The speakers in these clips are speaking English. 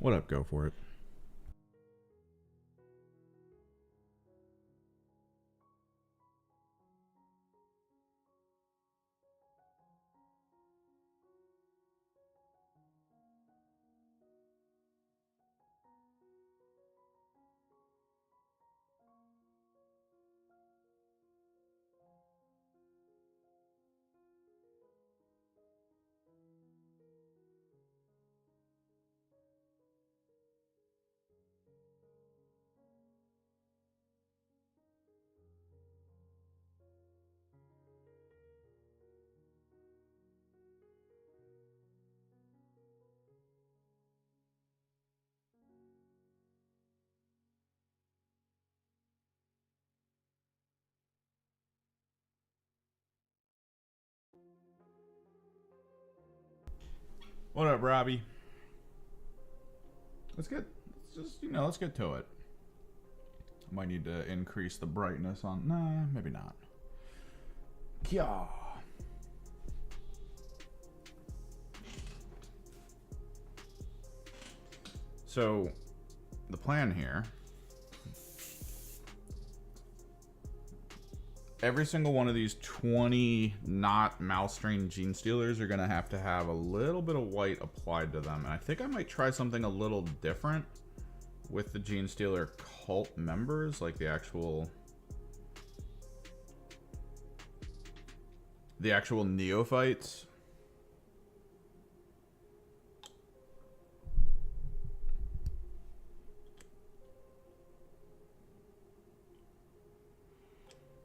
What up? Go for it. What up, Robbie? Let's get, let's get to it. I might need to increase the brightness on, nah, maybe not. Yeah. So, the plan here, every single one of these 20 not mouse strain gene stealers are going to have a little bit of white applied to them. And I think I might try something a little different with the gene stealer cult members, like the actual neophytes.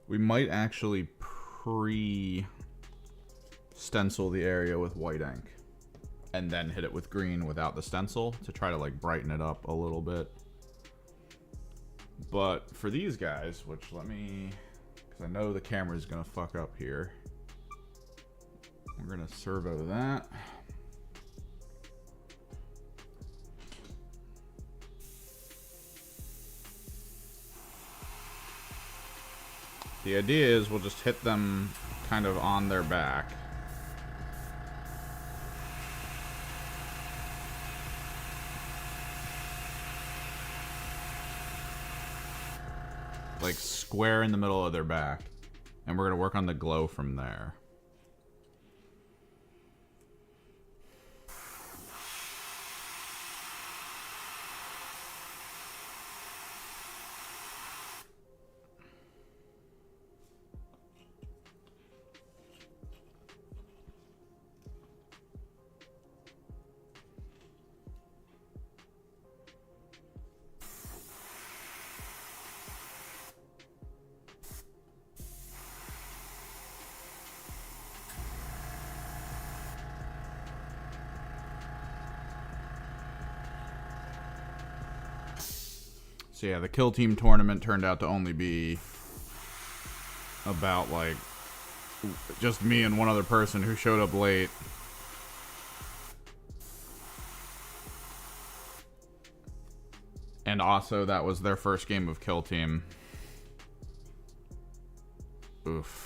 We might actually pre-stencil the area with white ink and then hit it with green without the stencil to try to like brighten it up a little bit. But for these guys, which let me, because I know the camera's gonna fuck up here, we're gonna servo that. The idea is we'll just hit them kind of on their back. Like square in the middle of their back. And we're going to work on the glow from there. So yeah, the kill team tournament turned out to only be about like just me and one other person who showed up late. And also that was their first game of kill team. Oof.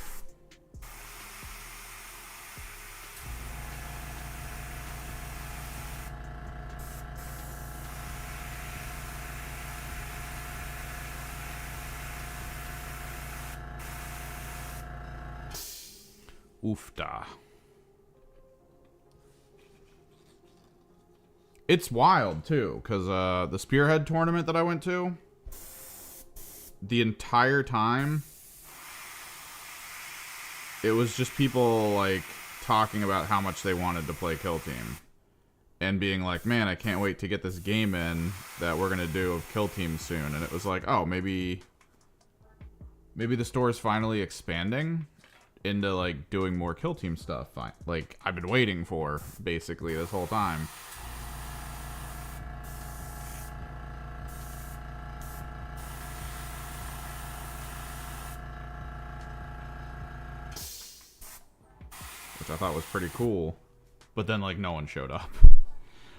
Oofda. It's wild too, because the Spearhead tournament that I went to, the entire time, it was just people like talking about how much they wanted to play Kill Team. And being like, man, I can't wait to get this game in that we're going to do of Kill Team soon. And it was like, oh, maybe the store is finally expanding into like doing more Kill Team stuff. Like I've been waiting for basically this whole time. Which I thought was pretty cool. But then like no one showed up.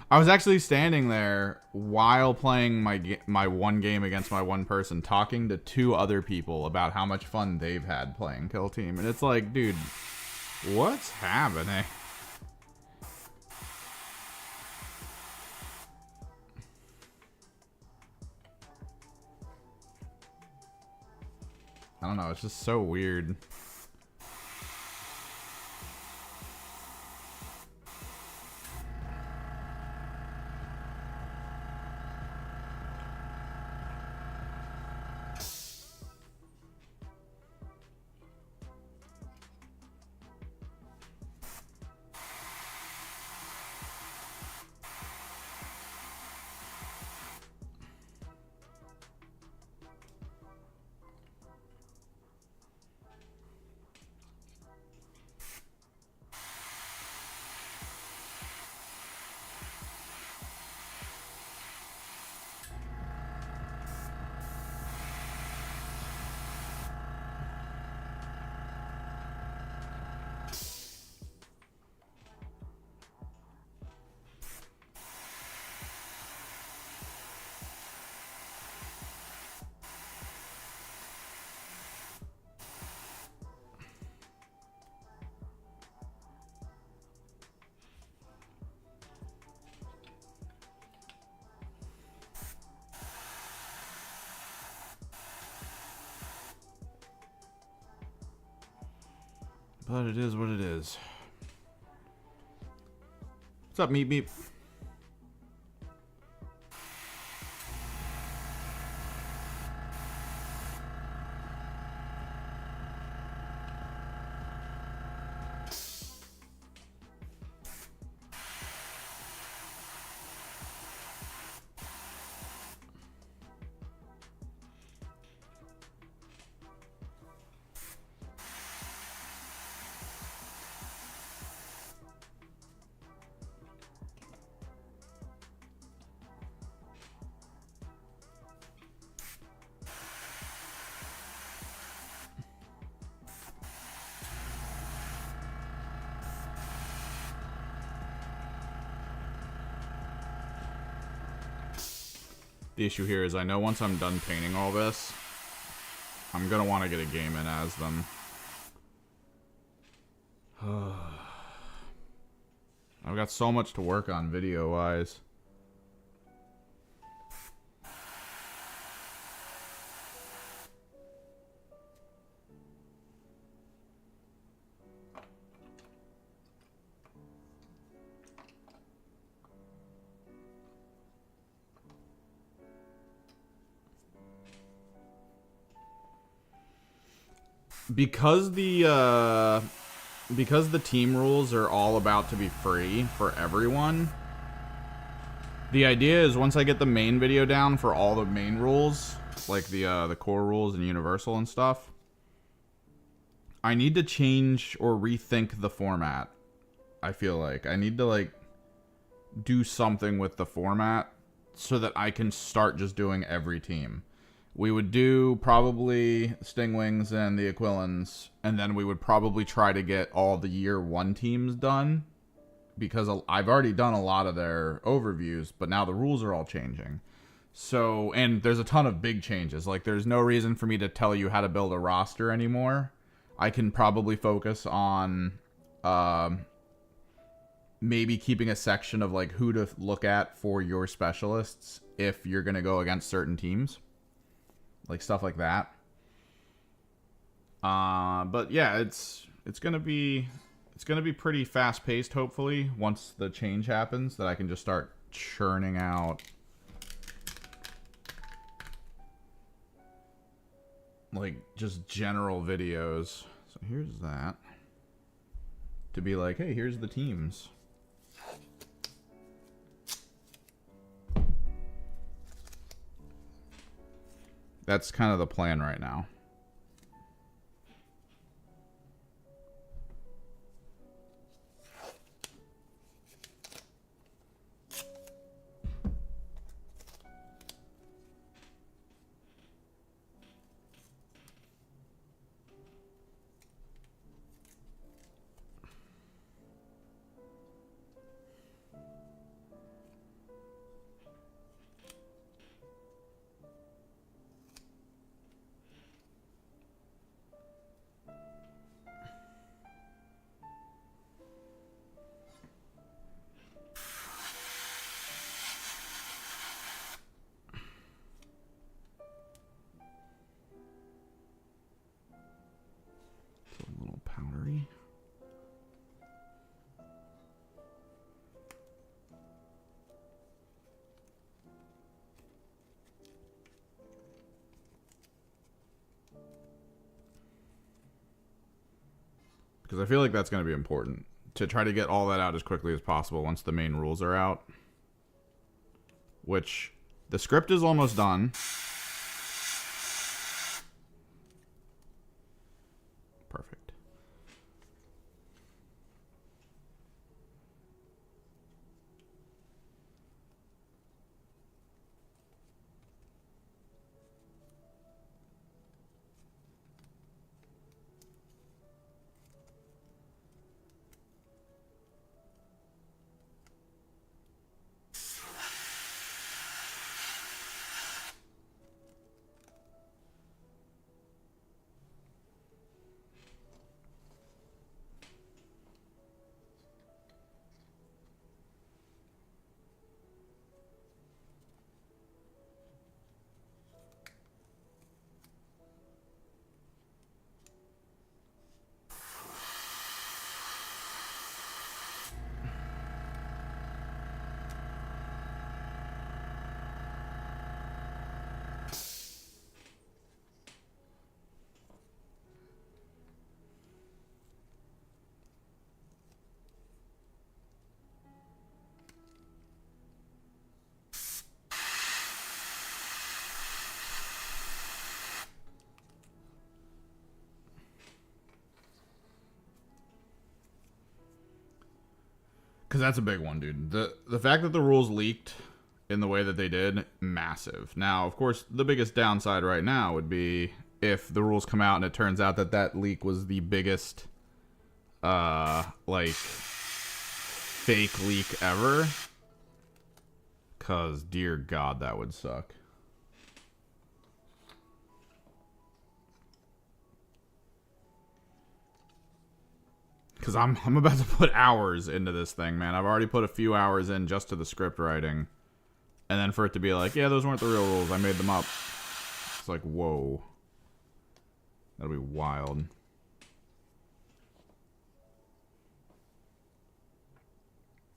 I was actually standing there while playing my one game against my one person, talking to two other people about how much fun they've had playing Kill Team. And it's like, dude, what's happening? I don't know, it's just so weird. But it is what it is. What's up, Meep Meep? The issue here is I know once I'm done painting all this, I'm gonna want to get a game in as them. I've got so much to work on video-wise. Because the team rules are all about to be free for everyone, the idea is once I get the main video down for all the main rules, like the core rules and universal and stuff, I need to change or rethink the format. I feel like I need to like do something with the format so that I can start just doing every team. We would do probably Stingwings and the Aquilans, and then we would probably try to get all the year one teams done, because I've already done a lot of their overviews, but now the rules are all changing. So, and there's a ton of big changes. Like, there's no reason for me to tell you how to build a roster anymore. I can probably focus on maybe keeping a section of like who to look at for your specialists if you're going to go against certain teams. Like stuff like that. But yeah, it's gonna be pretty fast paced. Hopefully, once the change happens, that I can just start churning out like just general videos. So here's that to be like, hey, here's the teams. That's kind of the plan right now. because I feel like that's going to be important to try to get all that out as quickly as possible once the main rules are out. Which, the script is almost done. Perfect. Because that's a big one, dude. The fact that the rules leaked in the way that they did, massive. Now, of course, the biggest downside right now would be if the rules come out and it turns out that that leak was the biggest, like, fake leak ever. Because, dear God, that would suck. Because I'm about to put hours into this thing, man. I've already put a few hours in just to the script writing. And then for it to be like, yeah, those weren't the real rules. I made them up. It's like, whoa. That'll be wild.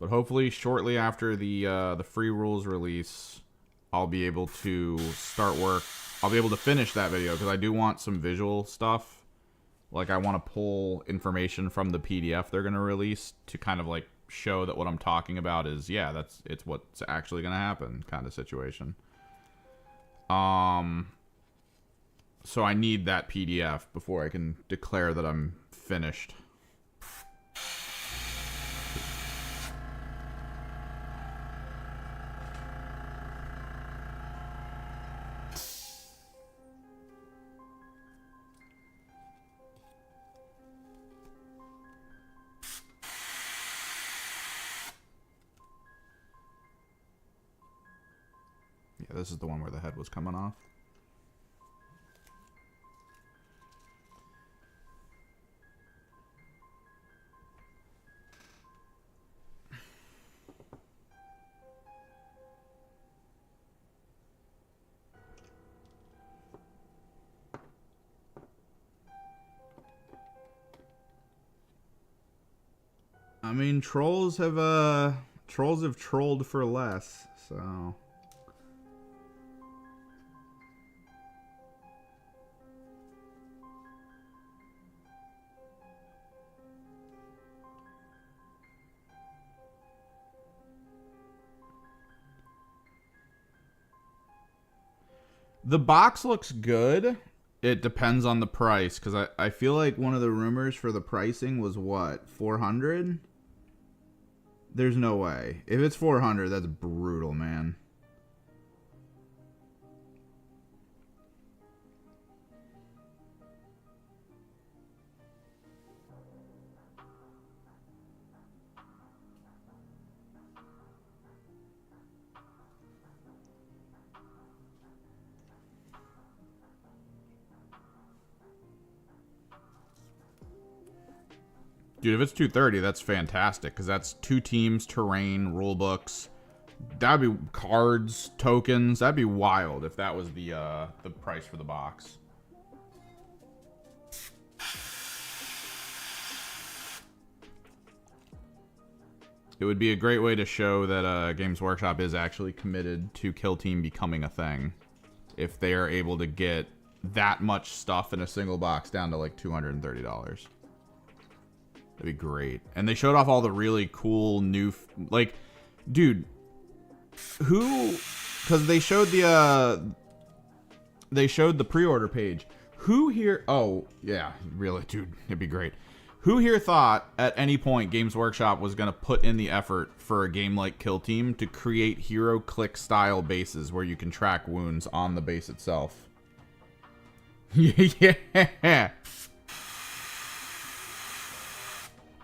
But hopefully, shortly after the free rules release, I'll be able to start work. I'll be able to finish that video, because I do want some visual stuff. Like, I want to pull information from the PDF they're going to release to kind of, like, show that what I'm talking about is, yeah, it's what's actually going to happen kind of situation. So I need that PDF before I can declare that I'm finished. Yeah, this is the one where the head was coming off. I mean, trolls have trolled for less, so. The box looks good. It depends on the price, because I feel like one of the rumors for the pricing was what, 400? There's no way. If it's 400, that's brutal, man. Dude, if it's 230, that's fantastic, because that's 2 teams, terrain, rule books. That'd be cards, tokens. That'd be wild if that was the price for the box. It would be a great way to show that Games Workshop is actually committed to Kill Team becoming a thing. If they are able to get that much stuff in a single box down to like $230. That'd be great. And they showed off all the really cool new, like, dude, who? Because they showed the pre-order page. Who here? Oh yeah, really, dude, it'd be great. Who here thought at any point Games Workshop was going to put in the effort for a game like Kill Team to create hero click style bases where you can track wounds on the base itself? Yeah.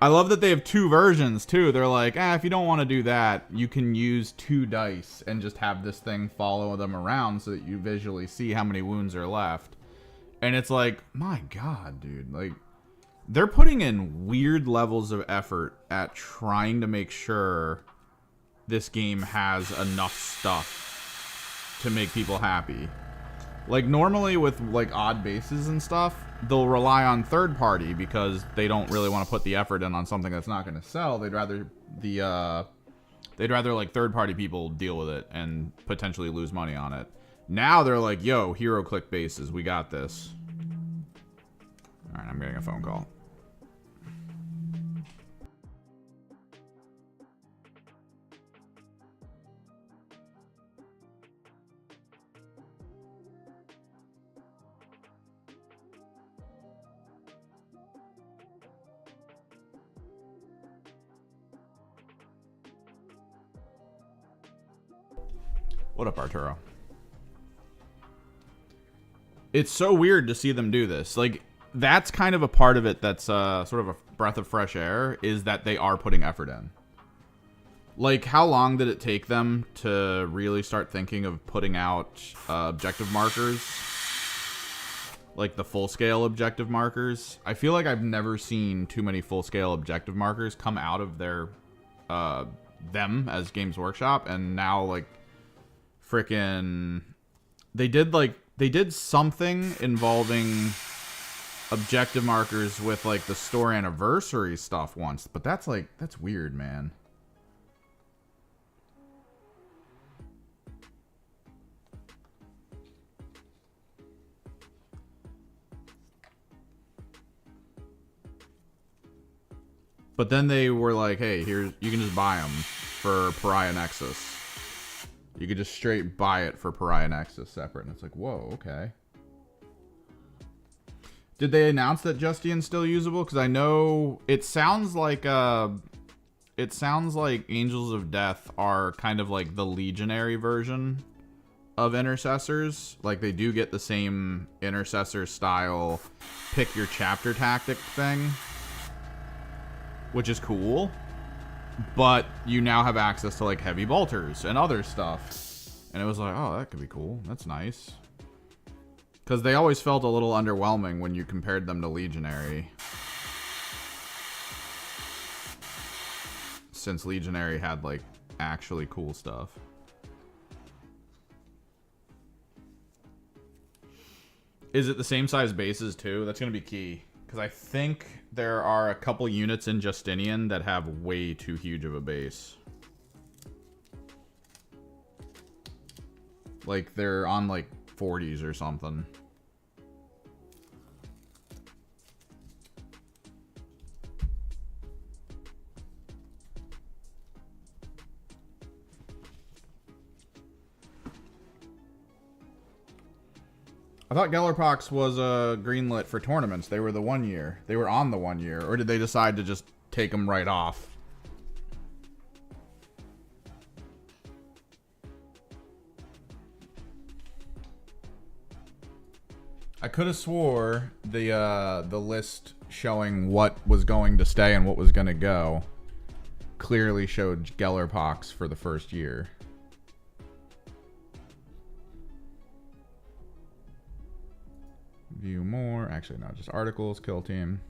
I love that they have 2 versions too. They're like, if you don't want to do that, you can use 2 dice and just have this thing follow them around so that you visually see how many wounds are left. And it's like, my God, dude, like, they're putting in weird levels of effort at trying to make sure this game has enough stuff to make people happy. Like, normally with, like, odd bases and stuff, they'll rely on third party because they don't really want to put the effort in on something that's not going to sell. They'd rather like third party people deal with it and potentially lose money on it. Now they're like, yo, hero click bases, we got this. All right, I'm getting a phone call. What up, Arturo? It's so weird to see them do this. Like, that's kind of a part of it that's sort of a breath of fresh air, is that they are putting effort in. Like, how long did it take them to really start thinking of putting out objective markers? Like the full-scale objective markers? I feel like I've never seen too many full-scale objective markers come out of their them as Games Workshop, and now, like, frickin' they did something involving objective markers with, like, the store anniversary stuff once, but that's weird, man. But then they were like, hey, here's, you can just buy them for Pariah Nexus. You could just straight buy it for Pariah Nexus separate. And it's like, whoa, okay. Did they announce that Justine's still usable? Because I know it sounds like Angels of Death are kind of like the Legionary version of Intercessors. Like, they do get the same Intercessor style pick your chapter tactic thing, which is cool. But you now have access to, like, heavy bolters and other stuff. And it was like, oh, that could be cool. That's nice. Because they always felt a little underwhelming when you compared them to Legionary. Since Legionary had, like, actually cool stuff. Is it the same size bases, too? That's going to be key. Because I think there are a couple units in Justinian that have way too huge of a base. Like, they're on, like, 40s or something. I thought Gellerpox was greenlit for tournaments. They were the 1 year. They were on the 1 year. Or did they decide to just take them right off? I could have swore the list showing what was going to stay and what was going to go clearly showed Gellerpox for the first year. View more. Actually, no, just articles, Kill Team.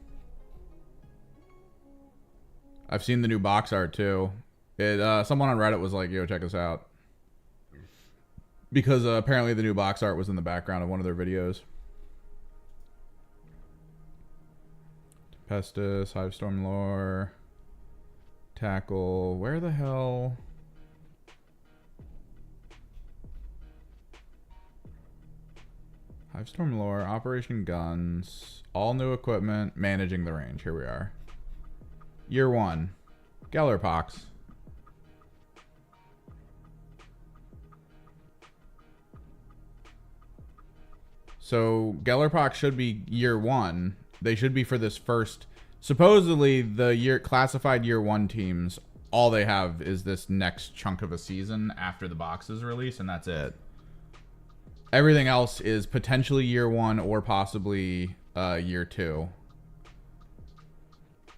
I've seen the new box art too. Someone on Reddit was like, yo, check this out. Because apparently the new box art was in the background of one of their videos. Pestis, Hivestorm Lore, Tackle. Where the hell? Hivestorm Lore, Operation Guns, all new equipment, managing the range. Here we are. Year 1. Gellerpox. So Gellerpox should be year 1. They should be for this first. Supposedly, the classified year 1 teams, all they have is this next chunk of a season after the boxes release, and that's it. Everything else is potentially year 1 or possibly year 2.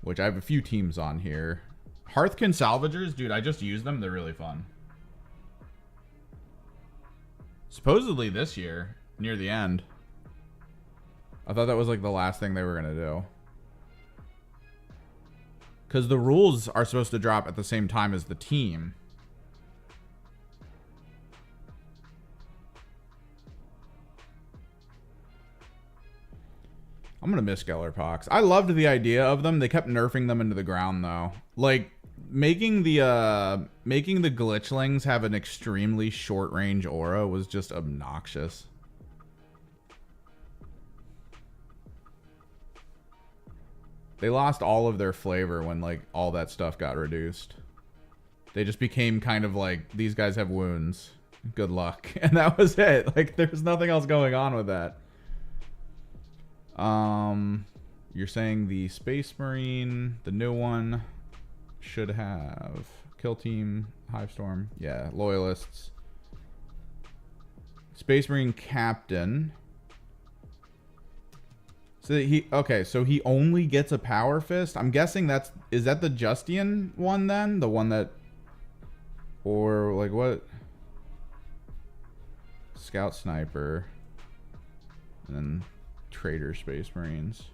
Which I have a few teams on here. Hearthkin Salvagers, dude, I just used them. They're really fun. Supposedly this year, near the end. I thought that was like the last thing they were going to do. Because the rules are supposed to drop at the same time as the team. I'm going to miss Gellerpox. I loved the idea of them. They kept nerfing them into the ground, though. Like, making the glitchlings have an extremely short-range aura was just obnoxious. They lost all of their flavor when, like, all that stuff got reduced. They just became kind of like, these guys have wounds. Good luck. And that was it. Like, there's nothing else going on with that. You're saying the Space Marine, the new one, should have Kill Team, Hive Storm. Yeah, Loyalists. Space Marine Captain. So okay, so he only gets a Power Fist. I'm guessing is that the Justian one then? The one that, or like what? Scout Sniper. And then Trader Space Marines.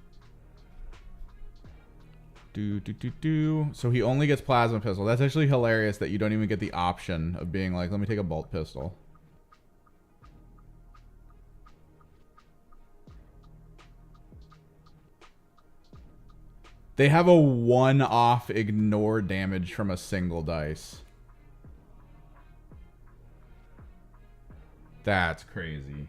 So he only gets Plasma Pistol. That's actually hilarious that you don't even get the option of being like, let me take a Bolt Pistol. They have a one-off ignore damage from a single dice. That's crazy.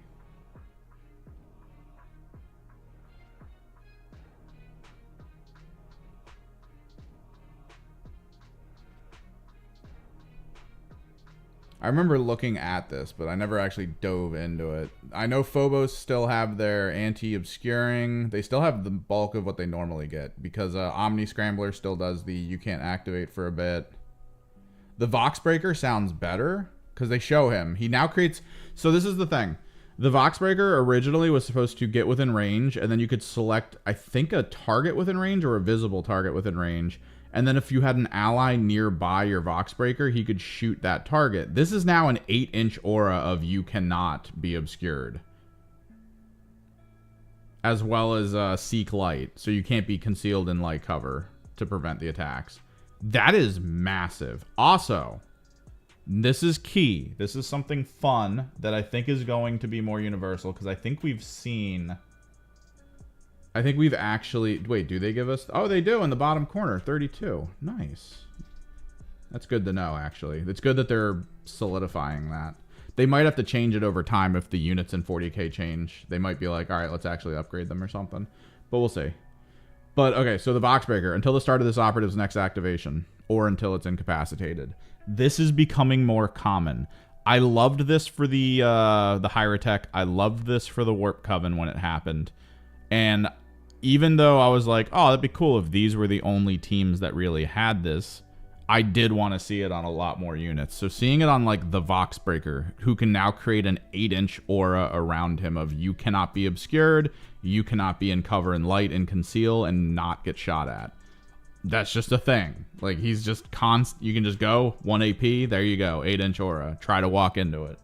I remember looking at this, but I never actually dove into it. I know Phobos still have their anti-obscuring. They still have the bulk of what they normally get, because Omni Scrambler still does the you can't activate for a bit. The Voxbreaker sounds better, because they show him. He now creates... So this is the thing. The Voxbreaker originally was supposed to get within range, and then you could select, I think, a target within range or a visible target within range. And then if you had an ally nearby your Voxbreaker, he could shoot that target. This is now an 8-inch aura of you cannot be obscured. As well as Seek Light, so you can't be concealed in light cover to prevent the attacks. That is massive. Also, this is key. This is something fun that I think is going to be more universal, because I think we've seen... I think we've actually... Wait, do they give us... Oh, they do in the bottom corner. 32. Nice. That's good to know, actually. It's good that they're solidifying that. They might have to change it over time if the units in 40k change. They might be like, all right, let's actually upgrade them or something. But we'll see. But, okay, so the Voxbreaker. Until the start of this operative's next activation, or until it's incapacitated. This is becoming more common. I loved this for the Hyrotech. I loved this for the Warp Coven when it happened. And even though I was like, oh, that'd be cool if these were the only teams that really had this, I did want to see it on a lot more units. So seeing it on like the Voxbreaker, who can now create an 8-inch aura around him of you cannot be obscured, you cannot be in cover and light and conceal and not get shot at. That's just a thing. Like, he's just you can just go 1 AP, there you go, 8-inch aura. Try to walk into it.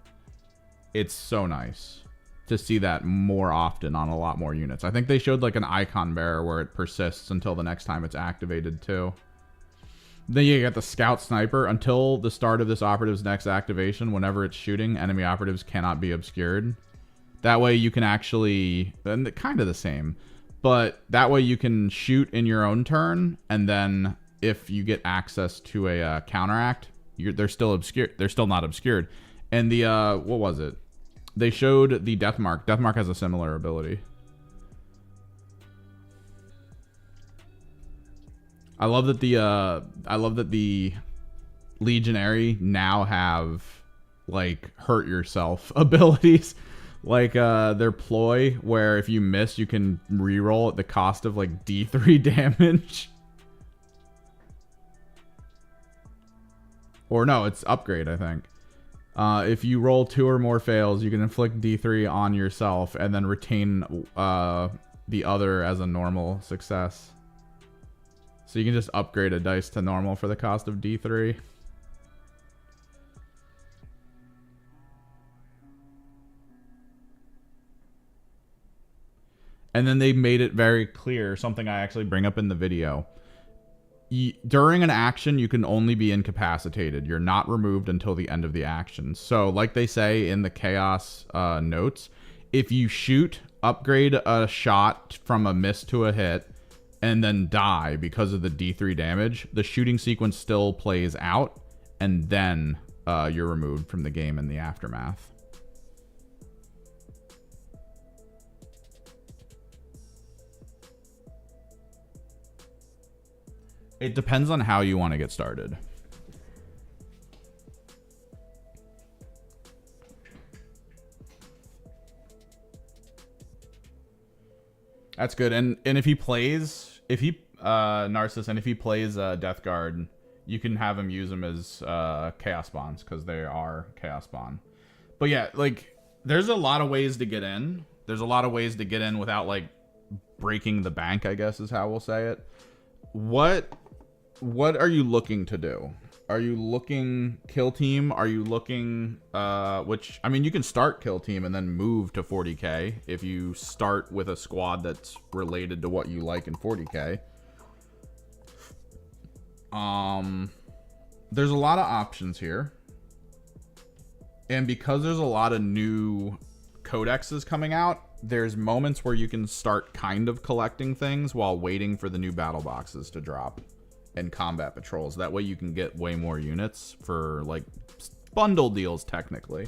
It's so nice to see that more often on a lot more units. I think they showed like an icon bearer where it persists until the next time it's activated too. Then you get the Scout Sniper. Until the start of this operative's next activation, whenever it's shooting, enemy operatives cannot be obscured. That way you can actually, and kind of the same, but that way you can shoot in your own turn, and then if you get access to a counteract, they're still obscured. They're still not obscured. And the what was it? They showed the Deathmark. Deathmark has a similar ability. I love that the Legionary now have like hurt yourself abilities, like their ploy, where if you miss you can reroll at the cost of like D3 damage. Or no, it's upgrade, I think. If you roll 2 or more fails, you can inflict D3 on yourself and then retain the other as a normal success. So you can just upgrade a dice to normal for the cost of D3. And then they made it very clear, something I actually bring up in the video. During an action, you can only be incapacitated. You're not removed until the end of the action. So, like they say in the Chaos notes, if you shoot, upgrade a shot from a miss to a hit, and then die because of the D3 damage, the shooting sequence still plays out, and then you're removed from the game in the aftermath. It depends on how you want to get started. That's good. And if he plays, Narcissus, and if he plays Death Guard, you can have him use them as Chaos Bonds, because they are Chaos Bond. But yeah, like, there's a lot of ways to get in. There's a lot of ways to get in without, like, breaking the bank, I guess is how we'll say it. What are you looking to do? Are you looking kill team? Are you looking, which, I mean, you can start kill team and then move to 40k if you start with a squad that's related to what you like in 40k. There's a lot of options here. And because there's a lot of new codexes coming out, there's moments where you can start kind of collecting things while waiting for the new battle boxes to drop and combat patrols. That way you can get way more units for like bundle deals technically.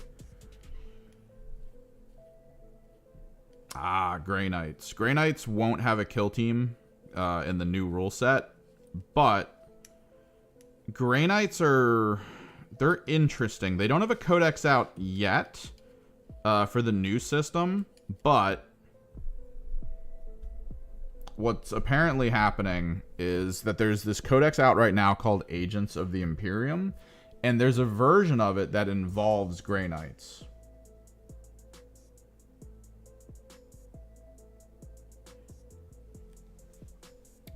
Grey Knights. Grey Knights won't have a kill team in the new rule set, but Grey Knights they're interesting. They don't have a codex out yet for the new system, but what's apparently happening is that there's this codex out right now called Agents of the Imperium, and there's a version of it that involves Grey Knights.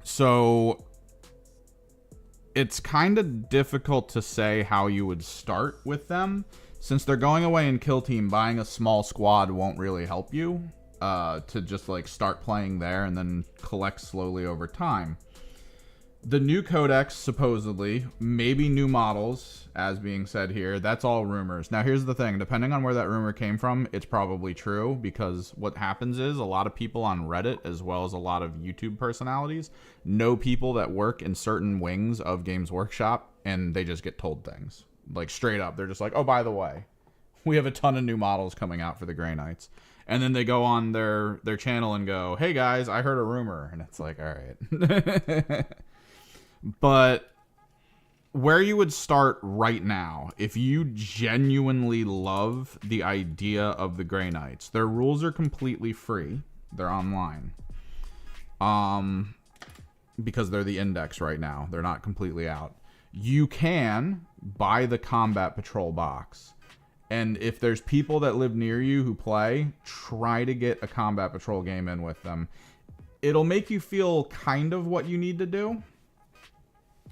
So it's kind of difficult to say how you would start with them. Since they're going away in kill team, buying a small squad won't really help you. To just like start playing there and then collect slowly over time. The new codex, supposedly, maybe new models, as being said here, that's all rumors. Now here's the thing, depending on where that rumor came from, it's probably true, because what happens is a lot of people on Reddit, as well as a lot of YouTube personalities, know people that work in certain wings of Games Workshop, and they just get told things. Like straight up, they're just like, oh, by the way, we have a ton of new models coming out for the Grey Knights. And then they go on their channel and go, hey guys, I heard a rumor. And it's like, all right. But where you would start right now, if you genuinely love the idea of the Grey Knights, their rules are completely free. They're online. Because they're the index right now. They're not completely out. You can buy the combat patrol box. And if there's people that live near you who play, try to get a combat patrol game in with them. It'll make you feel kind of what you need to do.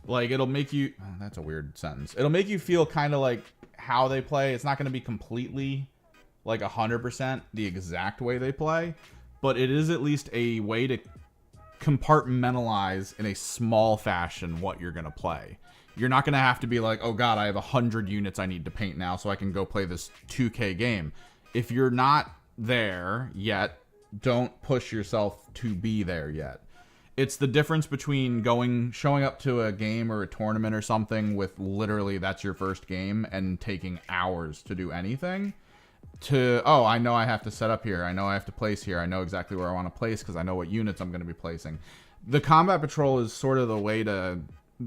Like, it'll make you... Oh, that's a weird sentence. It'll make you feel kind of like how they play. It's not going to be completely, like, 100% the exact way they play. But it is at least a way to compartmentalize in a small fashion what you're going to play. You're not going to have to be like, oh god, I have 100 units I need to paint now so I can go play this 2K game. If you're not there yet, don't push yourself to be there yet. It's the difference between showing up to a game or a tournament or something with literally that's your first game and taking hours to do anything, to, oh, I know I have to set up here. I know I have to place here. I know exactly where I want to place because I know what units I'm going to be placing. The combat patrol is sort of the way to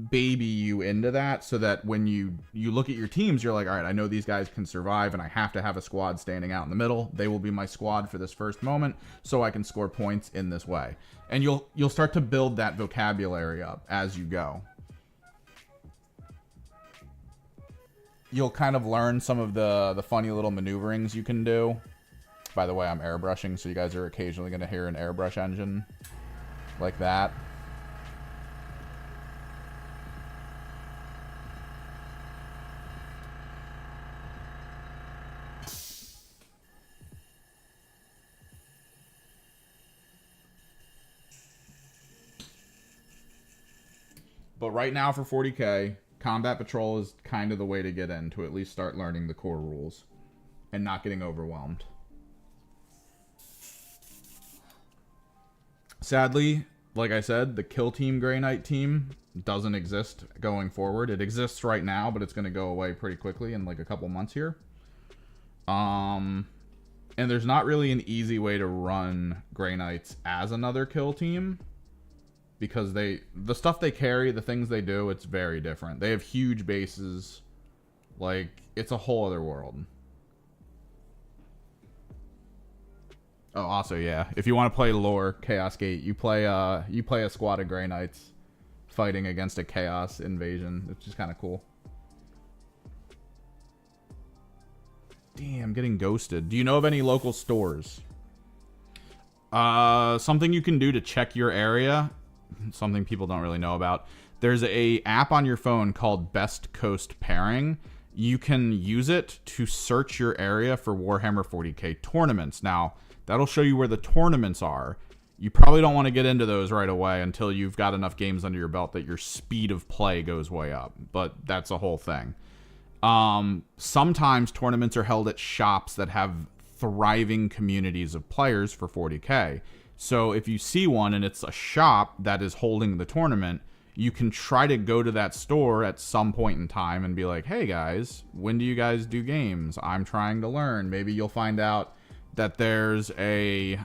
baby you into that, so that when you look at your teams, you're like, all right, I know these guys can survive, and I have to have a squad standing out in the middle. They will be my squad for this first moment, so I can score points in this way. And you'll start to build that vocabulary up as you go. You'll kind of learn some of the funny little maneuverings you can do. By the way, I'm airbrushing, so you guys are occasionally going to hear an airbrush engine like that. But right now for 40k, Combat Patrol is kind of the way to get in, to at least start learning the core rules and not getting overwhelmed. Sadly, like I said, the Kill Team Grey Knight team doesn't exist going forward. It exists right now, but it's going to go away pretty quickly in like a couple months here. And there's not really an easy way to run Grey Knights as another kill team. Because the stuff they carry, the things they do, it's very different. They have huge bases. Like, it's a whole other world. Oh, also, yeah. If you want to play lore, Chaos Gate, you play a squad of Grey Knights fighting against a Chaos invasion. It's just kind of cool. Damn, getting ghosted. Do you know of any local stores? Something you can do to check your area. Something people don't really know about. There's a app on your phone called Best Coast Pairing. You can use it to search your area for Warhammer 40k tournaments. Now, that'll show you where the tournaments are. You probably don't want to get into those right away until you've got enough games under your belt that your speed of play goes way up. But that's a whole thing. Sometimes tournaments are held at shops that have thriving communities of players for 40k. So if you see one and it's a shop that is holding the tournament, you can try to go to that store at some point in time and be like, hey guys, when do you guys do games? I'm trying to learn. Maybe you'll find out that there's a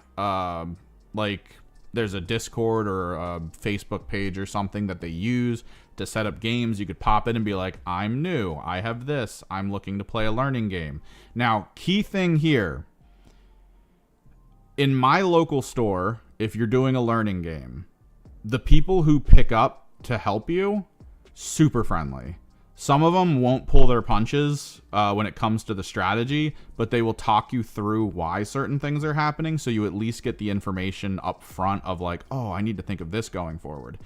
there's a Discord or a Facebook page or something that they use to set up games. You could pop in and be like, I'm new. I have this. I'm looking to play a learning game. Now, key thing here. In my local store, if you're doing a learning game, the people who pick up to help you, super friendly. Some of them won't pull their punches when it comes to the strategy, but they will talk you through why certain things are happening, so you at least get the information up front of like, oh, I need to think of this going forward.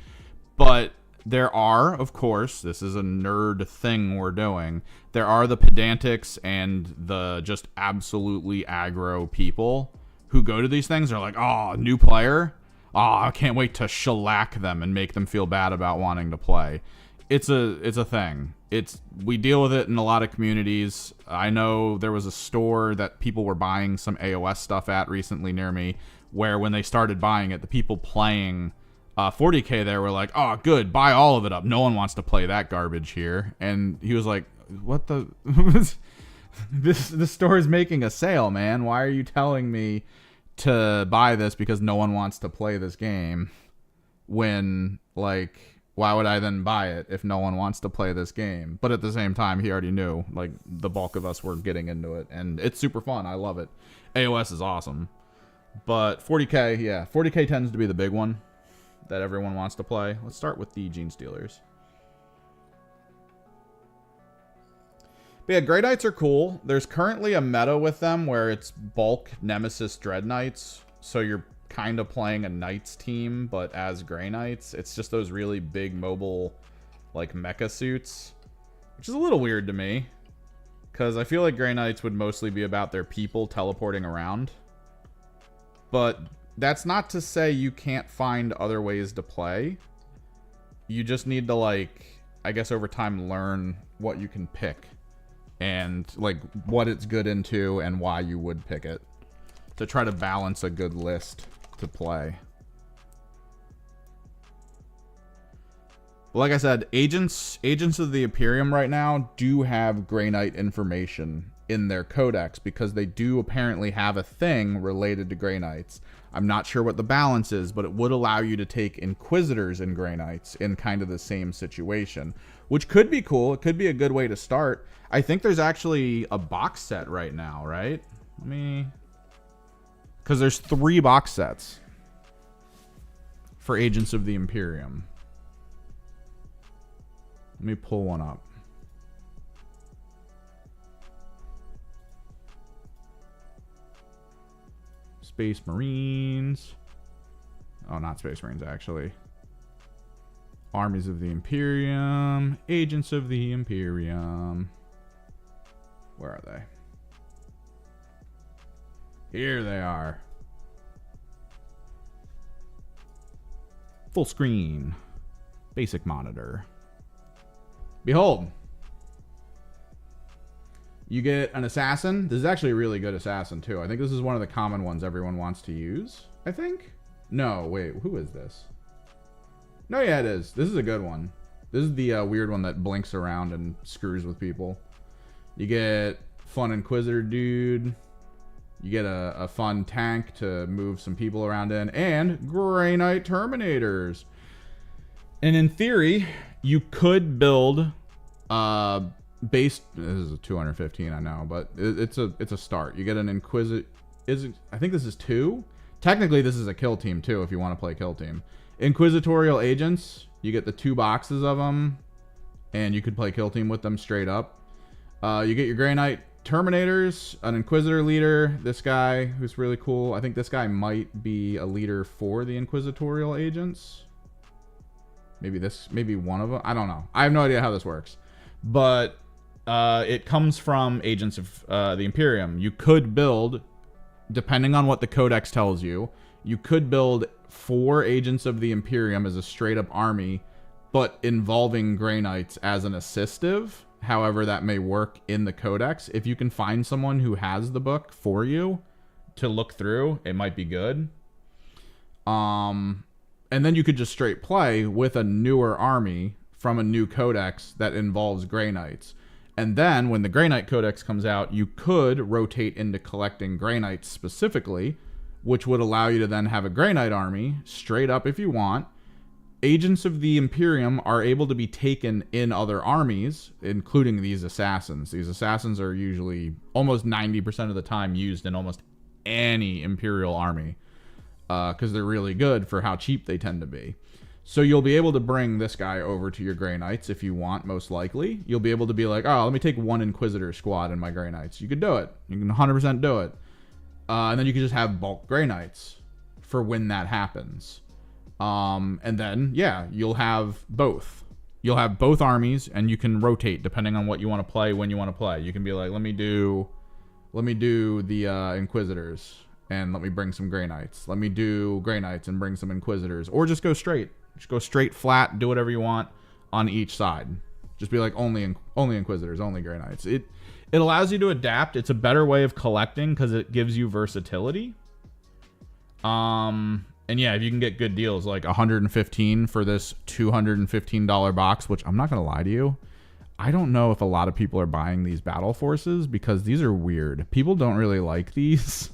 But there are, of course, this is a nerd thing we're doing, there are the pedantics and the just absolutely aggro people who go to these things are like, oh, new player? Oh, I can't wait to shellac them and make them feel bad about wanting to play. It's a thing. We deal with it in a lot of communities. I know there was a store that people were buying some AOS stuff at recently near me, where when they started buying it, the people playing 40k there were like, oh, good, buy all of it up. No one wants to play that garbage here. And he was like, what the... This store is making a sale, man. Why are you telling me to buy this because no one wants to play this game? When, like, why would I then buy it if no one wants to play this game? But at the same time, he already knew, like, the bulk of us were getting into it. And it's super fun. I love it. AOS is awesome. But 40k, yeah. 40k tends to be the big one that everyone wants to play. Let's start with the GENESTEALERS. But yeah, Grey Knights are cool. There's currently a meta with them where it's bulk Nemesis Dread Knights. So you're kind of playing a Knights team, but as Grey Knights. It's just those really big mobile, like, mecha suits. Which is a little weird to me. Because I feel like Grey Knights would mostly be about their people teleporting around. But that's not to say you can't find other ways to play. You just need to, like, I guess over time learn what you can pick. And, like, what it's good into and why you would pick it. To try to balance a good list to play. Like I said, Agents of the Imperium right now do have Grey Knight information in their codex, because they do apparently have a thing related to Grey Knights. I'm not sure what the balance is, but it would allow you to take Inquisitors and Grey Knights in kind of the same situation, which could be cool. It could be a good way to start. I think there's actually a box set right now, right? Let me... Because there's 3 box sets for Agents of the Imperium. Let me pull one up. Space Marines. Oh, not Space Marines, actually. Armies of the Imperium. Agents of the Imperium. Where are they? Here they are. Full screen. Basic monitor. Behold. You get an assassin. This is actually a really good assassin, too. I think this is one of the common ones everyone wants to use, I think. No, wait. Who is this? No, yeah, it is. This is a good one. This is the weird one that blinks around and screws with people. You get fun Inquisitor dude. You get a fun tank to move some people around in. And Grey Knight Terminators. And in theory, you could build... this is a 215, I know, but it's a start. You get an Inquisitor. I think this is 2. Technically, this is a kill team too, if you want to play kill team. Inquisitorial agents. You get the 2 boxes of them, and you could play kill team with them straight up. You get your Grey Knight Terminators, an Inquisitor leader. This guy who's really cool. I think this guy might be a leader for the Inquisitorial agents. Maybe one of them. I don't know. I have no idea how this works, but. It comes from Agents of the Imperium. You could build, depending on what the Codex tells you, you could build 4 Agents of the Imperium as a straight-up army, but involving Grey Knights as an assistive. However, that may work in the Codex. If you can find someone who has the book for you to look through, it might be good. And then you could just straight play with a newer army from a new Codex that involves Grey Knights. And then when the Grey Knight Codex comes out, you could rotate into collecting Grey Knights specifically, which would allow you to then have a Grey Knight army straight up if you want. Agents of the Imperium are able to be taken in other armies, including these assassins. These assassins are usually almost 90% of the time used in almost any Imperial army, because they're really good for how cheap they tend to be. So you'll be able to bring this guy over to your Grey Knights if you want, most likely. You'll be able to be like, oh, let me take 1 Inquisitor squad in my Grey Knights. You could do it. You can 100% do it. And then you can just have bulk Grey Knights for when that happens. And then, yeah, you'll have both. You'll have both armies, and you can rotate depending on what you want to play, when you want to play. You can be like, let me do the Inquisitors, and let me bring some Grey Knights. Let me do Grey Knights and bring some Inquisitors. Or just go straight. Just go straight flat, do whatever you want on each side. Just be like only Inquisitors, only Grey Knights. It allows you to adapt. It's a better way of collecting because it gives you versatility. And yeah, if you can get good deals like 115 for this $215 box, which I'm not going to lie to you, I don't know if a lot of people are buying these battle forces because these are weird. People don't really like these.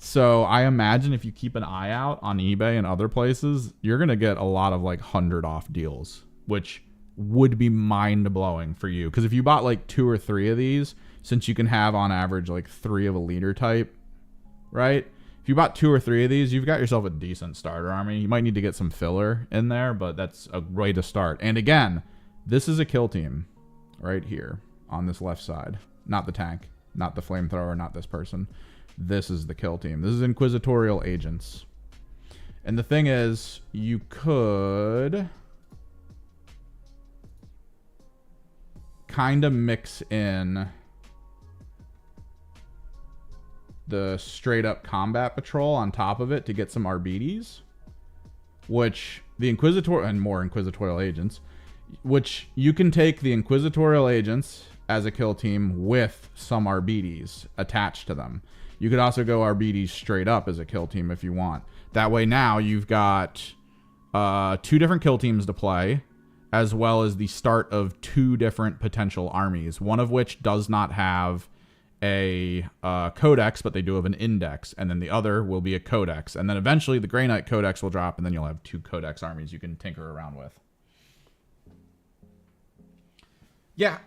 So I imagine if you keep an eye out on eBay and other places, you're going to get a lot of like 100 off deals, which would be mind blowing for you. Because if you bought like 2 or 3 of these, since you can have on average like 3 of a leader type, right? If you bought 2 or 3 of these, you've got yourself a decent starter army. You might need to get some filler in there, but that's a way to start. And again, this is a kill team right here on this left side. Not the tank, not the flamethrower, not this person. This is the kill team. This is Inquisitorial agents. And the thing is, you could kind of mix in the straight up combat patrol on top of it to get some RBDs, which the Inquisitor and more Inquisitorial agents, which you can take the Inquisitorial agents as a kill team with some RBDs attached to them. You could also go RBDs straight up as a kill team if you want. That way now you've got 2 different kill teams to play, as well as the start of 2 different potential armies, one of which does not have a codex, but they do have an index, and then the other will be a codex, and then eventually the Grey Knight codex will drop, and then you'll have 2 codex armies you can tinker around with. Yeah,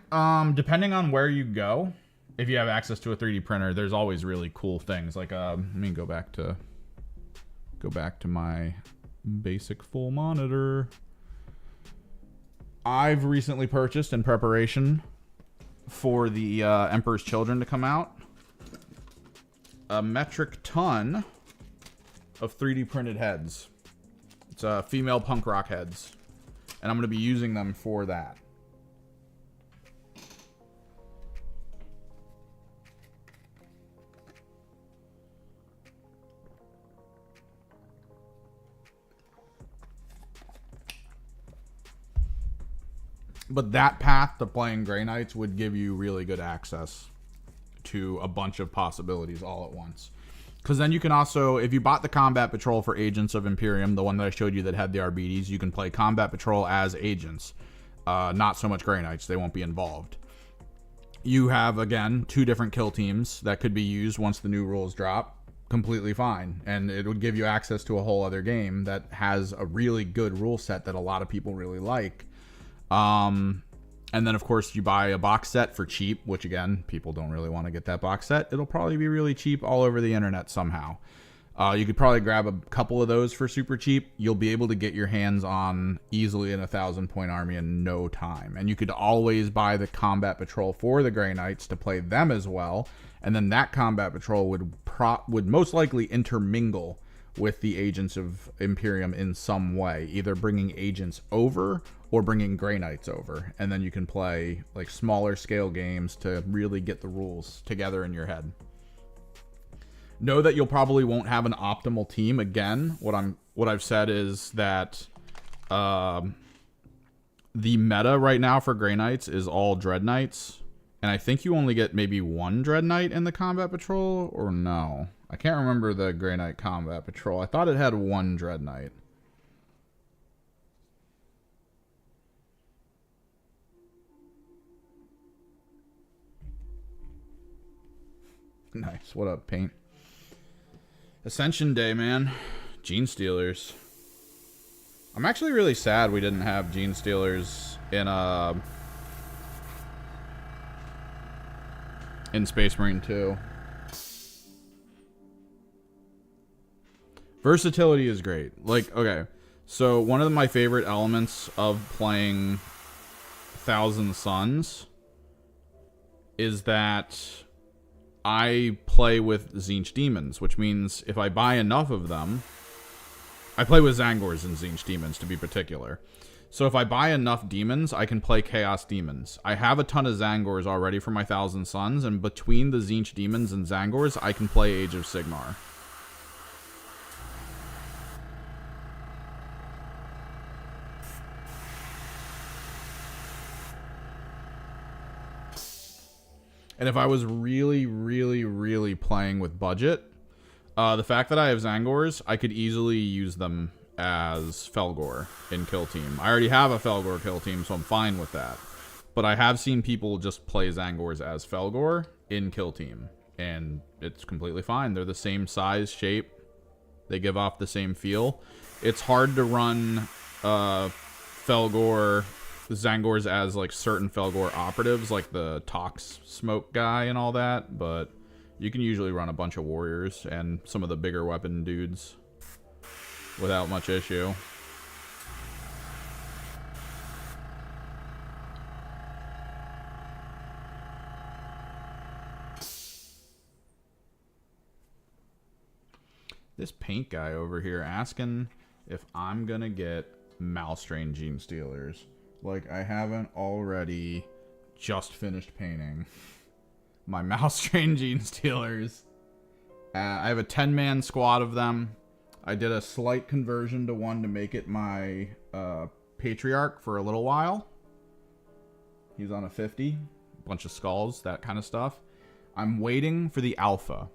depending on where you go, if you have access to a 3D printer, there's always really cool things. Like, let me go back to my basic full monitor. I've recently purchased, in preparation for the Emperor's Children to come out, a metric ton of 3D printed heads. It's female punk rock heads, and I'm going to be using them for that. But that path to playing Grey Knights would give you really good access to a bunch of possibilities all at once. Because then you can also, if you bought the Combat Patrol for Agents of Imperium, the one that I showed you that had the RBDs, you can play Combat Patrol as agents. Not so much Grey Knights. They won't be involved. You have, again, 2 different kill teams that could be used once the new rules drop. Completely fine. And it would give you access to a whole other game that has a really good rule set that a lot of people really like. And then, of course, you buy a box set for cheap, which, again, people don't really want to get that box set. It'll probably be really cheap all over the internet somehow. You could probably grab a couple of those for super cheap. You'll be able to get your hands on easily an 1,000-point army in no time. And you could always buy the Combat Patrol for the Grey Knights to play them as well. And then that Combat Patrol would most likely intermingle with the Agents of Imperium in some way, either bringing agents over or bringing Grey Knights over, and then you can play like smaller scale games to really get the rules together in your head. Know that you'll probably won't have an optimal team. Again, what I've said is that the meta right now for Grey Knights is all Dread Knights, and I think you only get maybe 1 Dread Knight in the Combat Patrol, or no. I can't remember the Grey Knight Combat Patrol. I thought it had 1 Dread Knight. Nice. What up, Paint? Ascension Day, man. Genestealers. I'm actually really sad we didn't have Genestealers in Space Marine 2. Versatility is great. Like, okay, so one of my favorite elements of playing Thousand Suns is that I play with Tzeentch Demons, which means if I buy enough of them, I play with Zangors and Tzeentch Demons to be particular. So if I buy enough demons, I can play Chaos Demons. I have a ton of Zangors already for my Thousand Suns, and between the Tzeentch Demons and Zangors, I can play Age of Sigmar. And if I was really, really, really playing with budget, the fact that I have Zangors, I could easily use them as Felgor in Kill Team. I already have a Felgor Kill Team, so I'm fine with that. But I have seen people just play Zangors as Felgor in Kill Team, and it's completely fine. They're the same size, shape. They give off the same feel. It's hard to run Felgor Zangors as like certain Felgor operatives, like the Tox smoke guy and all that, but you can usually run a bunch of warriors and some of the bigger weapon dudes without much issue. This Paint guy over here asking if I'm gonna get Malstrain Genestealers. Like, I haven't already just finished painting my Malstrain Genestealers. I have a 10-man squad of them. I did a slight conversion to one to make it my Patriarch for a little while. He's on a 50. Bunch of skulls, that kind of stuff. I'm waiting for the Alpha.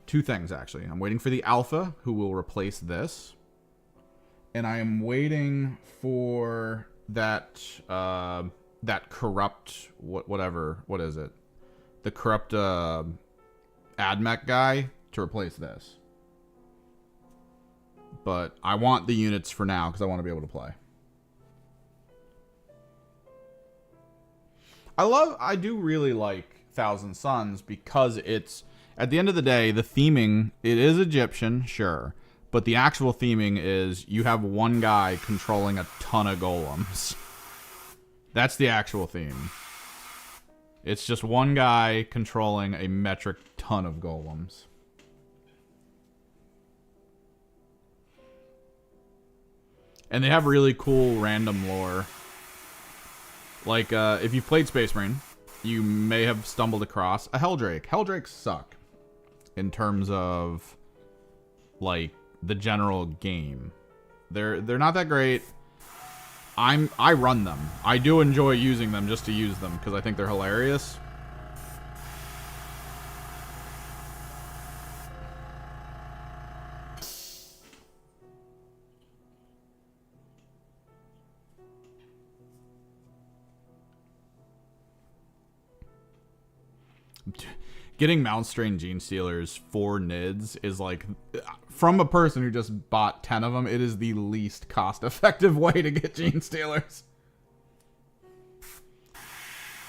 2 things, actually. I'm waiting for the Alpha, who will replace this. And I am waiting for that corrupt what is it? the corrupt AdMech guy to replace this. But I want the units for now because I want to be able to play. I do really like Thousand Suns because it's, at the end of the day, the theming, it is Egyptian, sure. But the actual theming is you have one guy controlling a ton of golems. That's the actual theme. It's just one guy controlling a metric ton of golems. And they have really cool random lore. Like, if you've played Space Marine, you may have stumbled across a Helldrake. Helldrakes suck in terms of, like, the general game. They're not that great. I run them. I do enjoy using them just to use them because I think they're hilarious. Getting Mount Strain Genestealers for NIDS is like, from a person who just bought 10 of them, it is the least cost-effective way to get Genestealers.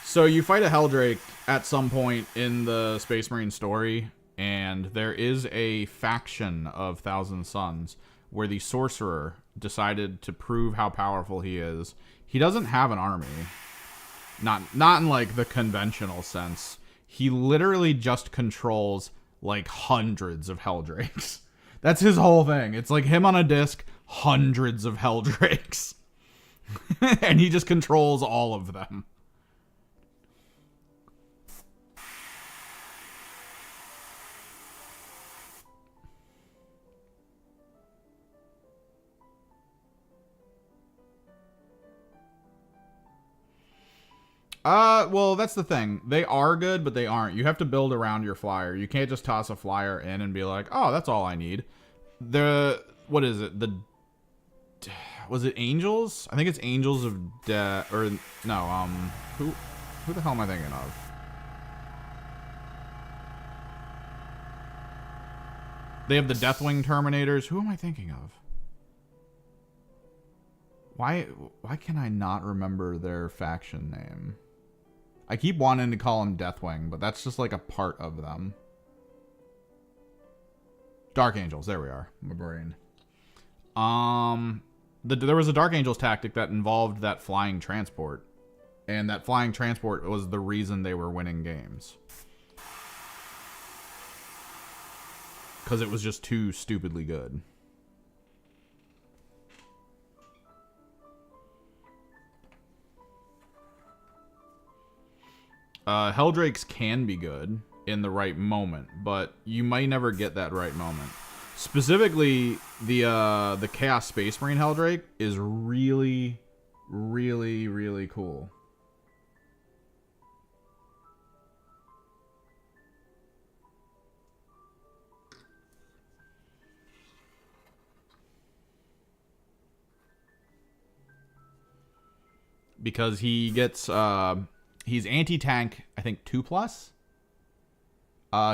So you fight a Helldrake at some point in the Space Marine story, and there is a faction of Thousand Suns where the Sorcerer decided to prove how powerful he is. He doesn't have an army. Not in like the conventional sense. He literally just controls like hundreds of Helldrakes. That's his whole thing. It's like him on a disc, hundreds of Helldrakes. And he just controls all of them. Well, that's the thing. They are good, but they aren't. You have to build around your flyer. You can't just toss a flyer in and be like, oh, that's all I need. What is it? Was it Angels? I think it's Angels of Death, or no, who the hell am I thinking of? They have the Deathwing Terminators. Who am I thinking of? Why can I not remember their faction name? I keep wanting to call them Deathwing, but that's just like a part of them. Dark Angels, there we are. My brain. There was a Dark Angels tactic that involved that flying transport. And that flying transport was the reason they were winning games. Because it was just too stupidly good. Helldrakes can be good in the right moment, but you might never get that right moment. Specifically, the Chaos Space Marine Helldrake is really, really, really cool. Because he gets he's anti-tank, I think 2+.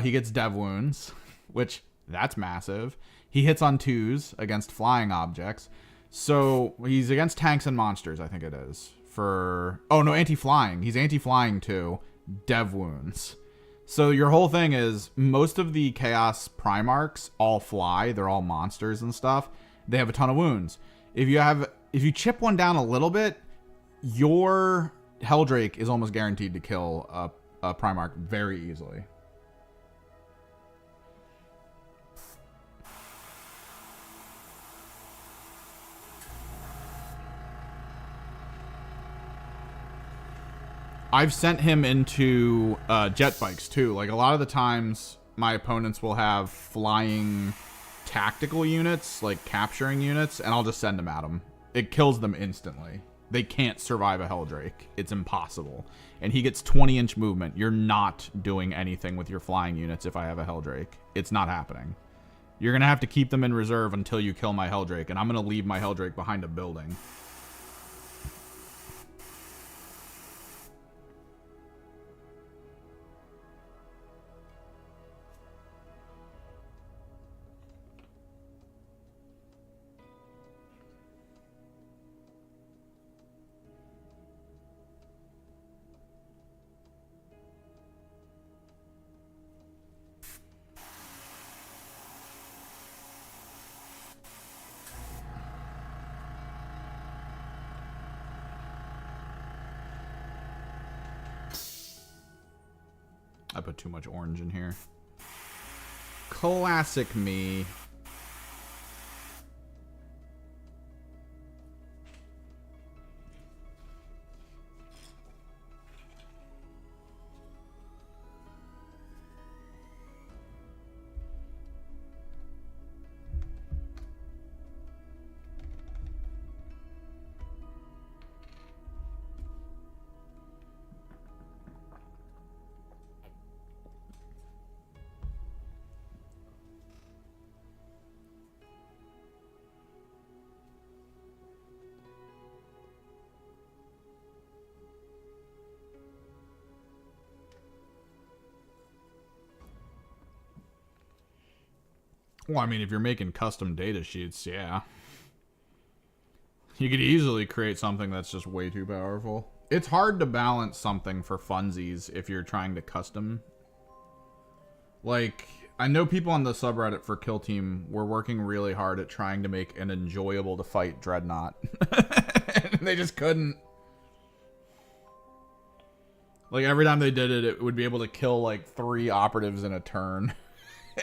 He gets dev wounds, which that's massive. He hits on 2s against flying objects. So he's against tanks and monsters, I think it is. Oh no, anti-flying. He's anti-flying too. Dev wounds. So your whole thing is most of the Chaos Primarchs all fly. They're all monsters and stuff. They have a ton of wounds. If you chip one down a little bit, your Helldrake is almost guaranteed to kill a Primarch very easily. I've sent him into jet bikes too. Like a lot of the times my opponents will have flying tactical units, like capturing units, and I'll just send them at them. It kills them instantly. They can't survive a Helldrake. It's impossible. And he gets 20-inch movement. You're not doing anything with your flying units if I have a Helldrake. It's not happening. You're going to have to keep them in reserve until you kill my Helldrake, and I'm going to leave my Helldrake behind a building. I put too much orange in here. Classic me. Well, I mean, if you're making custom data sheets, yeah. You could easily create something that's just way too powerful. It's hard to balance something for funsies if you're trying to custom. Like, I know people on the subreddit for Kill Team were working really hard at trying to make an enjoyable to fight Dreadnought. And they just couldn't. Like, every time they did it, it would be able to kill, like, 3 operatives in a turn.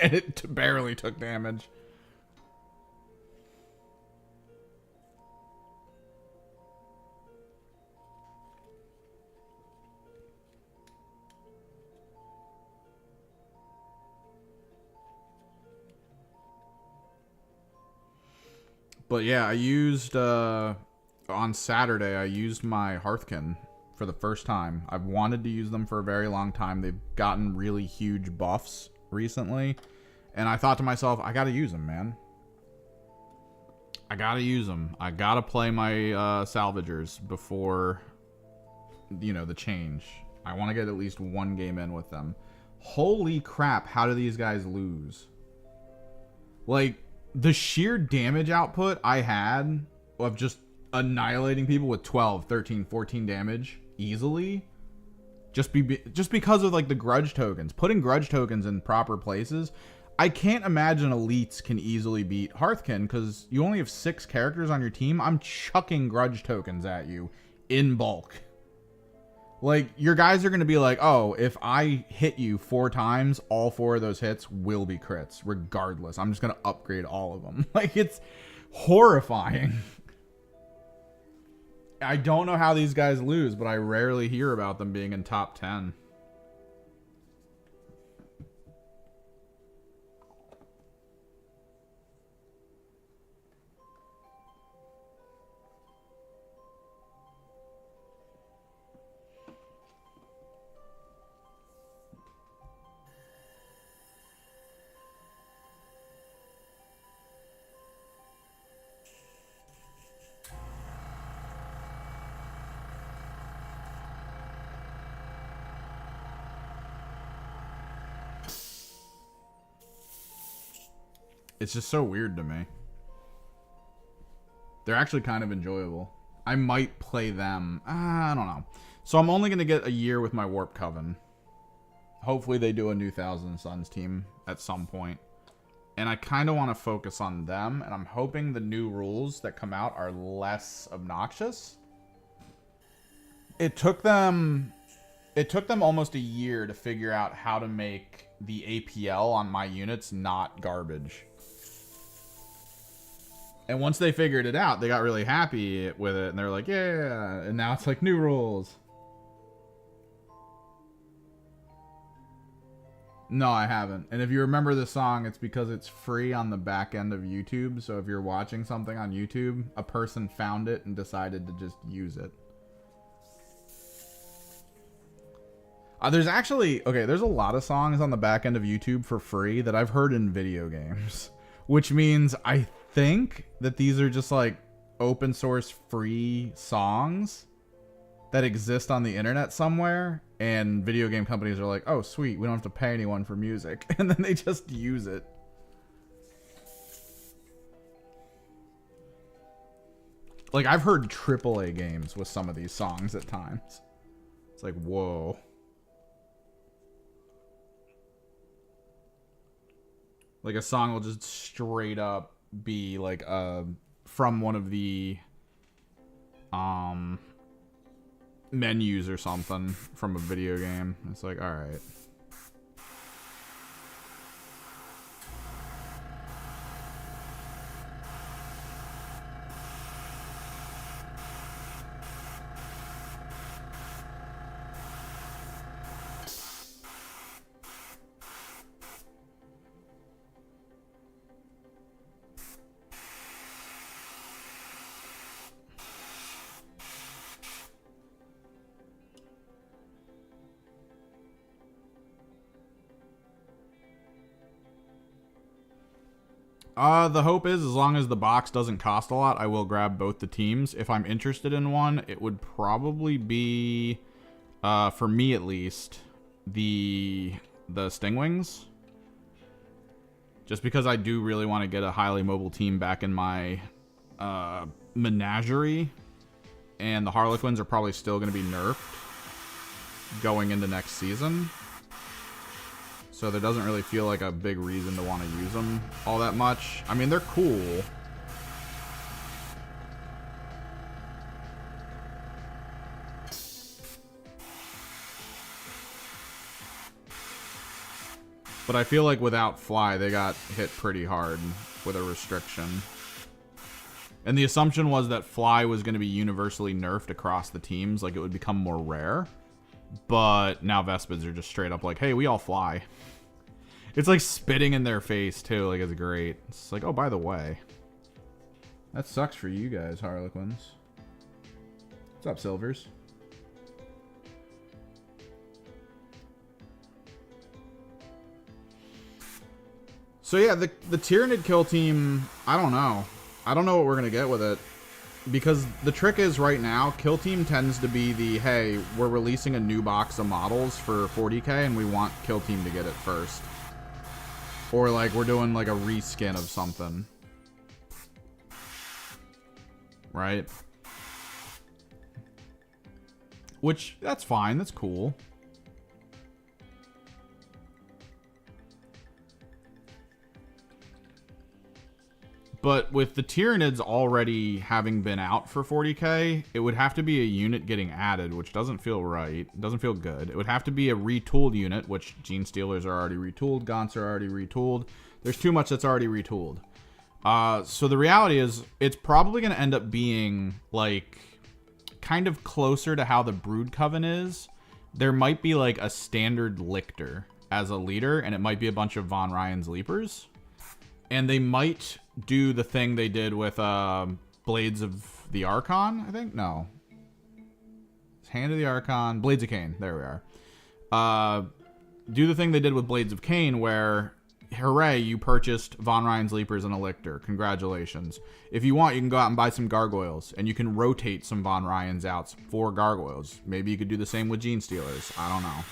And it barely took damage. But yeah, I used, on Saturday, I used my Hearthkin for the first time. I've wanted to use them for a very long time. They've gotten really huge buffs recently. And I thought to myself, I gotta use them, man. I gotta use them. I gotta play my salvagers before, you know, the change. I want to get at least 1 game in with them. Holy crap, how do these guys lose? Like, the sheer damage output I had of just annihilating people with 12, 13, 14 damage easily, just because of, like, the grudge tokens. Putting grudge tokens in proper places, I can't imagine elites can easily beat Hearthkin because you only have 6 characters on your team. I'm chucking grudge tokens at you in bulk. Like, your guys are going to be like, oh, if I hit you 4 times, all 4 of those hits will be crits, regardless. I'm just going to upgrade all of them. Like, it's horrifying. I don't know how these guys lose, but I rarely hear about them being in top 10. It's just so weird to me. They're actually kind of enjoyable. I might play them. I don't know. So I'm only going to get a year with my Warp Coven. Hopefully they do a new Thousand Suns team at some point. And I kind of want to focus on them. And I'm hoping the new rules that come out are less obnoxious. It took them almost a year to figure out how to make the APL on my units not garbage. And once they figured it out, they got really happy with it. And they're like, yeah. And now it's like new rules. No, I haven't. And if you remember the song, it's because it's free on the back end of YouTube. So if you're watching something on YouTube, a person found it and decided to just use it. There's actually, okay, there's a lot of songs on the back end of YouTube for free that I've heard in video games. Which means I think that these are just like open source free songs that exist on the internet somewhere, and video game companies are like, oh sweet, we don't have to pay anyone for music, and then they just use it. Like, I've heard AAA games with some of these songs at times. It's like, whoa. Like, a song will just straight up be like from one of the menus or something from a video game. It's like, all right. The hope is, as long as the box doesn't cost a lot, I will grab both the teams. If I'm interested in one, it would probably be, for me at least, the Stingwings. Just because I do really want to get a highly mobile team back in my menagerie. And the Harlequins are probably still going to be nerfed going into next season. So there doesn't really feel like a big reason to want to use them all that much. I mean, they're cool. But I feel like without Fly, they got hit pretty hard with a restriction. And the assumption was that Fly was going to be universally nerfed across the teams, like it would become more rare. But now Vespids are just straight up like, hey, we all fly. It's like spitting in their face, too. Like, it's great. It's like, oh, by the way. That sucks for you guys, Harlequins. What's up, Silvers? So, yeah, the Tyrannid kill team, I don't know. I don't know what we're going to get with it. Because the trick is right now, Kill Team tends to be the, hey, we're releasing a new box of models for 40k and we want Kill Team to get it first. Or like we're doing like a reskin of something. Right? Which, that's fine, that's cool. But with the Tyrannids already having been out for 40k, it would have to be a unit getting added, which doesn't feel right. Doesn't feel good. It would have to be a retooled unit, which Genestealers are already retooled, Gaunts are already retooled. There's too much that's already retooled. So the reality is, it's probably going to end up being, like, kind of closer to how the Brood Coven is. There might be, like, a standard Lictor as a leader, and it might be a bunch of Von Ryan's Leapers. And they might do the thing they did with Blades of the Archon, I think? No. Hand of the Archon. Blades of Cain. There we are. Do the thing they did with Blades of Cain where, hooray, you purchased Von Ryan's Leapers and a Lictor. Congratulations. If you want, you can go out and buy some Gargoyles, and you can rotate some Von Ryan's out for Gargoyles. Maybe you could do the same with Genestealers. I don't know.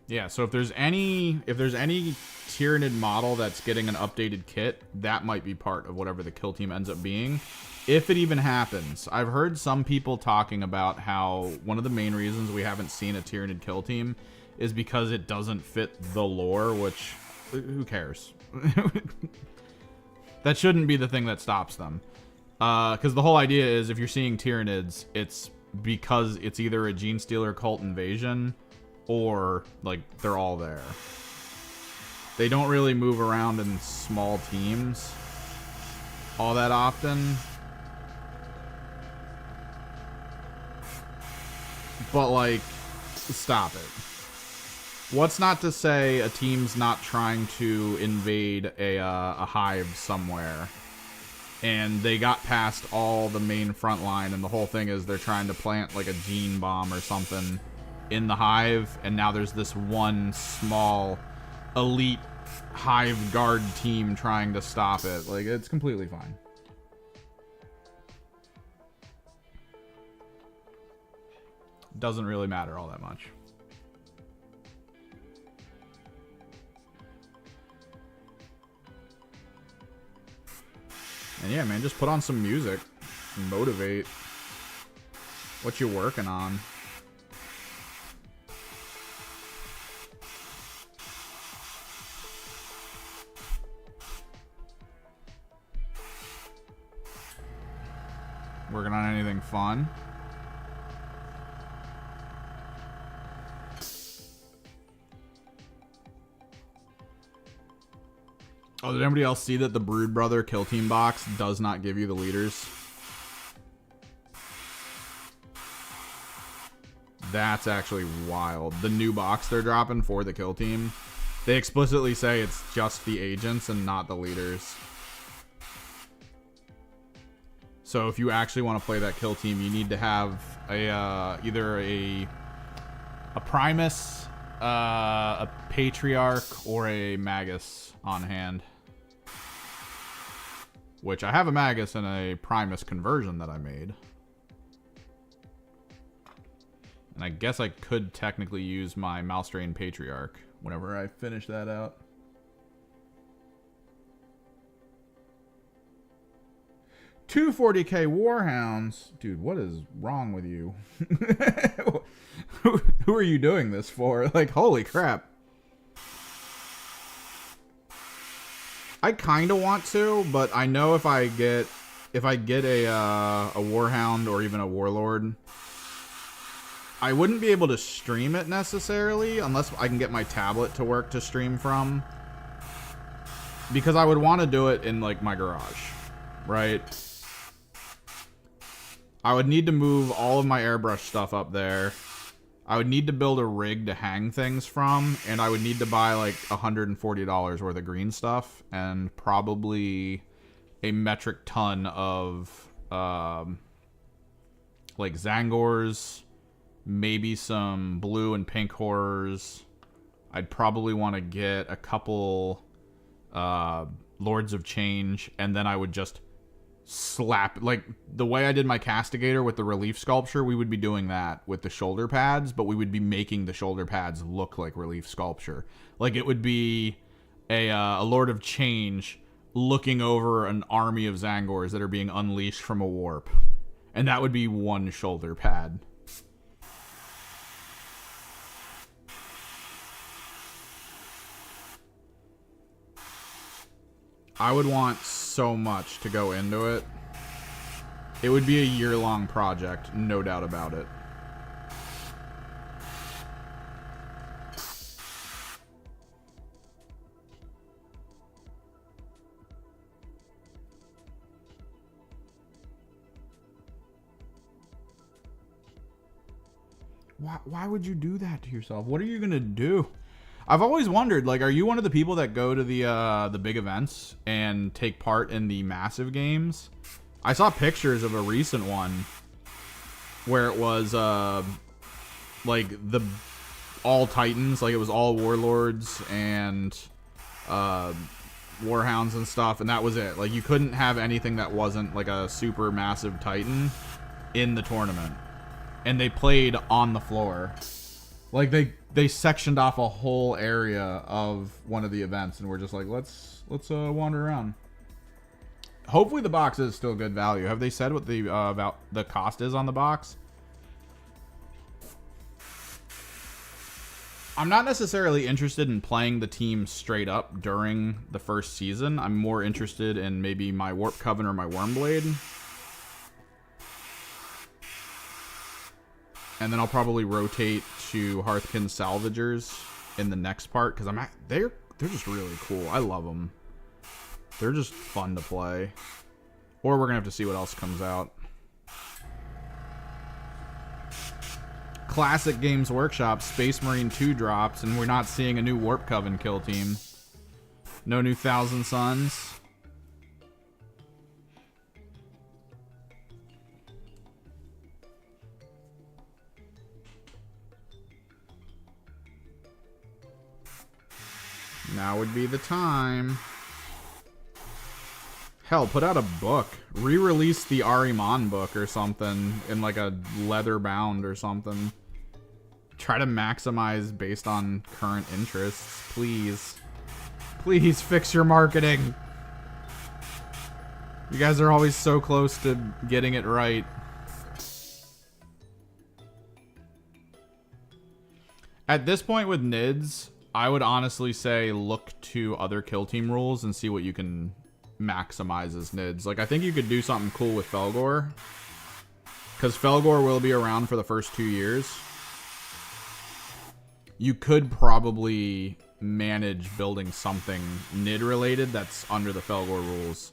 Yeah, so if there's any Tyrannid model that's getting an updated kit, that might be part of whatever the kill team ends up being, if it even happens. I've heard some people talking about how one of the main reasons we haven't seen a Tyrannid kill team is because it doesn't fit the lore, which, who cares? That shouldn't be the thing that stops them. Because the whole idea is if you're seeing Tyrannids, it's because it's either a Genestealer cult invasion or, like, they're all there. They don't really move around in small teams all that often. But, like, stop it. What's not to say a team's not trying to invade a hive somewhere, and they got past all the main front line, and the whole thing is they're trying to plant, like, a gene bomb or something in the hive, and now there's this one small elite hive guard team trying to stop it. Like, it's completely fine. Doesn't really matter all that much. And yeah, man, just put on some music and motivate what you're working on. Working on anything fun? Oh, did anybody else see that the Brood Brother Kill Team box does not give you the leaders? That's actually wild. The new box they're dropping for the Kill Team, they explicitly say it's just the agents and not the leaders. So if you actually want to play that Kill Team, you need to have a either a Primus, a Patriarch, or a Magus on hand. Which I have a Magus and a Primus conversion that I made. And I guess I could technically use my Malstrain Patriarch whenever I finish that out. Two 40k Warhounds. Dude, what is wrong with you? Who are you doing this for? Like, holy crap. I kind of want to, but I know if I get a Warhound or even a Warlord, I wouldn't be able to stream it necessarily unless I can get my tablet to work to stream from. Because I would want to do it in like my garage, right? I would need to move all of my airbrush stuff up there. I would need to build a rig to hang things from, and I would need to buy like $140 worth of green stuff and probably a metric ton of like Zangors, maybe some blue and pink horrors. I'd probably want to get a couple Lords of Change, and then I would just slap, like the way I did my Castigator with the relief sculpture, we would be doing that with the shoulder pads, but we would be making the shoulder pads look like relief sculpture. Like it would be a Lord of Change looking over an army of Zangors that are being unleashed from a warp, and that would be one shoulder pad. I would want so much to go into it. It would be a year-long project, no doubt about it. Why would you do that to yourself? What are you gonna do? I've always wondered, like, are you one of the people that go to the big events and take part in the massive games? I saw pictures of a recent one where it was like the all Titans, like it was all Warlords and Warhounds and stuff, and that was it. Like you couldn't have anything that wasn't like a super massive Titan in the tournament, and they played on the floor. Like they sectioned off a whole area of one of the events, and we're just like, let's wander around. Hopefully the box is still good value. Have they said what the about the cost is on the box? I'm not necessarily interested in playing the team straight up during the first season. I'm more interested in maybe my Warp Coven or my Wormblade. And then I'll probably rotate to Hearthkin Salvagers in the next part, because they're just really cool. I love them. They're just fun to play. Or we're gonna have to see what else comes out. Classic Games Workshop Space Marine 2 drops, and we're not seeing a new Warp Coven kill team. No new Thousand Suns. Now would be the time. Hell, put out a book. Re-release the Ahriman book or something in like a leather bound or something. Try to maximize based on current interests. Please. Please fix your marketing. You guys are always so close to getting it right. At this point with NIDS, I would honestly say look to other kill team rules and see what you can maximize as NIDS. Like, I think you could do something cool with Felgor. because Felgor will be around for the first 2 years. You could probably manage building something Nid related that's under the Felgor rules.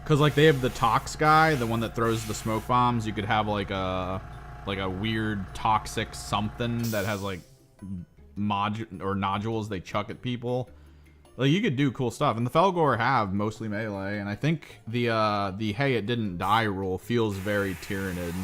Because like they have the Tox guy, the one that throws the smoke bombs. You could have like a weird toxic something that has like nodules they chuck at people. Like you could do cool stuff, and the Felgor have mostly melee, and I think the hey it didn't die rule feels very Tyrannid.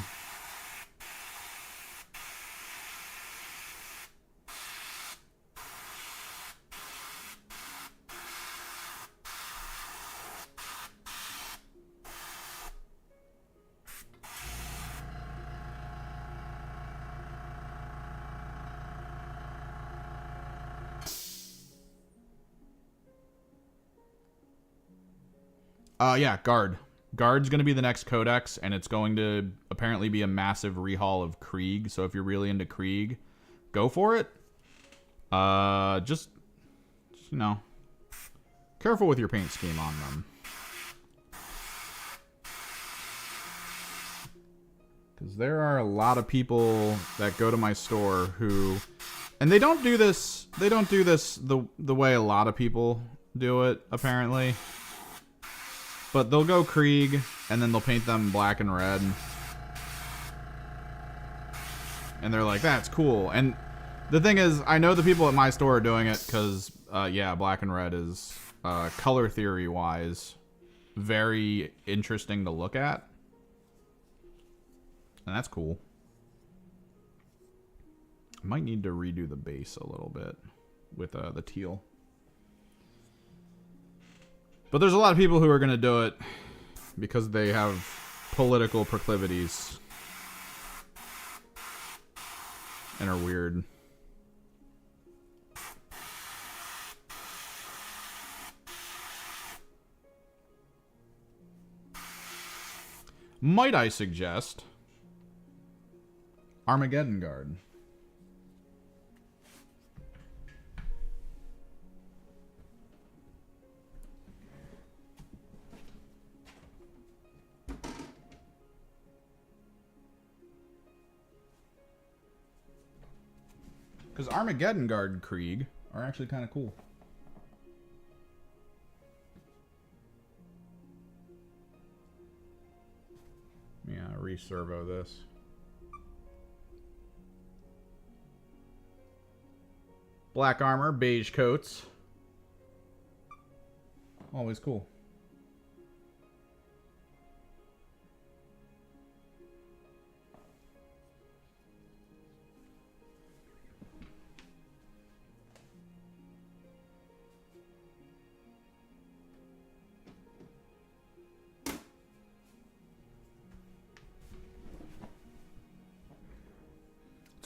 Yeah, Guard. Guard's going to be the next codex, and it's going to apparently be a massive rehaul of Krieg. So if you're really into Krieg, go for it. Just you know, careful with your paint scheme on them. Because there are a lot of people that go to my store who, and they don't do this. They don't do this the way a lot of people do it, apparently. But they'll go Krieg, and then they'll paint them black and red. And they're like, that's cool. And the thing is, I know the people at my store are doing it because, yeah, black and red is, color theory-wise, very interesting to look at. And that's cool. I might need to redo the base a little bit with the teal. But there's a lot of people who are going to do it because they have political proclivities and are weird. Might I suggest Armageddon Guard? Because Armageddon Guard Krieg are actually kind of cool. Yeah, re-servo this. Black armor, beige coats. Always cool.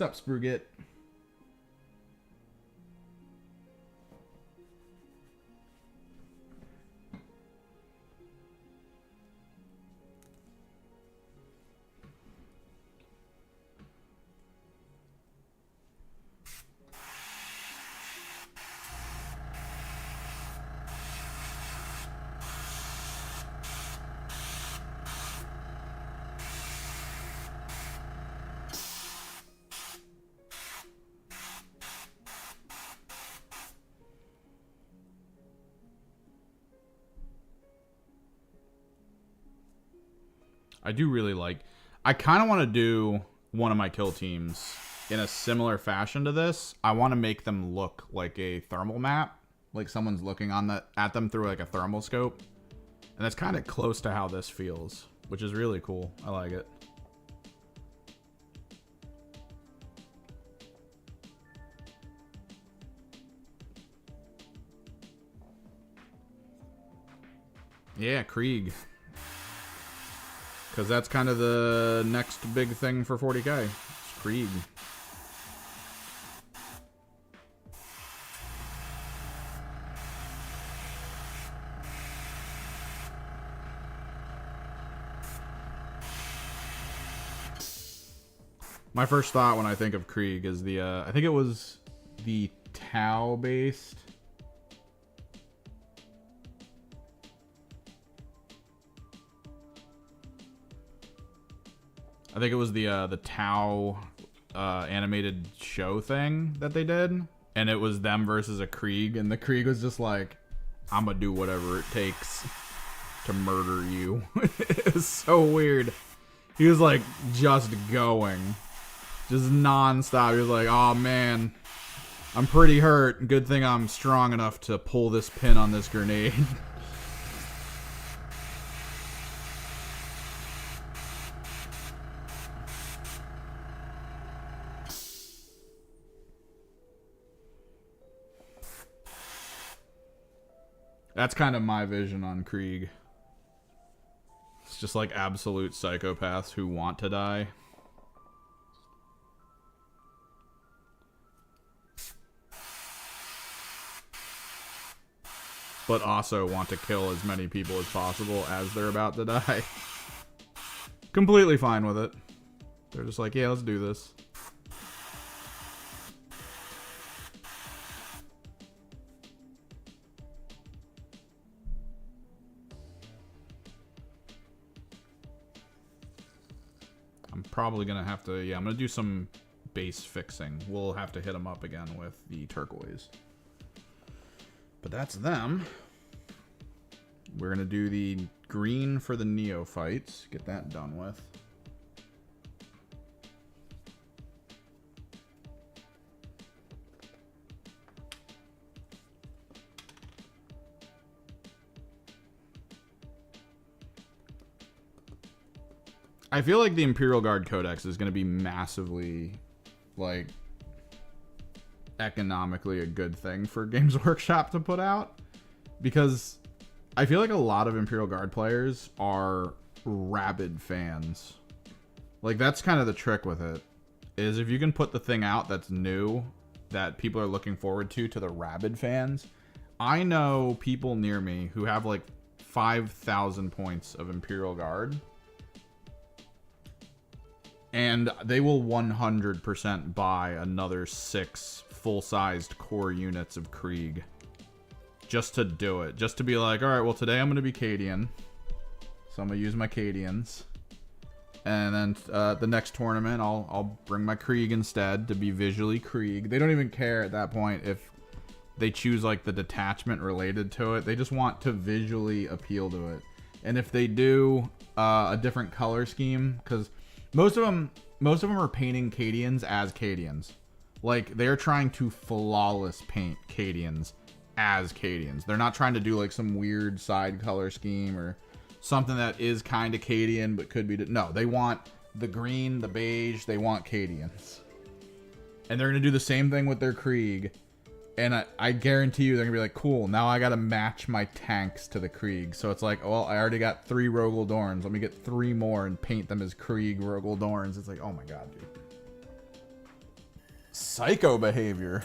What's up, Sprugit? I do really like... I kind of want to do one of my kill teams in a similar fashion to this. I want to make them look like a thermal map. Like someone's looking at them through like a thermal scope. And that's kind of close to how this feels, which is really cool. I like it. Yeah, Krieg. Because that's kind of the next big thing for 40k. It's Krieg. My first thought when I think of Krieg is the, I think it was the Tau-based. think it was the Tau animated show thing that they did, and it was them versus a Krieg, and the Krieg was just like, I'm gonna do whatever it takes to murder you. It was so weird. He was like just going, just non-stop. He was like, oh man, I'm pretty hurt. Good thing I'm strong enough to pull this pin on this grenade. That's kind of my vision on Krieg. It's just like absolute psychopaths who want to die. But also want to kill as many people as possible as they're about to die. Completely fine with it. They're just like, yeah, let's do this. I'm probably going to have to, yeah, I'm going to do some base fixing. We'll have to hit them up again with the turquoise. But that's them. We're going to do the green for the neophytes. Get that done with. I feel like the Imperial Guard Codex is going to be massively, like, economically a good thing for Games Workshop to put out, because I feel like a lot of Imperial Guard players are rabid fans. Like, that's kind of the trick with it, is if you can put the thing out that's new, that people are looking forward to the rabid fans. I know people near me who have like 5,000 points of Imperial Guard, and they will 100% buy another 6 full-sized core units of Krieg. Just to do it. Just to be like, alright, well today I'm going to be Cadian. So I'm going to use my Cadians. And then the next tournament, I'll bring my Krieg instead to be visually Krieg. They don't even care at that point if they choose like the detachment related to it. They just want to visually appeal to it. And if they do a different color scheme, because most of them are painting Cadians as Cadians. Like, they're trying to flawless paint Cadians as Cadians. They're not trying to do like some weird side color scheme or something that is kind of Cadian but could be... No, they want the green, the beige. They want Cadians. And they're going to do the same thing with their Krieg. And I guarantee you they're going to be like, cool, now I got to match my tanks to the Krieg. So it's like, well, I already got 3 Rogel Dorns. Let me get 3 more and paint them as Krieg Rogel Dorns. It's like, oh my god, dude. Psycho behavior.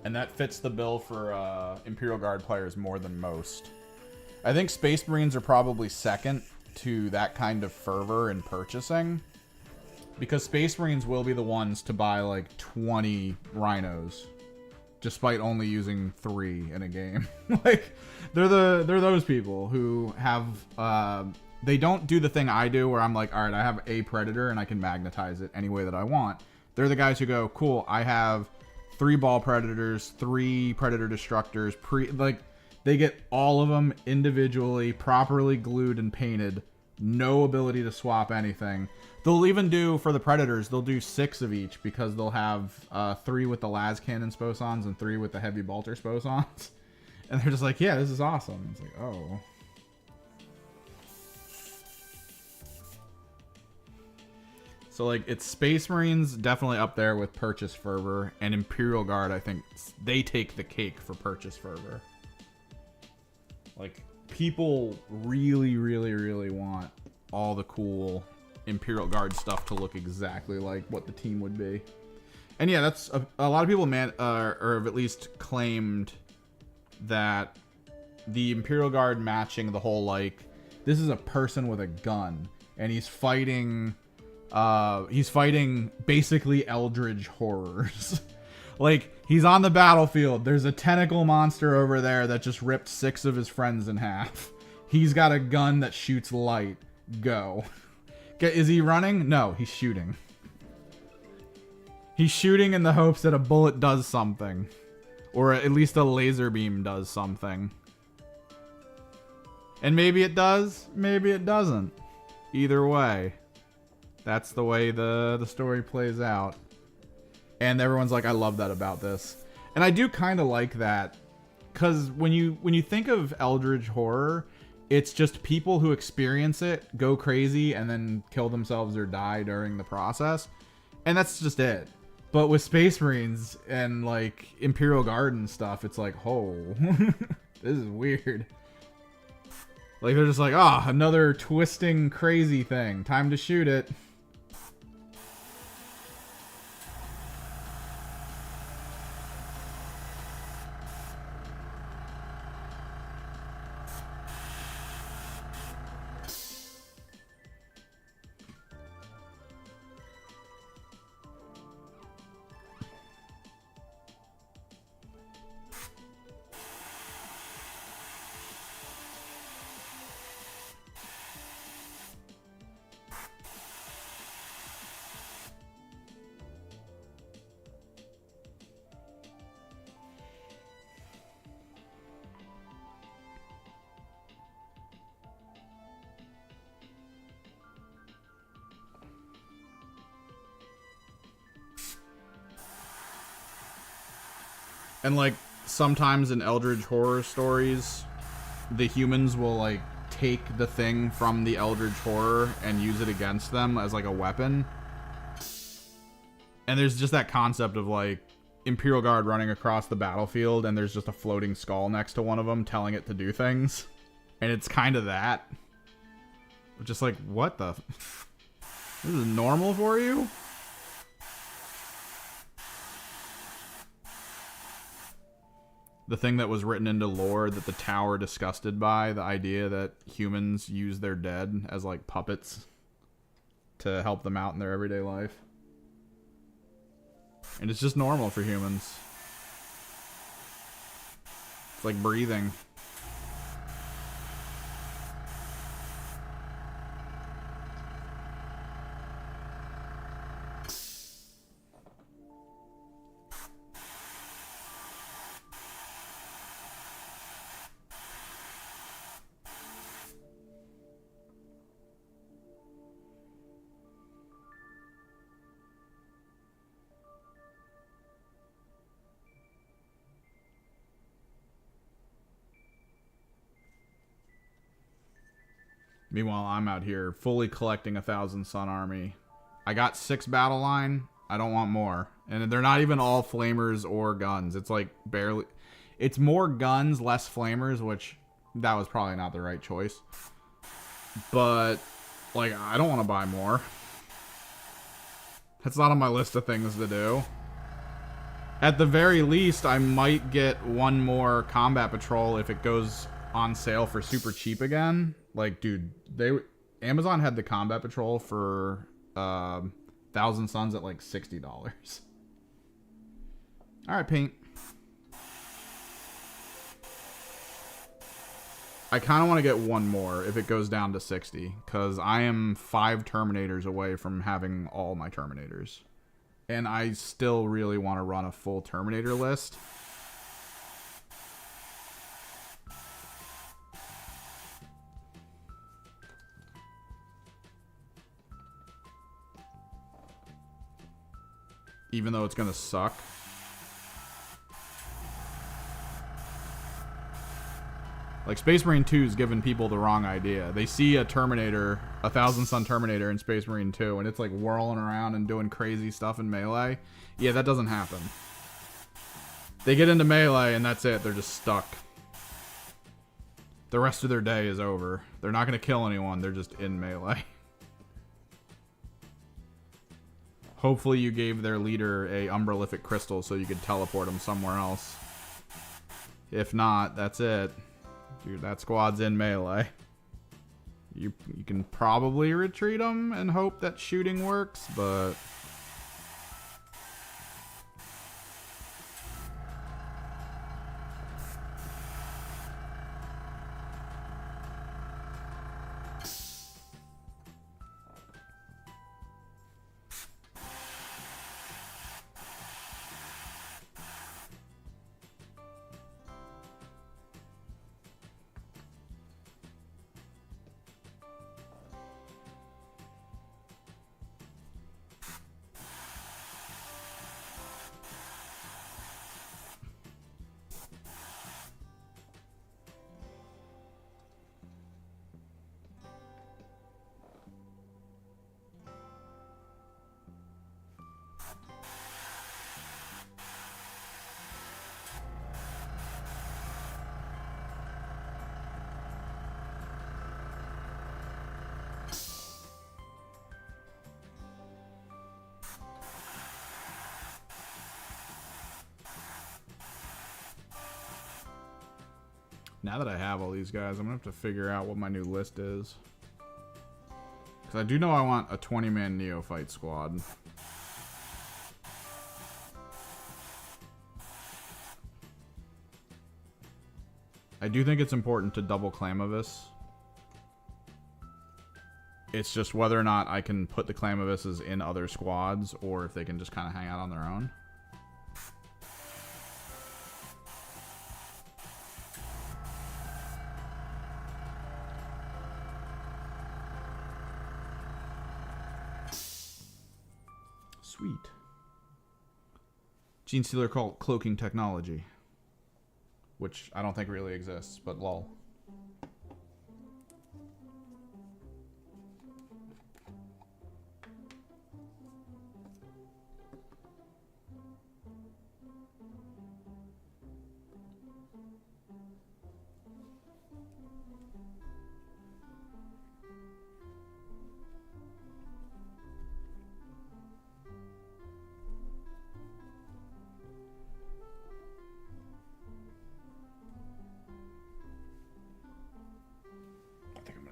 And that fits the bill for Imperial Guard players more than most. I think Space Marines are probably second to that kind of fervor in purchasing, because Space Marines will be the ones to buy like 20 rhinos, despite only using 3 in a game. Like, they're those people who have they don't do the thing I do where I'm like, all right, I have a Predator and I can magnetize it any way that I want. They're the guys who go, cool, I have 3 Ball Predators, 3 Predator Destructors, like, they get all of them individually, properly glued and painted, no ability to swap anything. They'll even do, for the Predators, they'll do 6 of each, because they'll have 3 with the las cannon Sposons and 3 with the heavy bolter Sposons. And they're just like, yeah, this is awesome. It's like, oh. So, like, it's Space Marines definitely up there with purchase fervor, and Imperial Guard, I think, they take the cake for purchase fervor. Like, people really, really, really want all the cool Imperial Guard stuff to look exactly like what the team would be. And yeah, that's a lot of people or have at least claimed that the Imperial Guard matching the whole, like, this is a person with a gun, and he's fighting He's fighting basically eldritch horrors. Like, he's on the battlefield. There's a tentacle monster over there that just ripped 6 of his friends in half. He's got a gun that shoots light. Go. Is he running? No, he's shooting. He's shooting in the hopes that a bullet does something. Or at least a laser beam does something. And maybe it does, maybe it doesn't. Either way, that's the way the story plays out. And everyone's like, I love that about this. And I do kind of like that. Because when you think of eldritch horror, it's just people who experience it, go crazy, and then kill themselves or die during the process. And that's just it. But with Space Marines and, like, Imperial Guard and stuff, it's like, oh, this is weird. Like, they're just like, ah, oh, another twisting, crazy thing. Time to shoot it. And, like, sometimes in eldritch horror stories, the humans will, like, take the thing from the eldritch horror and use it against them as, like, a weapon. And there's just that concept of, like, Imperial Guard running across the battlefield and there's just a floating skull next to one of them telling it to do things. And it's kind of that. Just like, what the... This is normal for you? The thing that was written into lore that the Tower disgusted by, the idea that humans use their dead as, like, puppets to help them out in their everyday life. And it's just normal for humans. It's like breathing. Meanwhile, I'm out here fully collecting 1,000 Sun Army. I got 6 battle line. I don't want more. And they're not even all flamers or guns. It's like barely... It's more guns, less flamers, which that was probably not the right choice. But, like, I don't want to buy more. That's not on my list of things to do. At the very least, I might get one more combat patrol if it goes on sale for super cheap again. Like, dude, Amazon had the combat patrol for 1,000 Suns at like $60. All right, paint. I kind of want to get one more if it goes down to 60, because I am 5 Terminators away from having all my Terminators. And I still really want to run a full Terminator list. Even though it's going to suck. Like, Space Marine 2 is giving people the wrong idea. They see a Terminator, a 1,000 Sun Terminator in Space Marine 2, and it's like whirling around and doing crazy stuff in melee. Yeah, that doesn't happen. They get into melee and that's it. They're just stuck. The rest of their day is over. They're not going to kill anyone. They're just in melee. Hopefully you gave their leader a umbralific crystal so you could teleport them somewhere else. If not, that's it. Dude, that squad's in melee. You can probably retreat them and hope that shooting works, but... Now that I have all these guys, I'm going to have to figure out what my new list is. Because I do know I want a 20-man neophyte squad. I do think it's important to double Clamovis. It's just whether or not I can put the Clamovises in other squads, or if they can just kind of hang out on their own. Sweet. Genestealer called cloaking technology. Which I don't think really exists, but lol.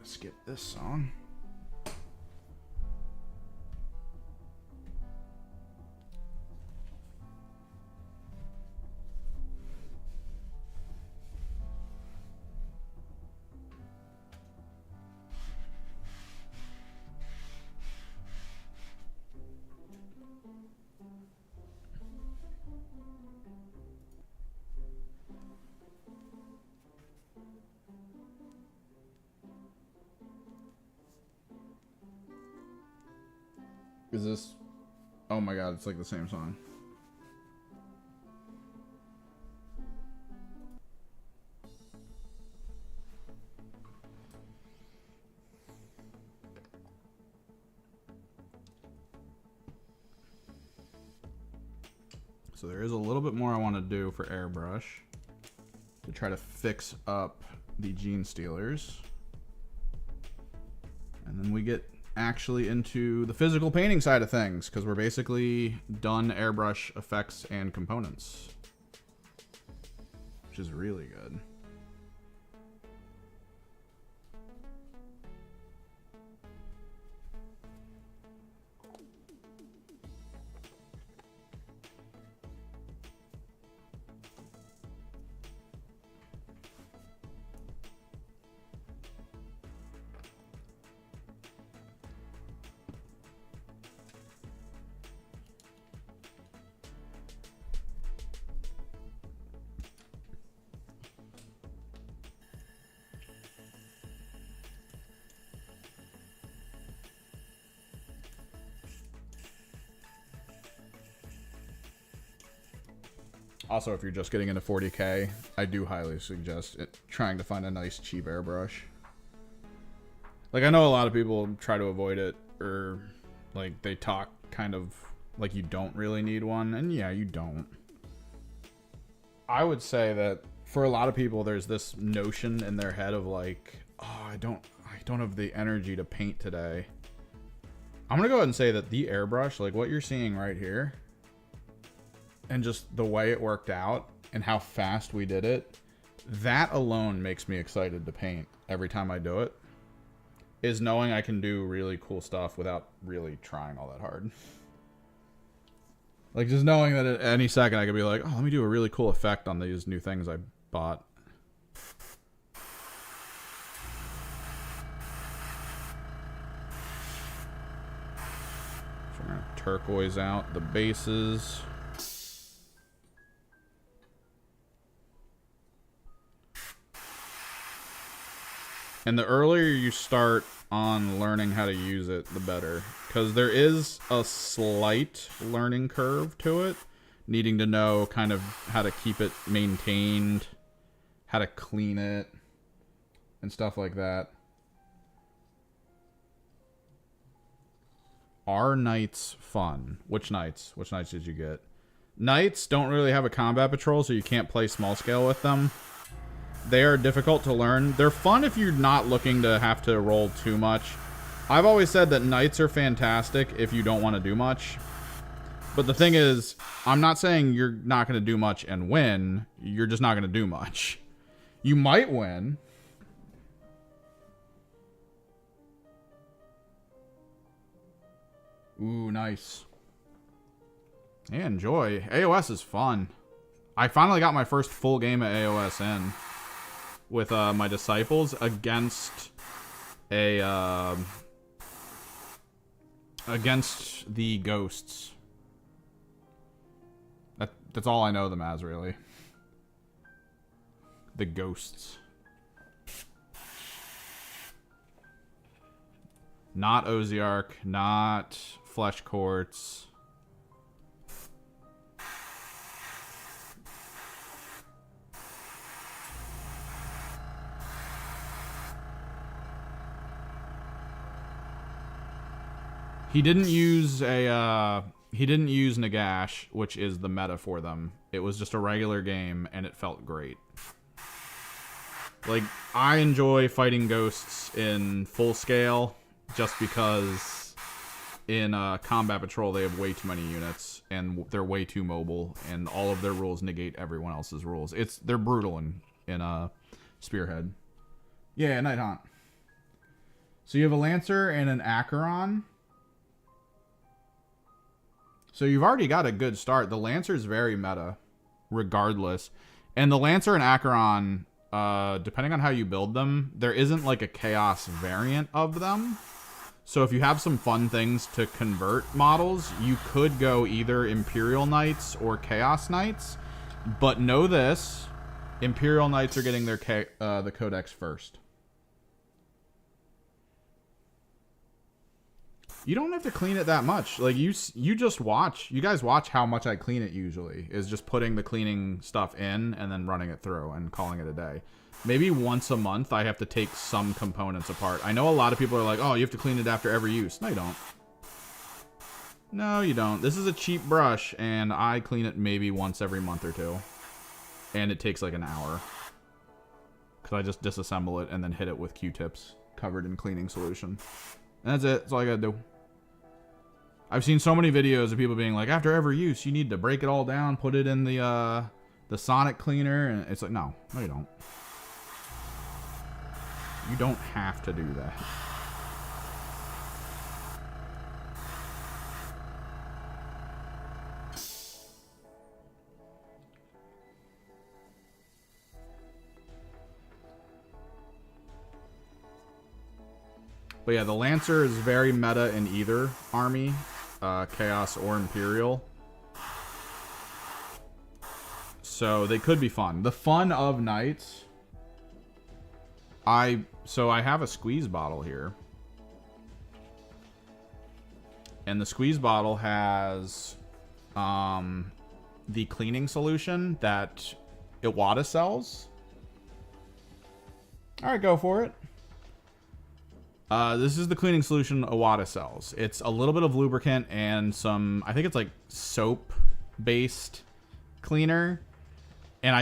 Skip this song. Is this... Oh my god, it's like the same song. So there is a little bit more I want to do for airbrush to try to fix up the Genestealers. And then we get actually into the physical painting side of things, because we're basically done airbrush effects and components, which is really good. Also, if you're just getting into 40K, I do highly suggest trying to find a nice cheap airbrush. Like, I know a lot of people try to avoid it, or like they talk kind of like you don't really need one, and yeah, you don't. I would say that for a lot of people, there's this notion in their head of like, oh, I don't have the energy to paint today. I'm gonna go ahead and say that the airbrush, like what you're seeing right here, and just the way it worked out and how fast we did it, that alone makes me excited to paint every time I do it. is knowing I can do really cool stuff without really trying all that hard. Like, just knowing that at any second I could be like, oh, let me do a really cool effect on these new things I bought. So we're gonna turquoise out the bases. And the earlier you start on learning how to use it, the better. Because there is a slight learning curve to it. Needing to know kind of how to keep it maintained, how to clean it, and stuff like that. Are knights fun? Which knights? Which knights did you get? Knights don't really have a combat patrol, so you can't play small scale with them. They are difficult to learn. They're fun if you're not looking to have to roll too much. I've always said that knights are fantastic if you don't want to do much. But the thing is, I'm not saying you're not going to do much and win. You're just not going to do much. You might win. Ooh, nice. Yeah, enjoy. AOS is fun. I finally got my first full game of AOS in with my disciples against a against the ghosts. That's all I know them as, really. The ghosts. Not Oziark, not Flesh Quartz. He didn't use Nagash, which is the meta for them. It was just a regular game, and it felt great. Like, I enjoy fighting ghosts in full scale, just because in Combat Patrol they have way too many units, and they're way too mobile, and all of their rules negate everyone else's rules. They're brutal in Spearhead. Yeah, Night Haunt. So you have a Lancer and an Acheron. So you've already got a good start. The Lancer's very meta, regardless. And the Lancer and Acheron, depending on how you build them, there isn't like a Chaos variant of them. So if you have some fun things to convert models, you could go either Imperial Knights or Chaos Knights. But know this, Imperial Knights are getting their the Codex first. You don't have to clean it that much. Like, you just watch. You guys watch how much I clean it usually. Is just putting the cleaning stuff in and then running it through and calling it a day. Maybe once a month I have to take some components apart. I know a lot of people are like, oh, you have to clean it after every use. No, you don't. No, you don't. This is a cheap brush, and I clean it maybe once every month or two. And it takes like an hour. Because I just disassemble it and then hit it with Q-tips covered in cleaning solution. And that's it. That's all I gotta do. I've seen so many videos of people being like, after every use, you need to break it all down, put it in the sonic cleaner, and it's like, no, you don't. You don't have to do that. But yeah, the Lancer is very meta in either army, Chaos or Imperial. So they could be fun. The fun of Knights. So I have a squeeze bottle here. And the squeeze bottle has the cleaning solution that Iwata sells. Alright, go for it. This is the cleaning solution Iwata sells. It's a little bit of lubricant and some, I think it's like soap-based cleaner. And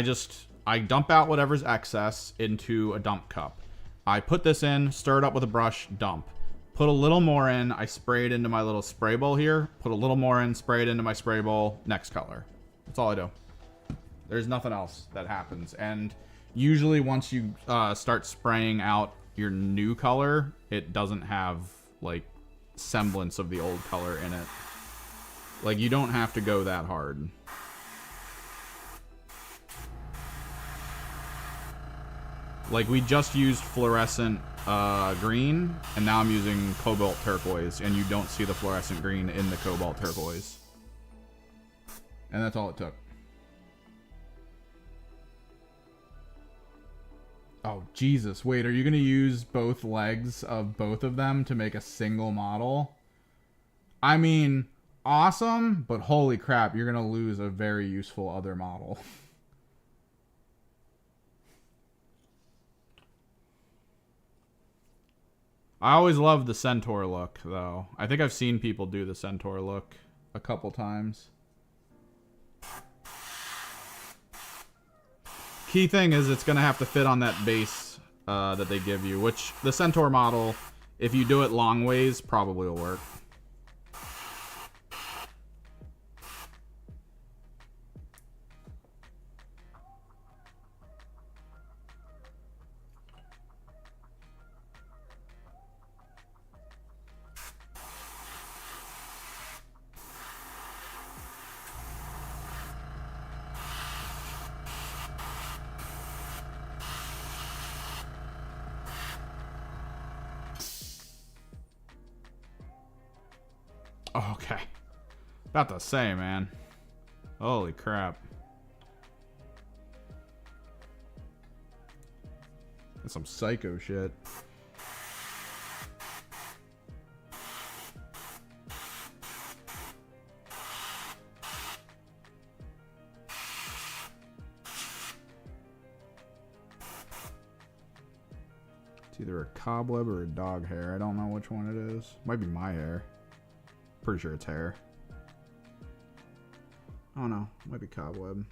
I dump out whatever's excess into a dump cup. I put this in, stir it up with a brush, dump. Put a little more in, I spray it into my little spray bowl here. Put a little more in, spray it into my spray bowl, next color. That's all I do. There's nothing else that happens. And usually once you start spraying out your new color, it doesn't have like semblance of the old color in it. Like, you don't have to go that hard. Like, we just used fluorescent green, and now I'm using cobalt turquoise, and you don't see the fluorescent green in the cobalt turquoise. And that's all it took. Oh, Jesus. Wait, are you going to use both legs of both of them to make a single model? I mean, awesome, but holy crap, you're going to lose a very useful other model. I always loved the Centaur look, though. I think I've seen people do the Centaur look a couple times. Key thing is it's going to have to fit on that base that they give you, which the Centaur model, if you do it long ways, probably will work. Okay. About to say, man. Holy crap. That's some psycho shit. It's either a cobweb or a dog hair. I don't know which one it is. Might be my hair. Pretty sure it's hair. Oh no, might be cobweb.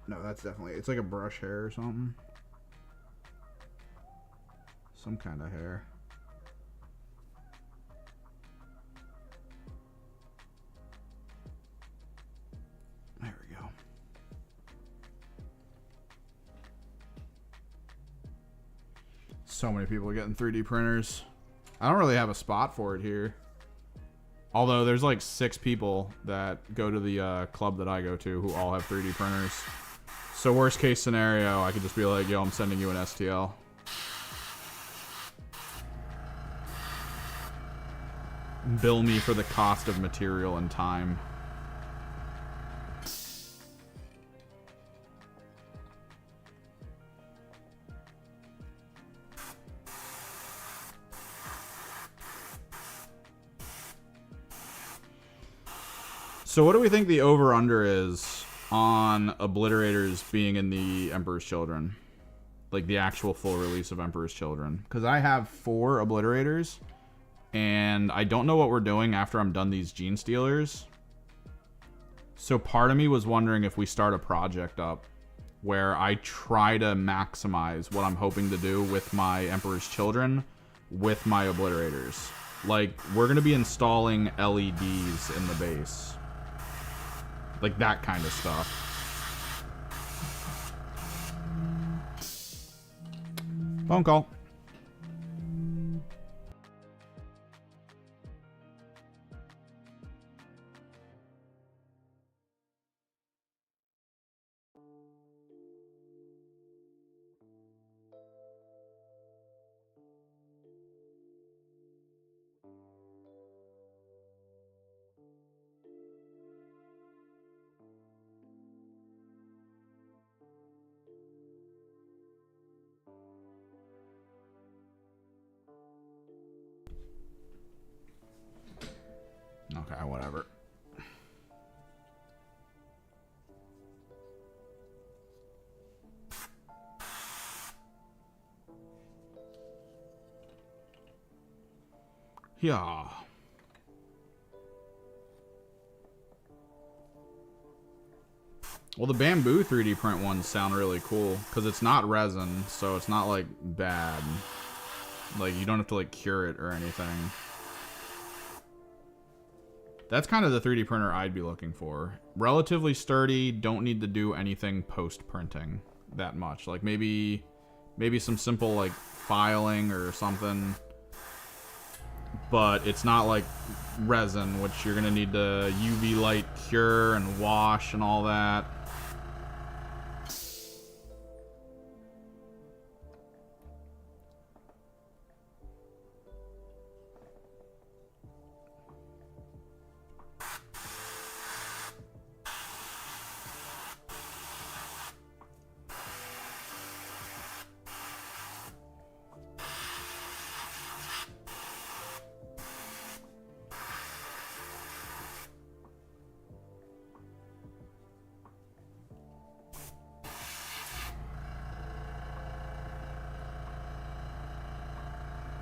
No, that's definitely, it's like a brush hair or something. Some kind of hair. There we go. So many people are getting 3D printers. I don't really have a spot for it here. Although there's like 6 people that go to the club that I go to who all have 3D printers. So worst case scenario, I could just be like, yo, I'm sending you an STL. Bill me for the cost of material and time. So what do we think the over-under is on Obliterators being in the Emperor's Children? Like the actual full release of Emperor's Children. Because I have 4 Obliterators, and I don't know what we're doing after I'm done these Genestealers. So part of me was wondering if we start a project up where I try to maximize what I'm hoping to do with my Emperor's Children with my Obliterators. Like, we're going to be installing LEDs in the base. Like that kind of stuff. Phone call. Okay, whatever. Yeah. Well, the bamboo 3D print ones sound really cool because it's not resin, so it's not like bad. Like, you don't have to like cure it or anything. That's kind of the 3D printer I'd be looking for. Relatively sturdy, don't need to do anything post-printing that much. Like maybe some simple like filing or something. But it's not like resin, which you're gonna need to UV light cure and wash and all that.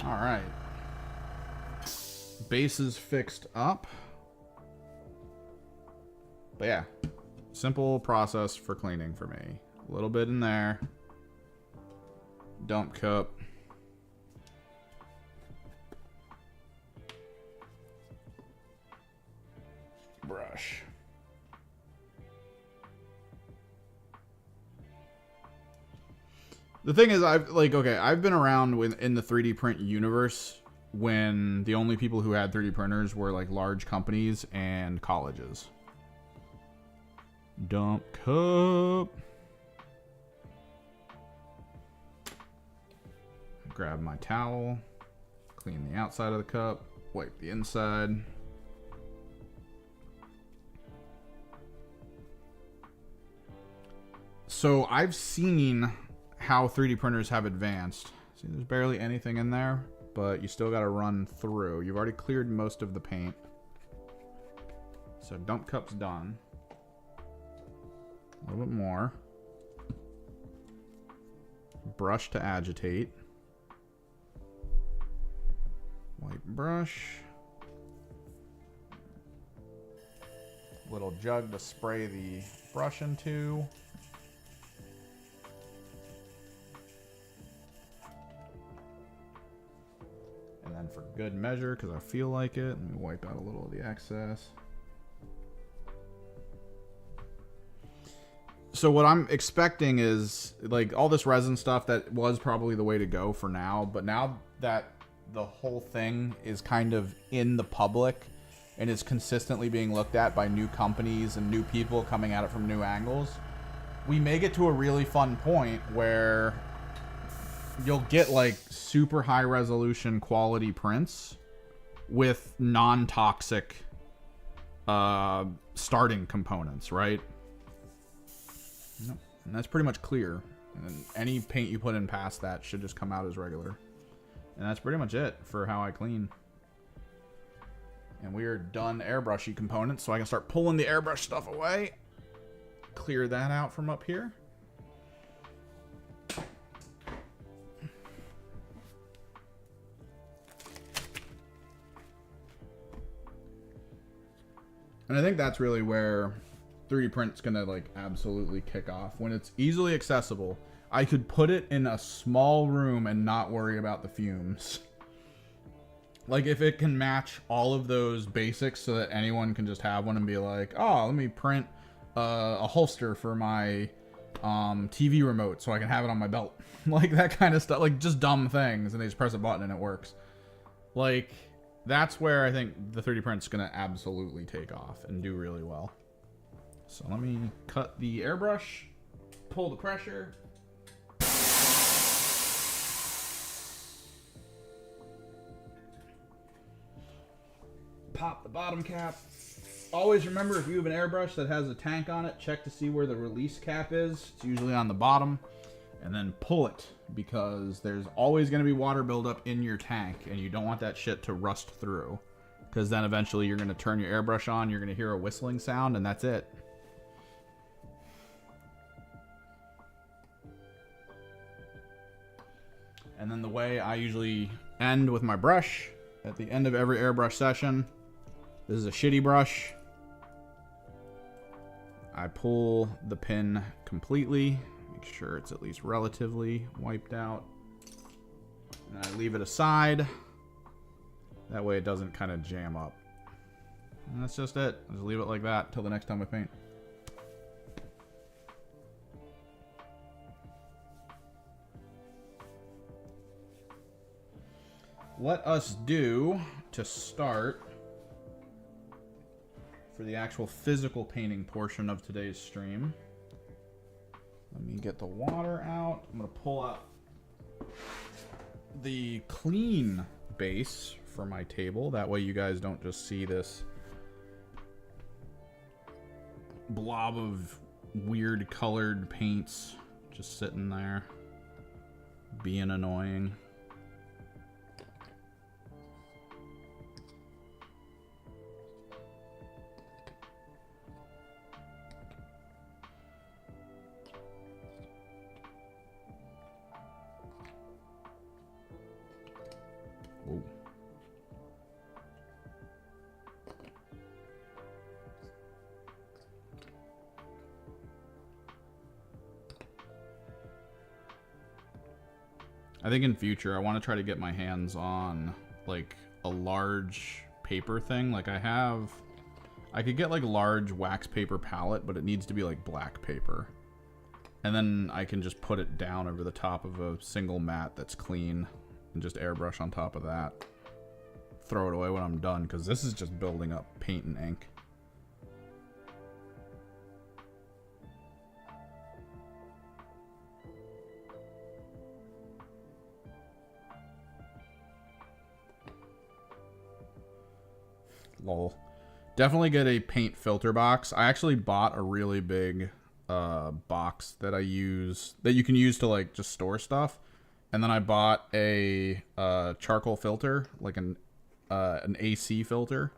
All right. Base is fixed up. But yeah, simple process for cleaning for me. A little bit in there. Dump cup. Brush. The thing is, I've been around in the 3D print universe when the only people who had 3D printers were like large companies and colleges. Dump cup. Grab my towel. Clean the outside of the cup. Wipe the inside. So I've seen how 3D printers have advanced. See, there's barely anything in there, but you still got to run through. You've already cleared most of the paint. So dump cup's done. A little bit more. Brush to agitate. White brush. Little jug to spray the brush into. And then for good measure, because I feel like it, let me wipe out a little of the excess. So what I'm expecting is, like, all this resin stuff that was probably the way to go for now, but now that the whole thing is kind of in the public and is consistently being looked at by new companies and new people coming at it from new angles, we may get to a really fun point where you'll get like super high resolution quality prints with non-toxic starting components, right? And that's pretty much clear. And any paint you put in past that should just come out as regular. And that's pretty much it for how I clean. And we are done airbrushing components, so I can start pulling the airbrush stuff away. Clear that out from up here. And I think that's really where 3D print's gonna like absolutely kick off. When it's easily accessible, I could put it in a small room and not worry about the fumes. Like if it can match all of those basics so that anyone can just have one and be like, oh, let me print a holster for my TV remote so I can have it on my belt. Like that kind of stuff, like just dumb things, and they just press a button and it works. Like that's where I think the 3D print's gonna absolutely take off and do really well. So let me cut the airbrush, pull the pressure. Pop the bottom cap. Always remember, if you have an airbrush that has a tank on it, check to see where the release cap is. It's usually on the bottom. And then pull it, because there's always going to be water buildup in your tank, and you don't want that shit to rust through. Because then eventually you're going to turn your airbrush on, you're going to hear a whistling sound, and that's it. And then the way I usually end with my brush, at the end of every airbrush session, this is a shitty brush. I pull the pin completely, make sure it's at least relatively wiped out. And I leave it aside. That way it doesn't kind of jam up. And that's just it. I'll just leave it like that till the next time I paint. Let us do, to start, for the actual physical painting portion of today's stream. Let me get the water out. I'm going to pull out the clean base for my table. That way you guys don't just see this blob of weird colored paints just sitting there being annoying. Whoa. I think in future I want to try to get my hands on like a large paper thing. Like I could get like a large wax paper palette, but it needs to be like black paper. And then I can just put it down over the top of a single mat that's clean and just airbrush on top of that. Throw it away when I'm done, because this is just building up paint and ink. Lol. Definitely get a paint filter box. I actually bought a really big box that I use, that you can use to like just store stuff. And then I bought a charcoal filter, like an AC filter.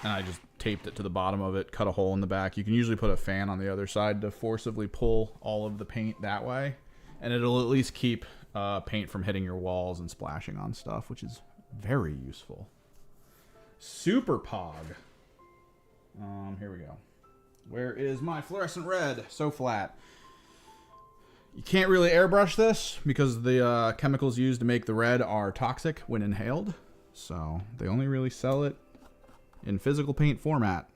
And I just taped it to the bottom of it, cut a hole in the back. You can usually put a fan on the other side to forcibly pull all of the paint that way. And it'll at least keep paint from hitting your walls and splashing on stuff, which is very useful. Super Pog. Here we go. Where is my fluorescent red? So flat. You can't really airbrush this because the chemicals used to make the red are toxic when inhaled. So they only really sell it in physical paint format.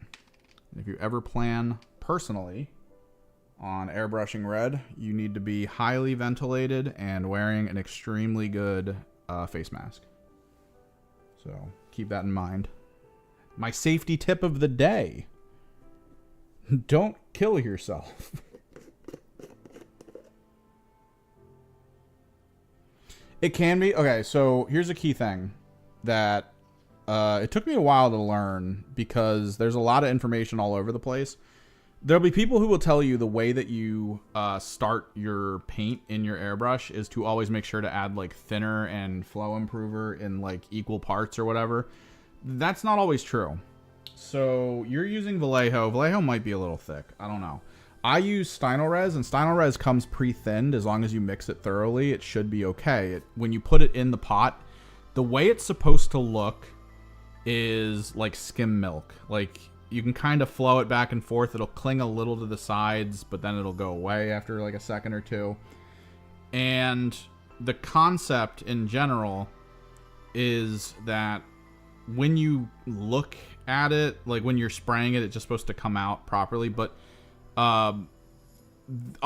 And if you ever plan personally on airbrushing red, you need to be highly ventilated and wearing an extremely good face mask. So keep that in mind. My safety tip of the day. Don't kill yourself. It can be. Okay, so here's a key thing that it took me a while to learn, because there's a lot of information all over the place. There'll be people who will tell you the way that you start your paint in your airbrush is to always make sure to add like thinner and flow improver in like equal parts or whatever. That's not always true. So you're using Vallejo. Vallejo might be a little thick. I don't know. I use Stynylrez, and Stynylrez comes pre-thinned. As long as you mix it thoroughly, it should be okay. When you put it in the pot, the way it's supposed to look is like skim milk. Like, you can kind of flow it back and forth. It'll cling a little to the sides, but then it'll go away after like a second or two. And the concept in general is that when you look at it, like when you're spraying it, it's just supposed to come out properly. But all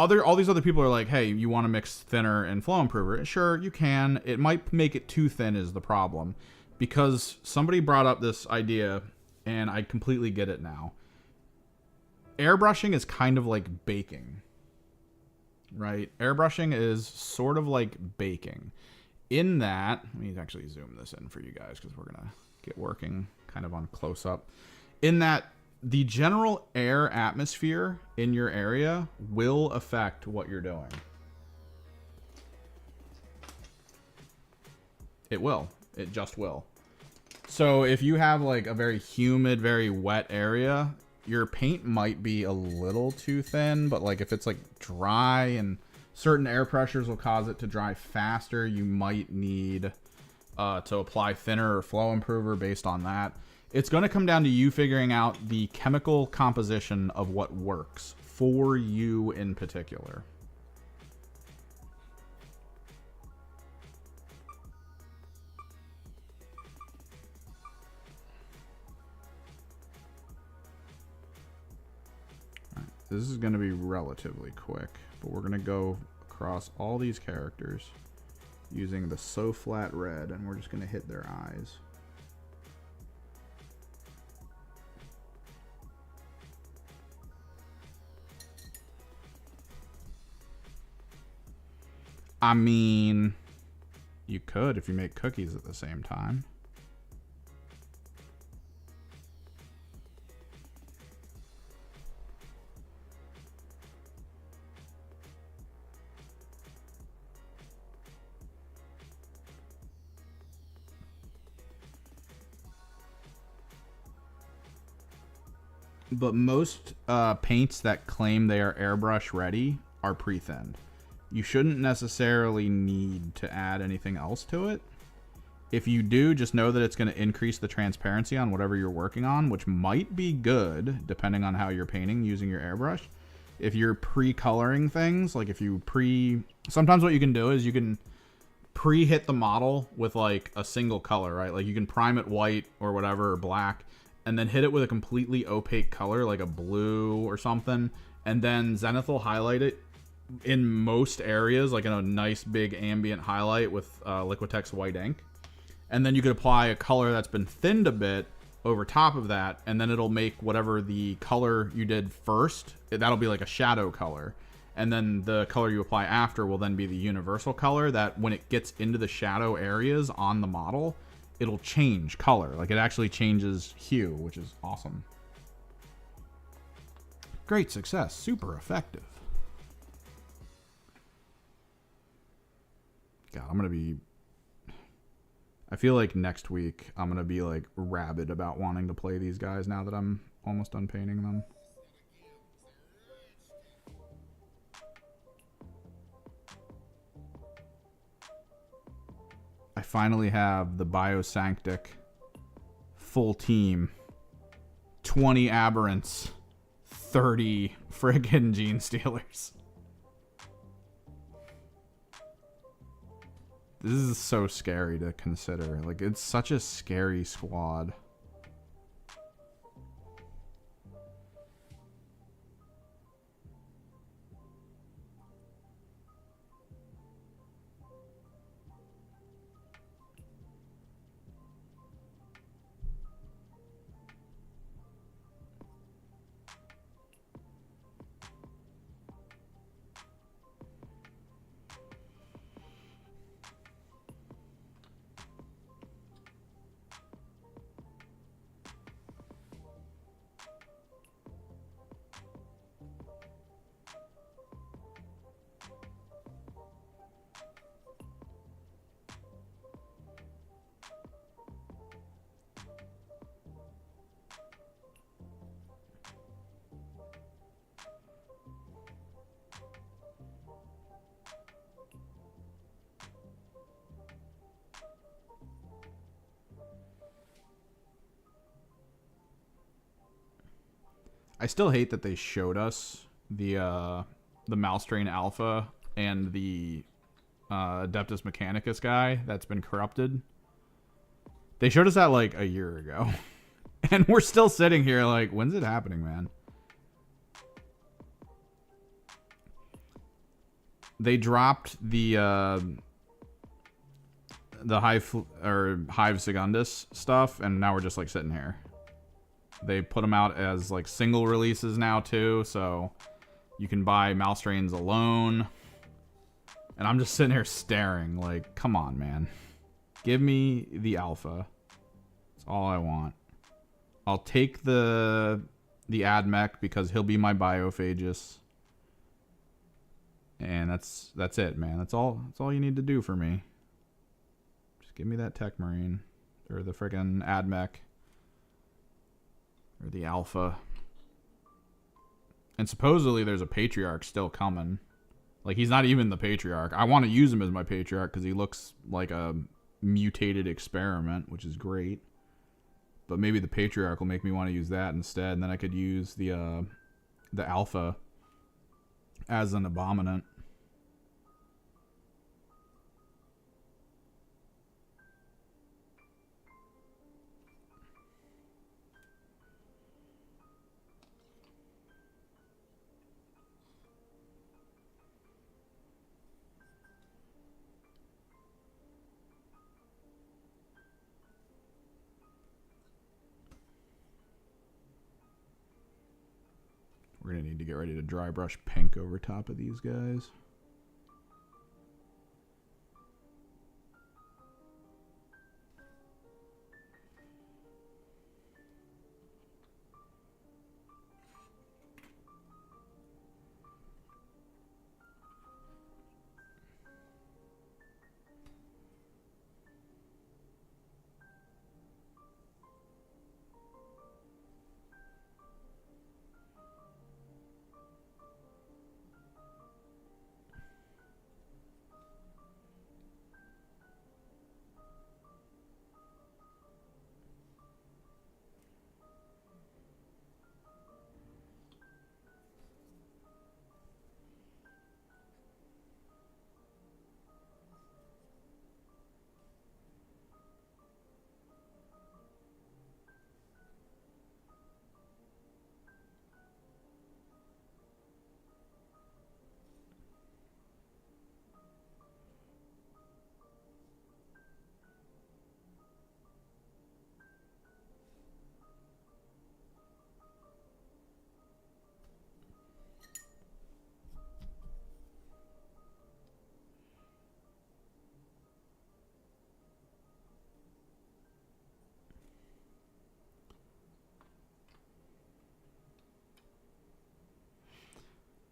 these other people are like, hey, you want to mix thinner and flow improver? Sure, you can. It might make it too thin is the problem, because somebody brought up this idea, and I completely get it now. Airbrushing is kind of like baking, right? Airbrushing is sort of like baking, in that, let me actually zoom this in for you guys, because we're gonna get working kind of on close up, in that the general air atmosphere in your area will affect what you're doing. It will. It just will. So if you have like a very humid, very wet area, your paint might be a little too thin, but like if it's like dry and certain air pressures will cause it to dry faster, you might need to apply thinner or flow improver based on that. It's going to come down to you figuring out the chemical composition of what works for you in particular. This is going to be relatively quick, but we're going to go across all these characters using the So Flat Red, and we're just going to hit their eyes. I mean, you could if you make cookies at the same time. But most paints that claim they are airbrush ready are pre-thinned. You shouldn't necessarily need to add anything else to it. If you do, just know that it's going to increase the transparency on whatever you're working on, which might be good depending on how you're painting using your airbrush. If you're pre-coloring things, like if you sometimes what you can do is you can pre-hit the model with like a single color, right? Like you can prime it white or whatever, or black, and then hit it with a completely opaque color like a blue or something, and then Zenith will highlight it in most areas, like in a nice big ambient highlight with Liquitex white ink. And then you could apply a color that's been thinned a bit over top of that, and then it'll make whatever the color you did first, that'll be like a shadow color. And then the color you apply after will then be the universal color that when it gets into the shadow areas on the model, it'll change color. Like it actually changes hue, which is awesome. Great success, super effective. God, I feel like next week I'm going to be like rabid about wanting to play these guys now that I'm almost done painting them. I finally have the Biosanctic full team. 20 Aberrants, 30 friggin' Genestealers. This is so scary to consider. Like, it's such a scary squad. I still hate that they showed us the Malstrain Alpha and the Adeptus Mechanicus guy that's been corrupted. They showed us that like a year ago. And we're still sitting here like, when's it happening, man? They dropped the Hive Secundus stuff, and now we're just like sitting here. They put them out as like single releases now too, so you can buy Malstrains alone. And I'm just sitting here staring like, come on, man. Give me the alpha. That's all I want. I'll take the Admech because he'll be my Biophagus. And that's it, man. That's all you need to do for me. Just give me that Tech Marine. Or the friggin' Admech. Or the Alpha. And supposedly there's a Patriarch still coming. Like, he's not even the Patriarch. I want to use him as my Patriarch because he looks like a mutated experiment, which is great. But maybe the Patriarch will make me want to use that instead. And then I could use the Alpha as an Abominant. need to get ready to dry brush pink over top of these guys.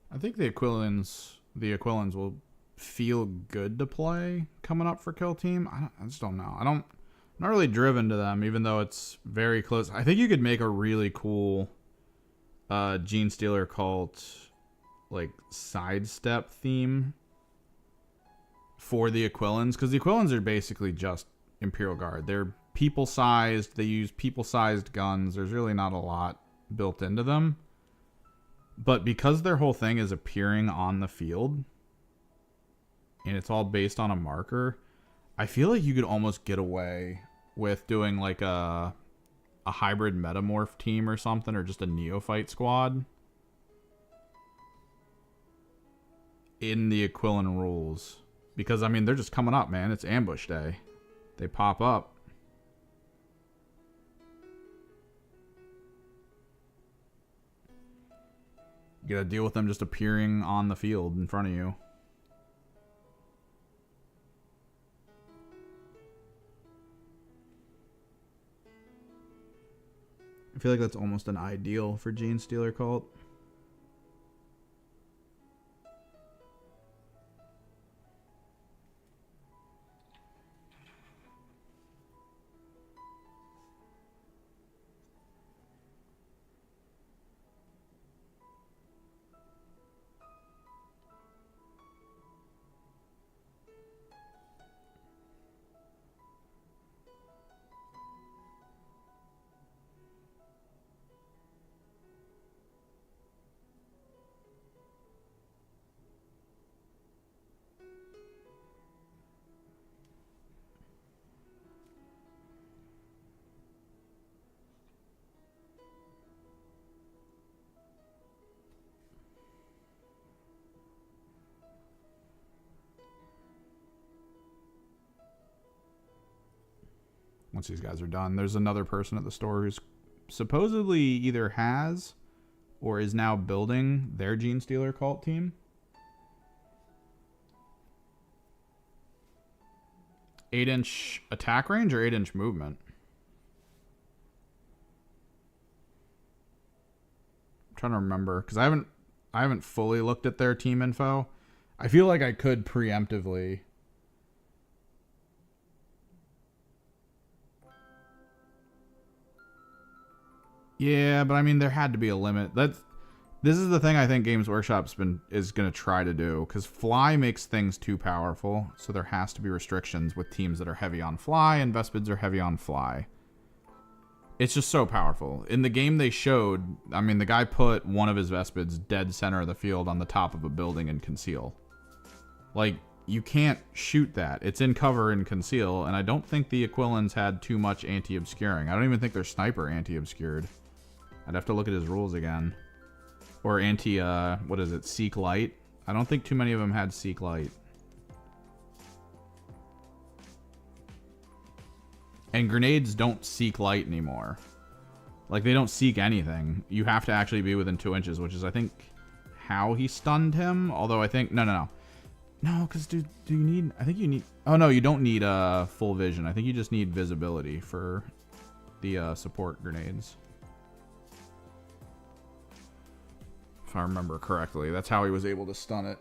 I think the Aquilans will feel good to play coming up for Kill Team. I just don't know. I'm not really driven to them, even though it's very close. I think you could make a really cool Genestealer cult like sidestep theme for the Aquilans, because the Aquilans are basically just Imperial Guard. They're people-sized. They use people-sized guns. There's really not a lot built into them. But because their whole thing is appearing on the field, and it's all based on a marker, I feel like you could almost get away with doing like a hybrid metamorph team or something, or just a neophyte squad in the Aquilan rules. Because, I mean, they're just coming up, man. It's ambush day. They pop up. You gotta deal with them just appearing on the field in front of you. I feel like that's almost an ideal for Genestealer cult. Once these guys are done, there's another person at the store who's supposedly either has or is now building their Genestealer cult team. 8-inch attack range or 8-inch movement? I'm trying to remember, because I haven't fully looked at their team info. I feel like I could preemptively. Yeah, but I mean, there had to be a limit. This is the thing I think Games Workshop's is going to try to do, because Fly makes things too powerful, so there has to be restrictions with teams that are heavy on Fly, and Vespids are heavy on Fly. It's just so powerful. In the game they showed, I mean, the guy put one of his Vespids dead center of the field on the top of a building and conceal. Like, you can't shoot that. It's in cover and conceal, and I don't think the Aquilans had too much anti-obscuring. I don't even think their sniper anti-obscured. I'd have to look at his rules again. Or what is it, Seek Light? I don't think too many of them had Seek Light. And grenades don't Seek Light anymore. Like, they don't seek anything. You have to actually be within 2 inches, which is, I think, how he stunned him. Although I think... No, because do you need... I think you need... Oh, no, you don't need full vision. I think you just need visibility for the support grenades. If I remember correctly. That's how he was able to stun it.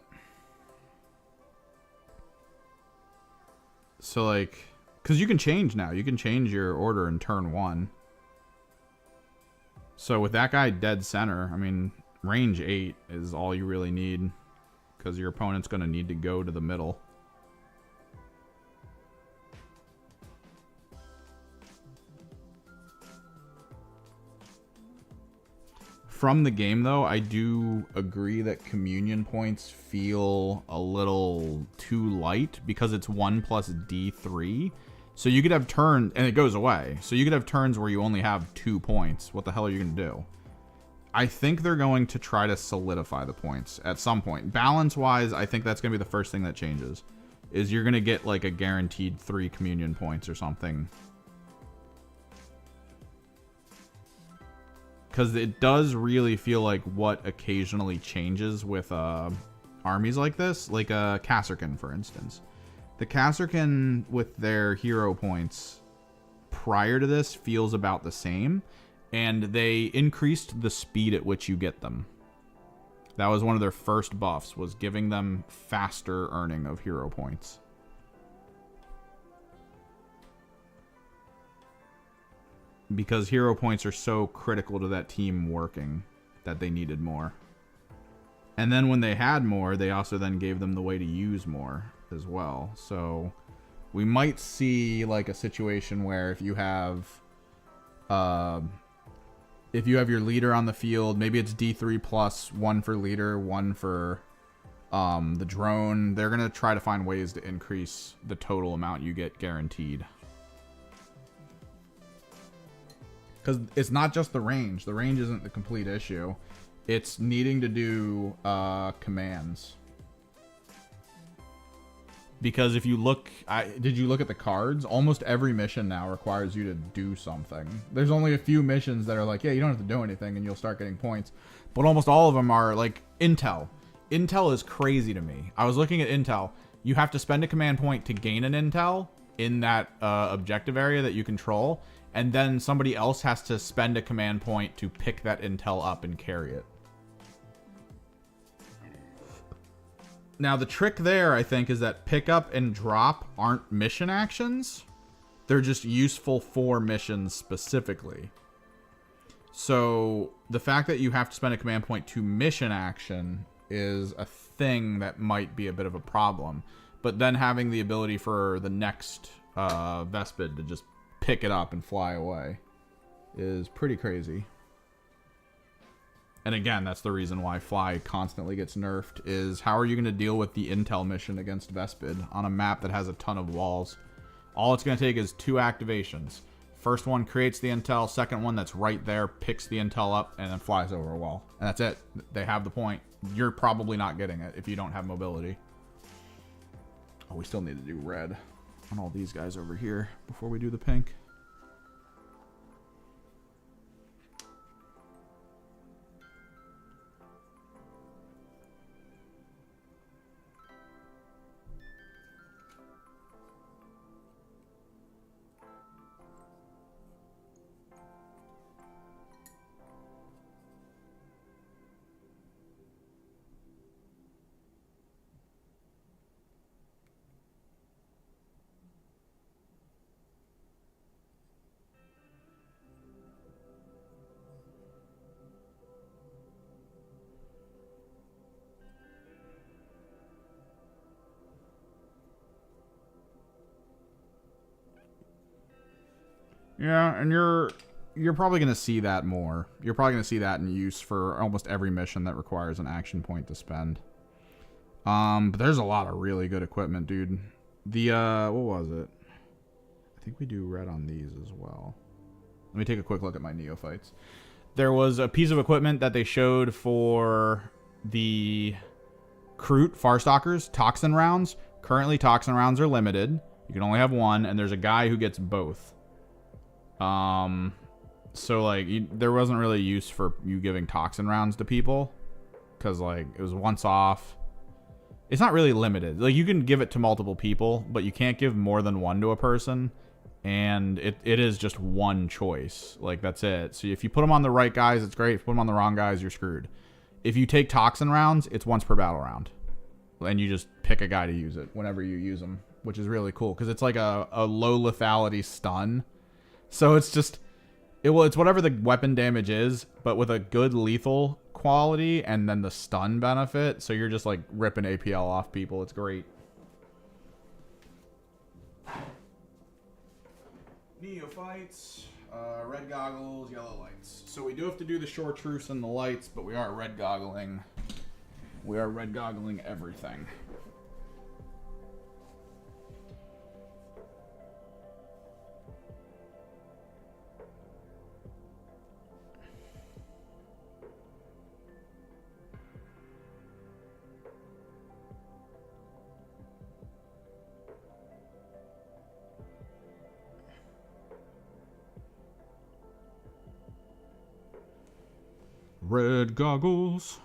So, like... Because you can change now. You can change your order in turn 1. So, with that guy dead center, I mean, range 8 is all you really need. Because your opponent's going to need to go to the middle. From the game, though, I do agree that communion points feel a little too light because it's 1 plus D3. So you could have turns, and it goes away. So you could have turns where you only have 2 points. What the hell are you going to do? I think they're going to try to solidify the points at some point. Balance-wise, I think that's going to be the first thing that changes. Is you're going to get like a guaranteed 3 communion points or something. Because it does really feel like what occasionally changes with armies like this. Like Kasserkin, for instance. The Kasserkin with their hero points prior to this feels about the same. And they increased the speed at which you get them. That was one of their first buffs, was giving them faster earning of hero points. Because hero points are so critical to that team working that they needed more. And then when they had more, they also then gave them the way to use more as well. So we might see like a situation where if you have your leader on the field, maybe it's D3 plus 1 for leader, 1 for the drone. They're going to try to find ways to increase the total amount you get guaranteed. Because it's not just the range. The range isn't the complete issue. It's needing to do commands. Because if you look... did you look at the cards? Almost every mission now requires you to do something. There's only a few missions that are like, yeah, you don't have to do anything and you'll start getting points. But almost all of them are like Intel. Intel is crazy to me. I was looking at Intel. You have to spend a command point to gain an Intel in that objective area that you control. And then somebody else has to spend a command point to pick that intel up and carry it. Now, the trick there, I think, is that pickup and drop aren't mission actions. They're just useful for missions specifically. So, the fact that you have to spend a command point to mission action is a thing that might be a bit of a problem. But then having the ability for the next Vespid to just pick it up and fly away is pretty crazy. And again, that's the reason why Fly constantly gets nerfed, is how are you going to deal with the intel mission against Vespid on a map that has a ton of walls? All it's going to take is 2 activations. First one creates the intel, second one that's right there picks the intel up and then flies over a wall. And that's it. They have the point. You're probably not getting it if you don't have mobility. Oh, we still need to do red on all these guys over here before we do the pink. Yeah, and you're probably going to see that more. You're probably going to see that in use for almost every mission that requires an action point to spend. But there's a lot of really good equipment, dude. The, what was it? I think we do red on these as well. Let me take a quick look at my neophytes. There was a piece of equipment that they showed for the Kroot Farstalkers, Toxin rounds. Currently, Toxin rounds are limited. You can only have one, and there's a guy who gets both. So, like, there wasn't really use for you giving toxin rounds to people. Because, like, it was once off. It's not really limited. Like, you can give it to multiple people, but you can't give more than one to a person. And it is just one choice. Like, that's it. So if you put them on the right guys, it's great. If you put them on the wrong guys, you're screwed. If you take toxin rounds, it's once per battle round. And you just pick a guy to use it whenever you use them, which is really cool. Because it's like a low lethality stun. So it's just... it's whatever the weapon damage is, but with a good lethal quality and then the stun benefit. So you're just like ripping APL off people. It's great. Neophytes, red goggles, yellow lights. So we do have to do the short truce and the lights, but we are red goggling. We are red goggling everything. Red goggles.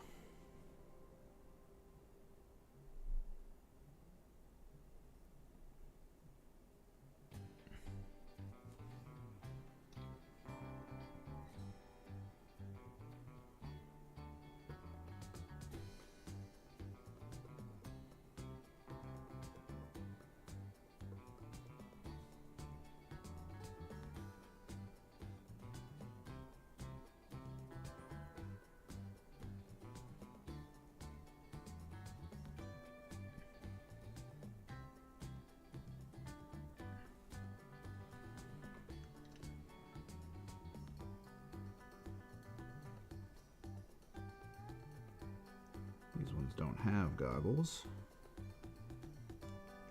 These ones don't have goggles.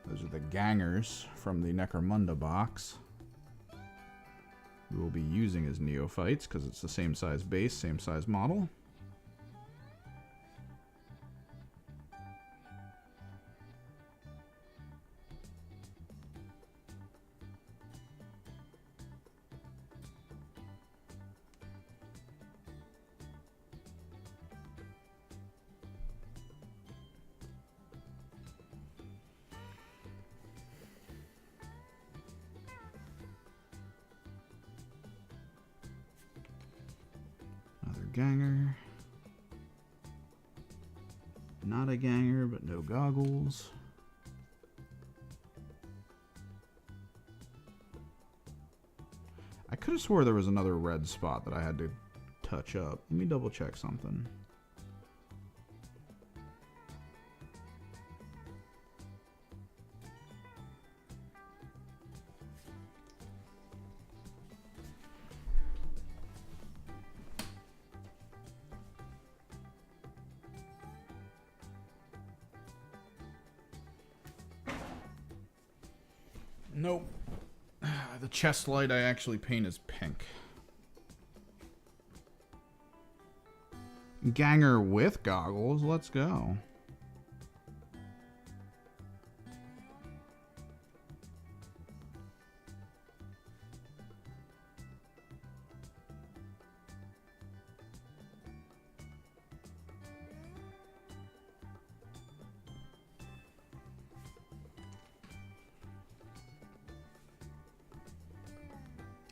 Those are the gangers from the Necromunda box. We will be using as neophytes because it's the same size base, same size model. Ganger. Not a ganger, but no goggles. I could have swore there was another red spot that I had to touch up. Let me double check something. Nope. The chest light I actually paint is pink. Ganger with goggles. Let's go.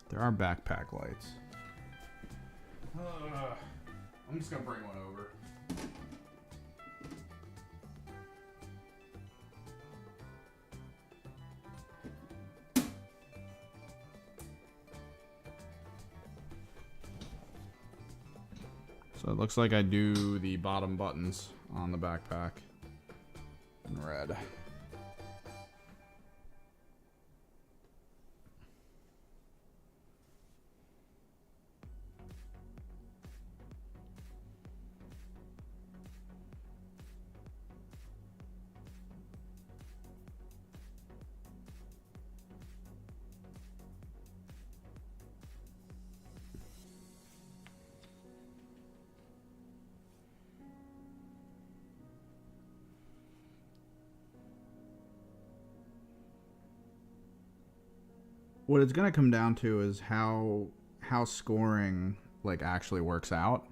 There are backpack lights. I'm just gonna bring one over. So it looks like I do the bottom buttons on the backpack in red. What it's going to come down to is how how scoring like actually works out.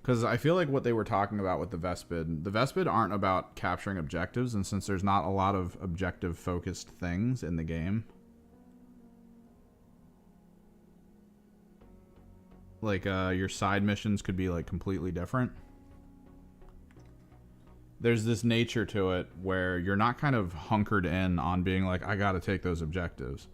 Because I feel like what they were talking about with the Vespid aren't about capturing objectives, and since there's not a lot of objective-focused things in the game, like your side missions could be like completely different. There's this nature to it where you're not kind of hunkered in on being like, I gotta take those objectives.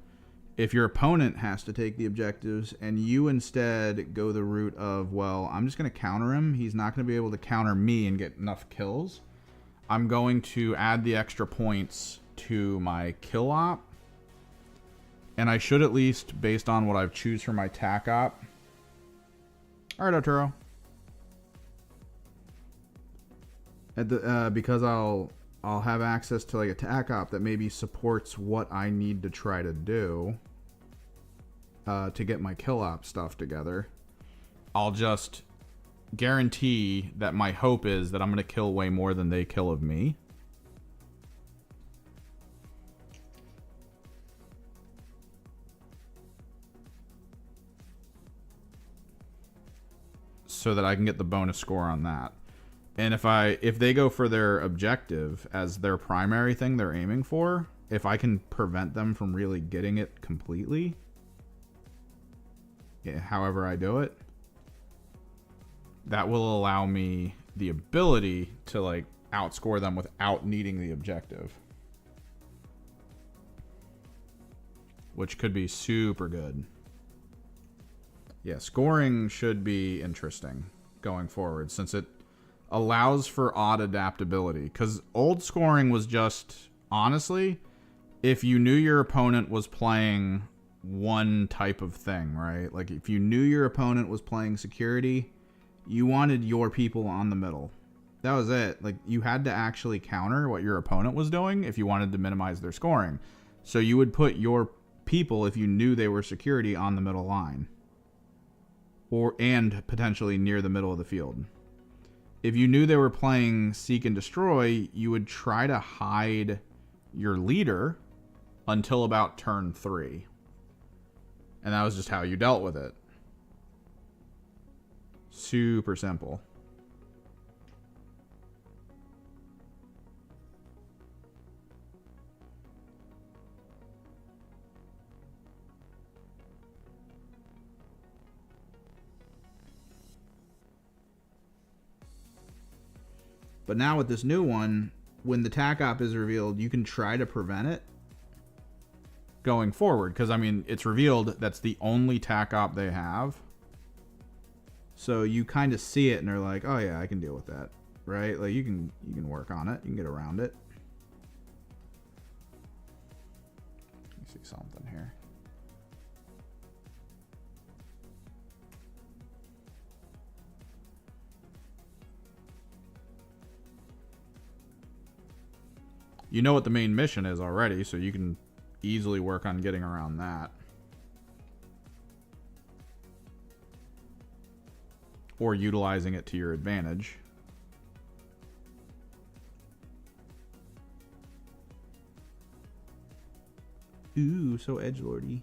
If your opponent has to take the objectives and you instead go the route of, well, I'm just going to counter him. He's not going to be able to counter me and get enough kills. I'm going to add the extra points to my kill op. And I should at least, based on what I've choose for my tac op. All right, Arturo. Because I'll have access to like a tac op that maybe supports what I need to try to do to get my kill op stuff together. I'll just guarantee that my hope is that I'm going to kill way more than they kill of me. So that I can get the bonus score on that. And if they go for their objective as their primary thing they're aiming for, if I can prevent them from really getting it completely, however I do it, that will allow me the ability to like outscore them without needing the objective, which could be super good. Yeah, scoring should be interesting going forward since it allows for odd adaptability, because old scoring was just, honestly, if you knew your opponent was playing one type of thing, right? Like if you knew your opponent was playing security, you wanted your people on the middle. That was it. Like you had to actually counter what your opponent was doing if you wanted to minimize their scoring. So you would put your people, if you knew they were security, on the middle line, and potentially near the middle of the field. If you knew they were playing seek and destroy, you would try to hide your leader until about turn 3. And that was just how you dealt with it. Super simple. But now with this new one, when the tac op is revealed, you can try to prevent it going forward. Because, I mean, it's revealed that's the only tac op they have. So you kind of see it and they're like, oh yeah, I can deal with that. Right? Like you can work on it. You can get around it. Let me see something here. You know what the main mission is already, so you can easily work on getting around that. Or utilizing it to your advantage. Ooh, so edgelordy.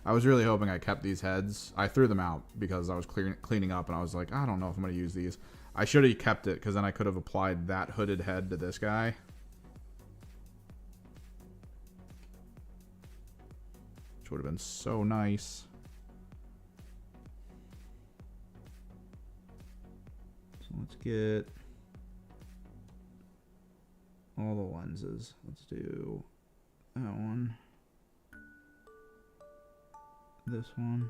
I was really hoping I kept these heads. I threw them out because I was cleaning up and I was like, I don't know if I'm going to use these. I should have kept it because then I could have applied that hooded head to this guy. Which would have been so nice. So let's get all the lenses. Let's do that one. This one.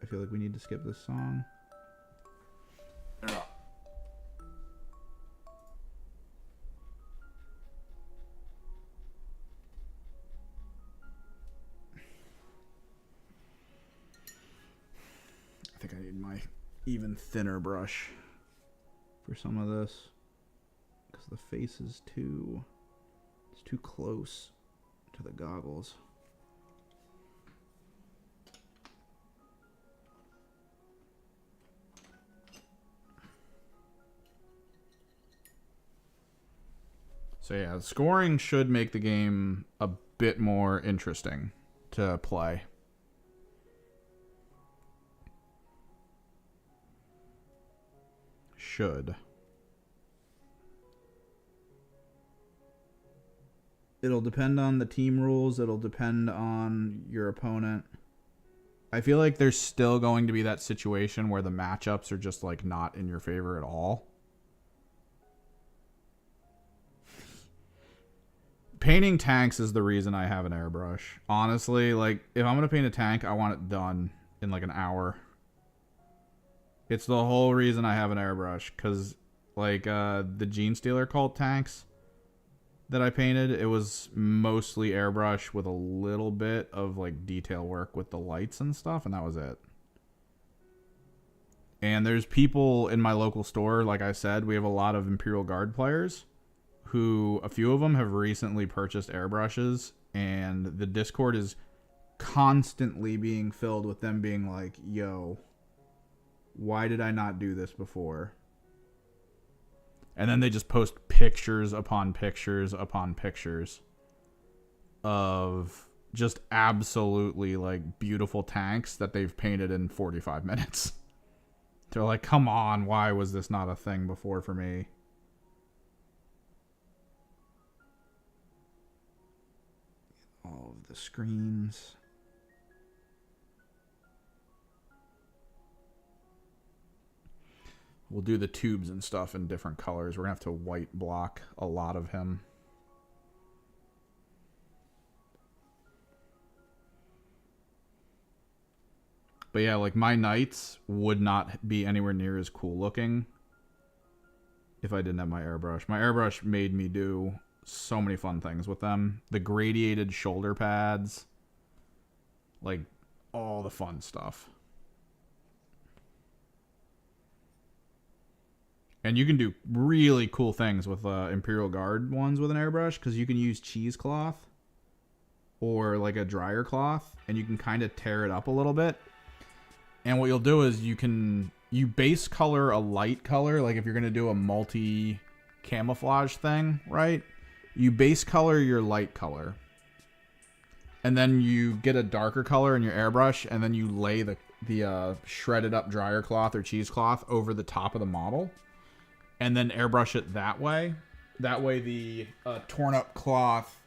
I feel like we need to skip this song. I think I need my even thinner brush for some of this because the face is it's too close to the goggles. So yeah, scoring should make the game a bit more interesting to play. should. It'll depend on the team rules. It'll depend on your opponent. I feel like there's still going to be that situation where the matchups are just like not in your favor at all. Painting tanks is the reason I have an airbrush. Honestly, like if I'm going to paint a tank, I want it done in like an hour. It's the whole reason I have an airbrush, because like the GENESTEALER cult tanks that I painted, it was mostly airbrush with a little bit of like detail work with the lights and stuff, and that was it. And there's people in my local store, like I said, we have a lot of Imperial Guard players who, a few of them have recently purchased airbrushes, and the Discord is constantly being filled with them being like, yo, why did I not do this before? And then they just post pictures upon pictures upon pictures of just absolutely like beautiful tanks that they've painted in 45 minutes. They're like, come on, why was this not a thing before for me? All of the screens. We'll do the tubes and stuff in different colors. We're going to have to white block a lot of him. But yeah, like my knights would not be anywhere near as cool looking if I didn't have my airbrush. My airbrush made me do so many fun things with them. The gradiated shoulder pads. Like all the fun stuff. And you can do really cool things with Imperial Guard ones with an airbrush, because you can use cheesecloth or like a dryer cloth, and you can kind of tear it up a little bit. And what you'll do is you base color a light color, like if you're going to do a multi camouflage thing, right? You base color your light color. And then you get a darker color in your airbrush, and then you lay the shredded up dryer cloth or cheesecloth over the top of the model. And then airbrush it that way. That way the torn up cloth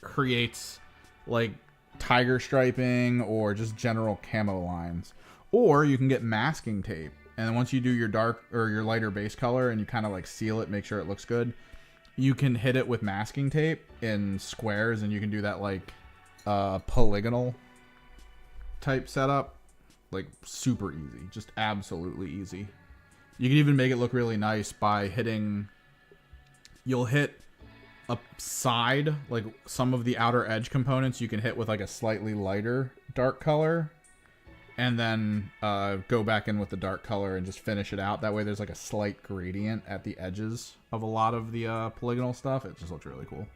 creates like tiger striping or just general camo lines. Or you can get masking tape. And then once you do your dark or your lighter base color and you kind of like seal it, make sure it looks good, you can hit it with masking tape in squares, and you can do that like polygonal type setup. Like super easy. Just absolutely easy. You can even make it look really nice by hitting... You'll hit a side, like some of the outer edge components you can hit with like a slightly lighter dark color. And then go back in with the dark color and just finish it out. That way there's like a slight gradient at the edges of a lot of the polygonal stuff. It just looks really cool.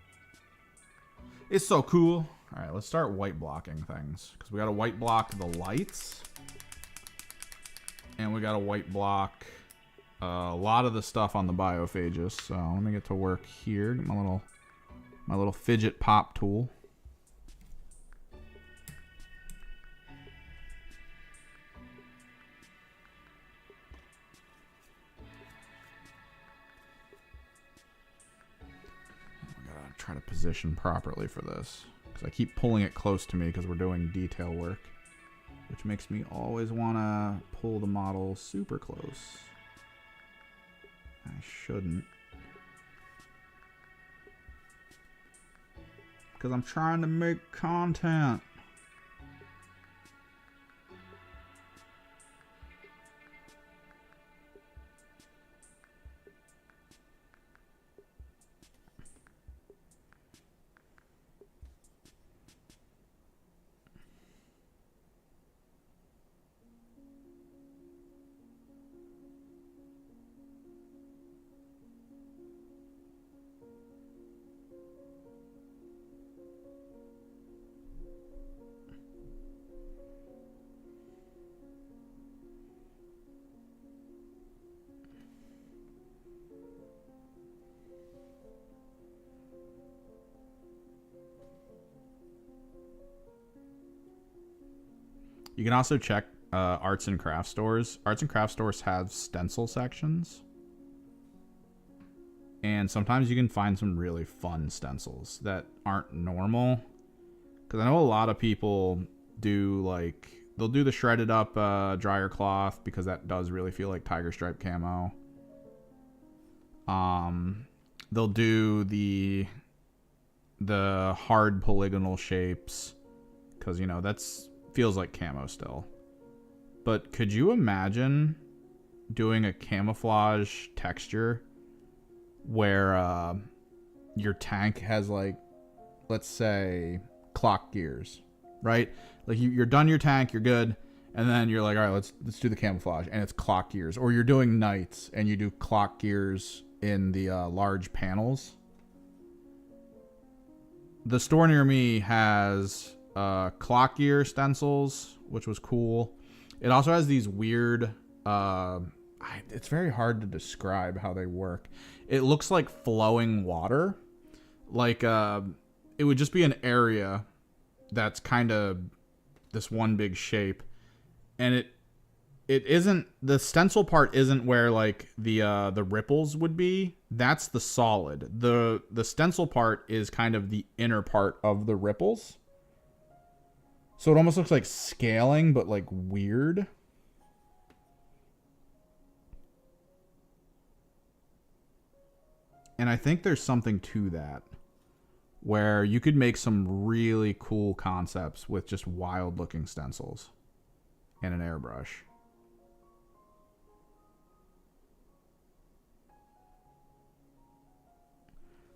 It's so cool. Alright, let's start white blocking things. Because we got to white block the lights. And we got to white block... a lot of the stuff on the biophages. So let me get to work here. Get my little fidget pop tool. We gotta try to position properly for this, because I keep pulling it close to me because we're doing detail work, which makes me always want to pull the model super close. I shouldn't. Because I'm trying to make content. You can also check arts and craft stores. Arts and craft stores have stencil sections. And sometimes you can find some really fun stencils that aren't normal. Because I know a lot of people do, like, they'll do the shredded up dryer cloth because that does really feel like tiger stripe camo. They'll do the hard polygonal shapes because, you know, that's feels like camo still. But could you imagine doing a camouflage texture where your tank has, like, let's say clock gears, right? Like you're done your tank, you're good, and then you're like, all right, let's do the camouflage, and it's clock gears. Or you're doing knights and you do clock gears in the large panels. The store near me has clock gear stencils, which was cool. It also has these weird it's very hard to describe how they work. It looks like flowing water. Like it would just be an area that's kind of this one big shape, and it isn't, the stencil part isn't where like the ripples would be. That's the solid. The stencil part is kind of the inner part of the ripples. So it almost looks like scaling, but like weird. And I think there's something to that, where you could make some really cool concepts with just wild looking stencils and an airbrush.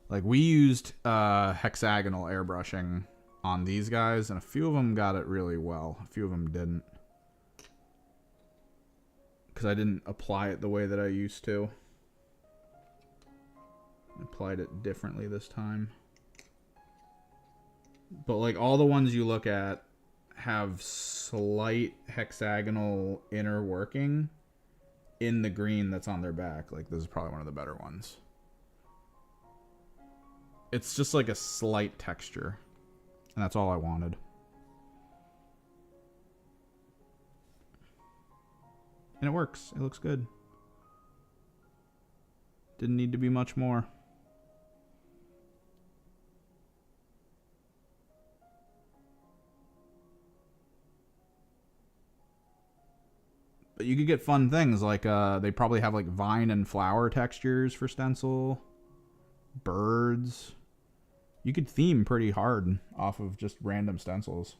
Like, we used hexagonal airbrushing on these guys, and a few of them got it really well. A few of them didn't, because I didn't apply it the way that I used to. I applied it differently this time. But like all the ones you look at have slight hexagonal inner working in the green that's on their back. Like, this is probably one of the better ones. It's just like a slight texture, and that's all I wanted. And it works. It looks good. Didn't need to be much more. But you could get fun things like they probably have like vine and flower textures for stencil. Birds. You could theme pretty hard off of just random stencils.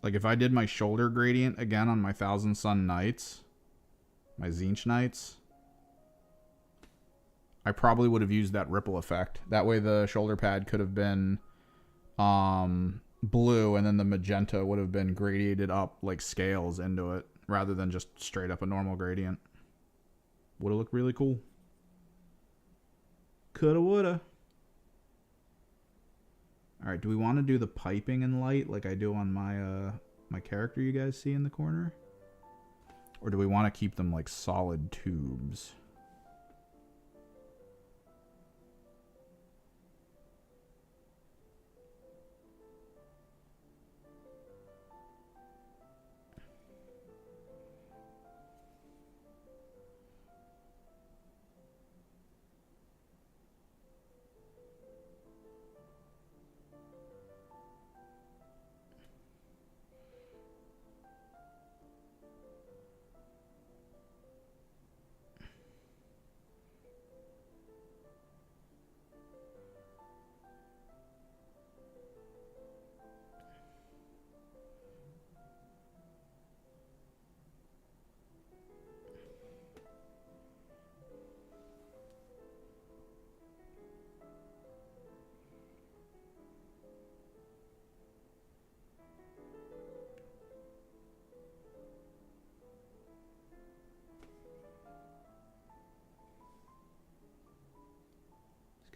Like, if I did my shoulder gradient again on my Thousand Sun Knights, my Zinch Knights, I probably would have used that ripple effect. That way the shoulder pad could have been blue, and then the magenta would have been gradiated up like scales into it, rather than just straight up a normal gradient. Would have looked really cool. Coulda, woulda. Alright, do we want to do the piping and light like I do on my my character you guys see in the corner? Or do we want to keep them like solid tubes?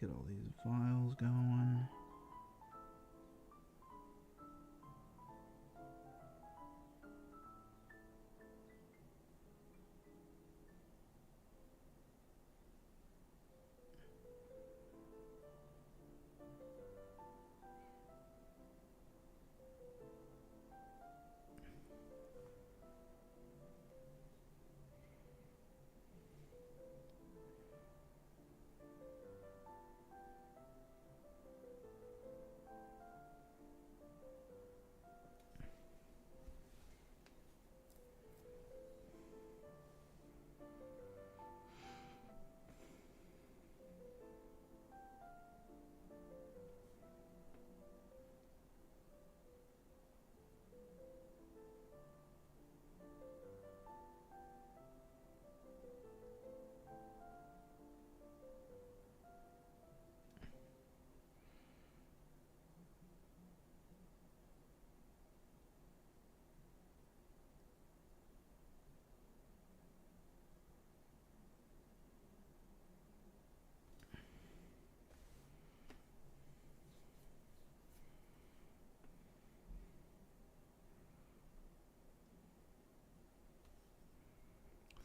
Get all these files going.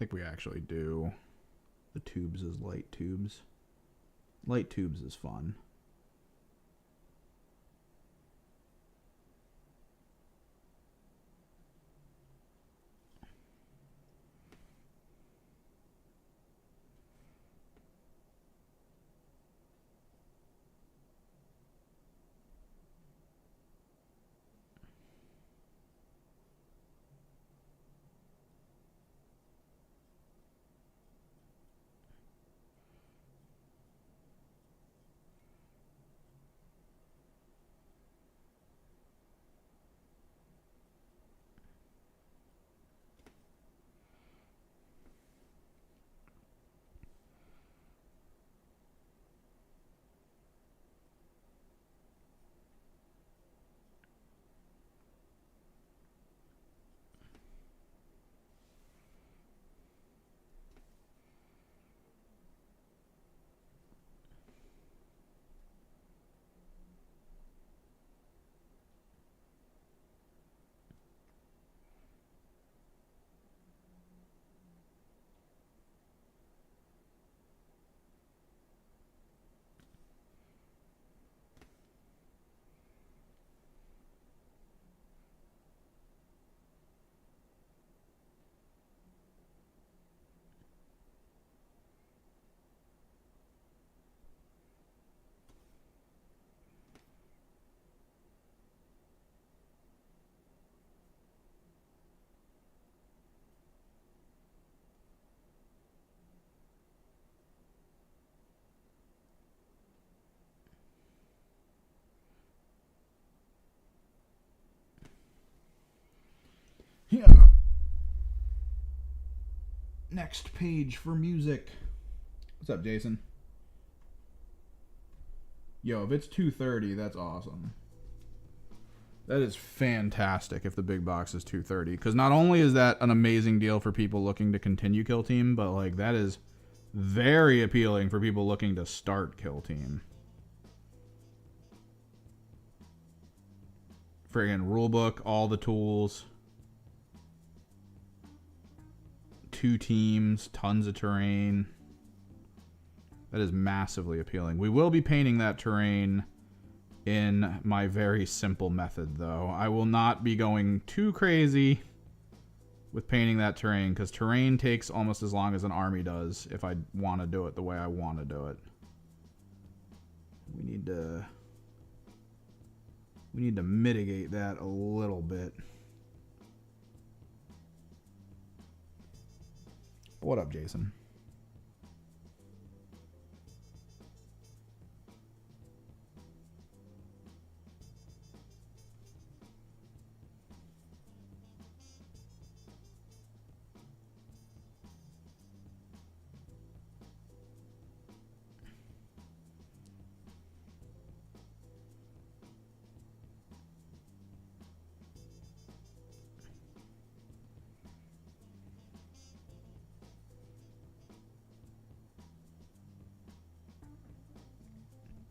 think we actually do the tubes as light tubes. Light tubes is fun. Yeah. Next page for music. What's up, Jason? Yo, if it's 230, that's awesome. That is fantastic if the big box is 230. Because not only is that an amazing deal for people looking to continue Kill Team, but like that is very appealing for people looking to start Kill Team. Friggin' rulebook, all the tools. 2 teams, tons of terrain. That is massively appealing. We will be painting that terrain in my very simple method, though. I will not be going too crazy with painting that terrain, because terrain takes almost as long as an army does if I want to do it the way I want to do it. We need to mitigate that a little bit. What up, Jason?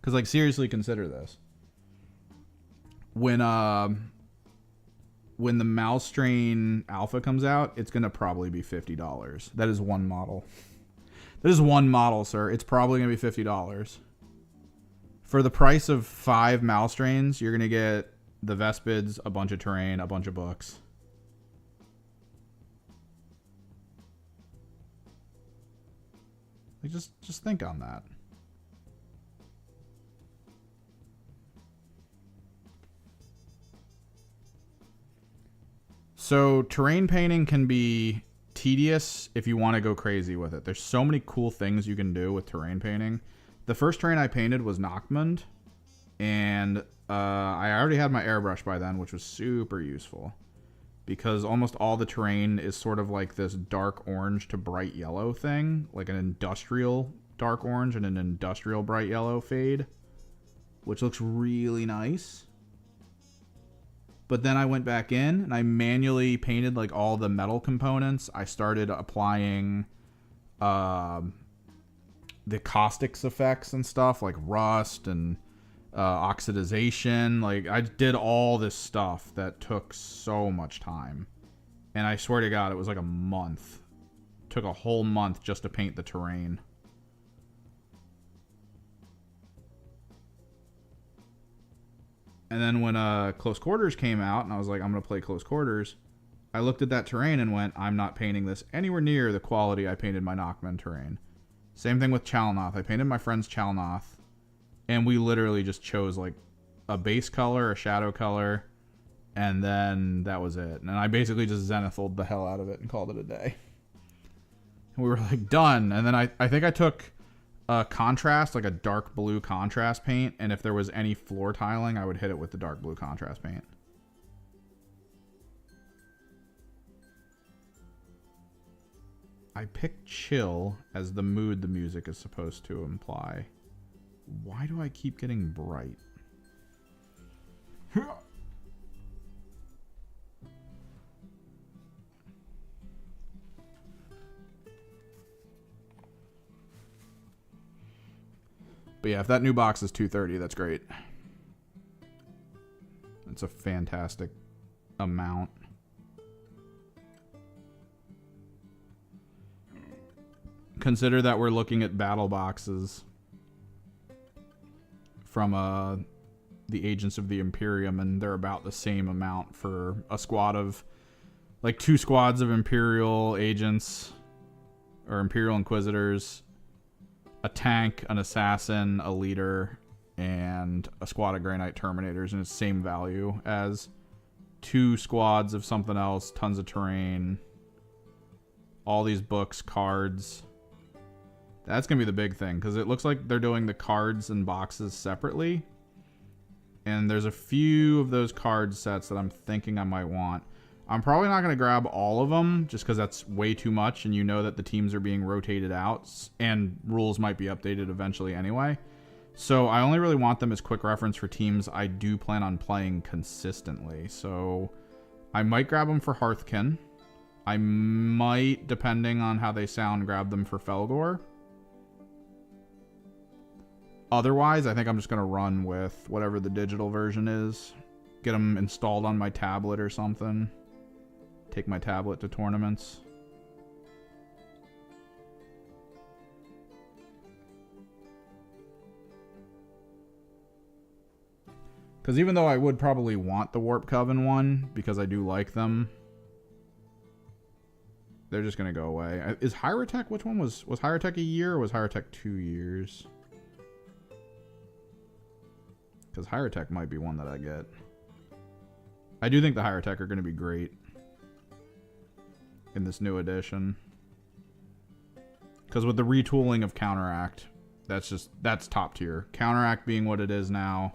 Because, like, seriously, consider this. When the Mouse Strain Alpha comes out, it's going to probably be $50. That is one model. That is one model, sir. It's probably going to be $50. For the price of 5 Mouse Strains, you're going to get the Vespids, a bunch of terrain, a bunch of books. Like, just think on that. So terrain painting can be tedious if you want to go crazy with it. There's so many cool things you can do with terrain painting. The first terrain I painted was Nockmund, and I already had my airbrush by then, which was super useful because almost all the terrain is sort of like this dark orange to bright yellow thing, like an industrial dark orange and an industrial bright yellow fade, which looks really nice. But then I went back in and I manually painted like all the metal components. I started applying the caustics effects and stuff like rust and oxidization. Like I did all this stuff that took so much time. And I swear to God, it was like a month took a whole month just to paint the terrain. And then when Close Quarters came out, and I was like, I'm going to play Close Quarters, I looked at that terrain and went, I'm not painting this anywhere near the quality I painted my Knockmen terrain. Same thing with Chalnoth. I painted my friend's Chalnoth, and we literally just chose like a base color, a shadow color, and then that was it. And I basically just Zenithaled the hell out of it and called it a day. And we were like, done. And then I think I took a contrast, like a dark blue contrast paint, and if there was any floor tiling, I would hit it with the dark blue contrast paint. I picked chill as the mood the music is supposed to imply. Why do I keep getting bright? But yeah, if that new box is $230, that's great. It's a fantastic amount. Consider that we're looking at battle boxes from the Agents of the Imperium, and they're about the same amount for a squad of, like 2 squads of Imperial agents or Imperial Inquisitors, a tank, an assassin, a leader, and a squad of Grey Knight Terminators, and it's the same value as 2 squads of something else, tons of terrain, all these books, cards. That's going to be the big thing, because it looks like they're doing the cards and boxes separately. And there's a few of those card sets that I'm thinking I might want. I'm probably not going to grab all of them, just because that's way too much, and you know that the teams are being rotated out, and rules might be updated eventually anyway. So I only really want them as quick reference for teams I do plan on playing consistently. So I might grab them for Hearthkin. I might, depending on how they sound, grab them for Felgor. Otherwise, I think I'm just going to run with whatever the digital version is. Get them installed on my tablet or something. Take my tablet to tournaments. Because even though I would probably want the Warp Coven one, because I do like them, they're just going to go away. Is Hyrotech, which one was Hyrotech a year or was Hyrotech 2 years? Because Hyrotech might be one that I get. I do think the Hyrotech are going to be great in this new edition. Because with the retooling of Counteract, that's top tier. Counteract being what it is now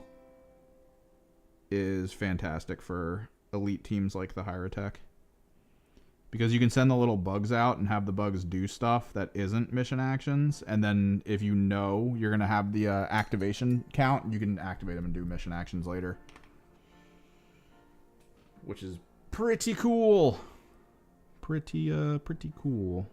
is fantastic for elite teams like the Hyrotech. Because you can send the little bugs out and have the bugs do stuff that isn't mission actions. And then if you know you're going to have the activation count, you can activate them and do mission actions later. Which is pretty cool. Pretty cool.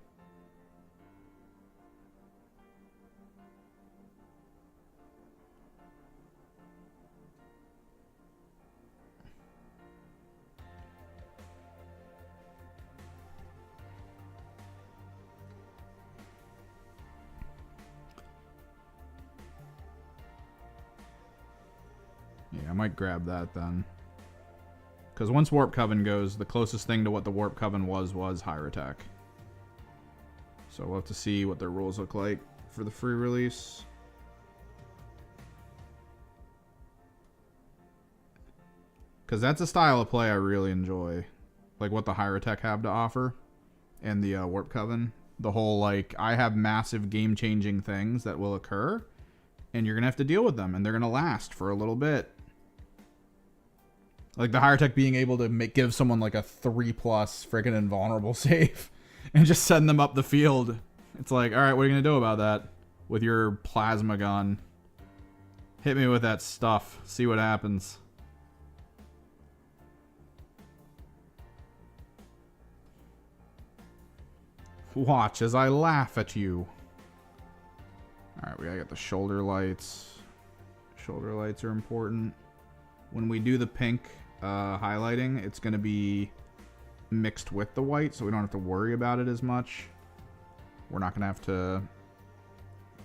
Yeah, I might grab that then. Because once Warp Coven goes, the closest thing to what the Warp Coven was Hyrotech. So we'll have to see what their rules look like for the free release. Because that's a style of play I really enjoy. Like what the Hyrotech have to offer. And the Warp Coven. The whole, like, I have massive game-changing things that will occur. And you're going to have to deal with them. And they're going to last for a little bit. Like the Hyrotech being able to give someone like a 3+ freaking invulnerable save and just send them up the field. It's like, all right, what are you going to do about that with your plasma gun? Hit me with that stuff. See what happens. Watch as I laugh at you. All right, we gotta get the shoulder lights. Shoulder lights are important. When we do the pink highlighting, it's going to be mixed with the white, so we don't have to worry about it as much. We're not going to have to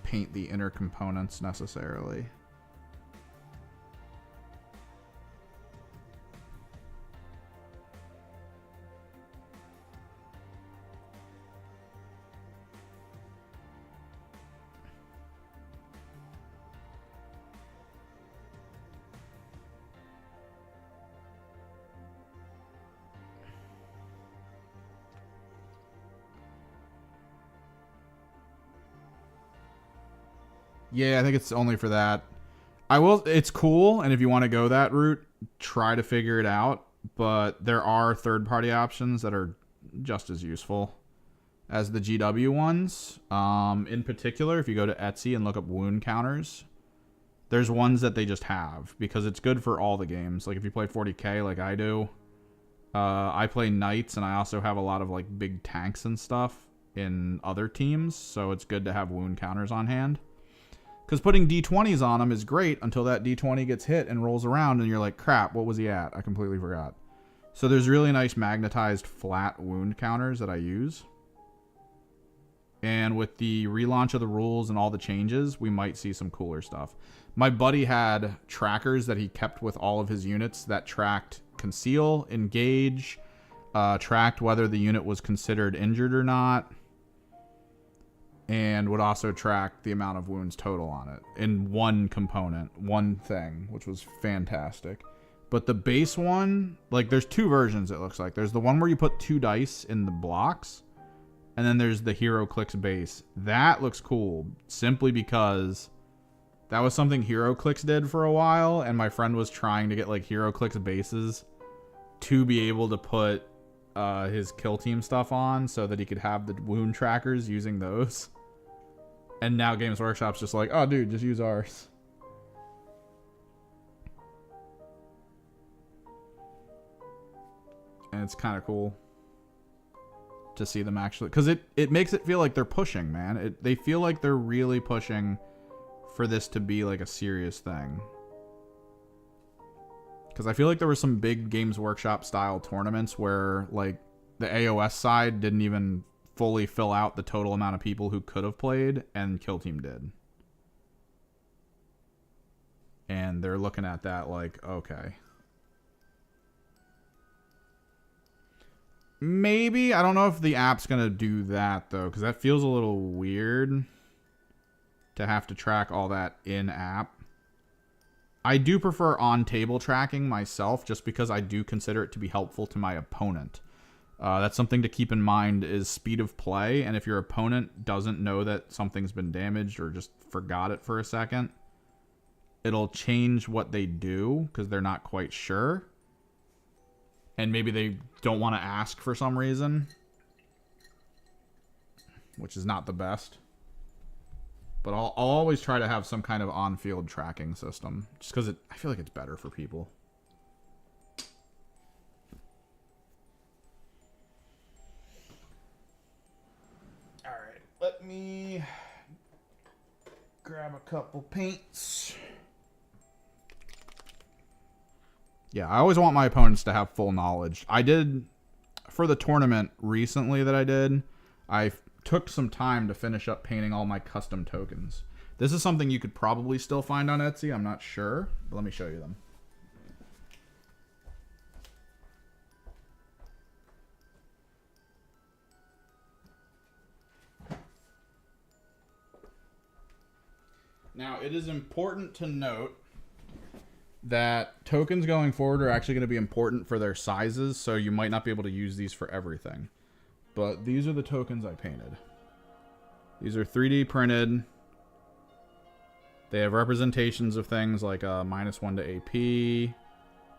paint the inner components necessarily. Yeah, I think it's only for that. It's cool, and if you want to go that route, try to figure it out. But there are third-party options that are just as useful as the GW ones. In particular, if you go to Etsy and look up wound counters, there's ones that they just have because it's good for all the games. Like if you play 40k like I do, I play knights, and I also have a lot of like big tanks and stuff in other teams, so it's good to have wound counters on hand. Because putting D20s on them is great until that D20 gets hit and rolls around and you're like, crap, what was he at? I completely forgot. So there's really nice magnetized flat wound counters that I use. And with the relaunch of the rules and all the changes, we might see some cooler stuff. My buddy had trackers that he kept with all of his units that tracked conceal, engage, tracked whether the unit was considered injured or not, and would also track the amount of wounds total on it in one component, one thing, which was fantastic. But the base one, like there's two versions it looks like. There's the one where you put 2 dice in the blocks, and then there's the HeroClix base. That looks cool, simply because that was something HeroClix did for a while, and my friend was trying to get like HeroClix bases to be able to put his kill team stuff on so that he could have the wound trackers using those. And now Games Workshop's just like, oh, dude, just use ours. And it's kind of cool to see them actually... Because it makes it feel like they're pushing, man. They feel like they're really pushing for this to be like a serious thing. Because I feel like there were some big Games Workshop style tournaments where like the AOS side didn't even fully fill out the total amount of people who could have played, and Kill Team did. And they're looking at that like, okay. Maybe, I don't know if the app's going to do that though, because that feels a little weird to have to track all that in-app. I do prefer on-table tracking myself, just because I do consider it to be helpful to my opponent. That's something to keep in mind is speed of play, and if your opponent doesn't know that something's been damaged or just forgot it for a second, it'll change what they do because they're not quite sure. And maybe they don't want to ask for some reason, which is not the best. But I'll always try to have some kind of on-field tracking system, just because I feel like it's better for people. All right, let me grab a couple paints. Yeah, I always want my opponents to have full knowledge. I did, for the tournament recently that I did, I took some time to finish up painting all my custom tokens. This is something you could probably still find on Etsy. I'm not sure, but let me show you them. Now, it is important to note that tokens going forward are actually going to be important for their sizes, so you might not be able to use these for everything. But these are the tokens I painted. These are 3D printed. They have representations of things like -1 to AP.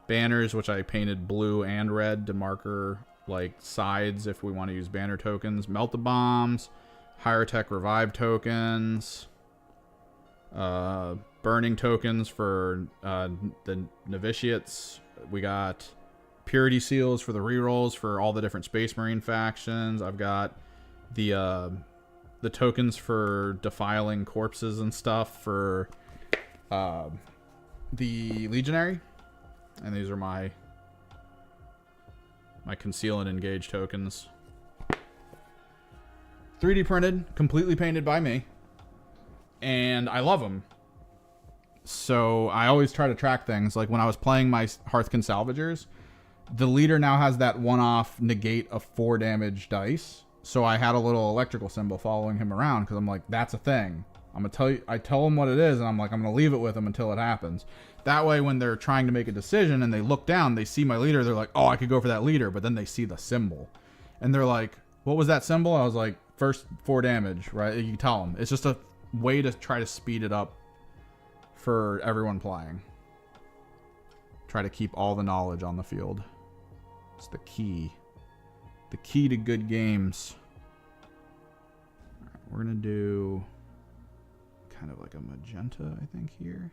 Banners, which I painted blue and red to marker like sides if we want to use banner tokens. Melt-a-bombs. Higher tech revive tokens. Burning tokens for the novitiates. We got purity seals for the rerolls for all the different Space Marine factions. I've got the tokens for defiling corpses and stuff for the Legionary. And these are my conceal and engage tokens. 3D printed, completely painted by me. And I love them. So I always try to track things. Like when I was playing my Hearthkin Salvagers, the leader now has that one-off negate of 4 damage dice. So I had a little electrical symbol following him around because I'm like, that's a thing. I'm gonna tell you. I tell him what it is, and I'm like, I'm gonna leave it with him until it happens. That way, when they're trying to make a decision and they look down, they see my leader. They're like, oh, I could go for that leader, but then they see the symbol, and they're like, what was that symbol? I was like, first 4 damage, right? You can tell them. It's just a way to try to speed it up for everyone playing. Try to keep all the knowledge on the field. It's the key. The key to good games. All right, we're gonna do kind of like a magenta, I think, here.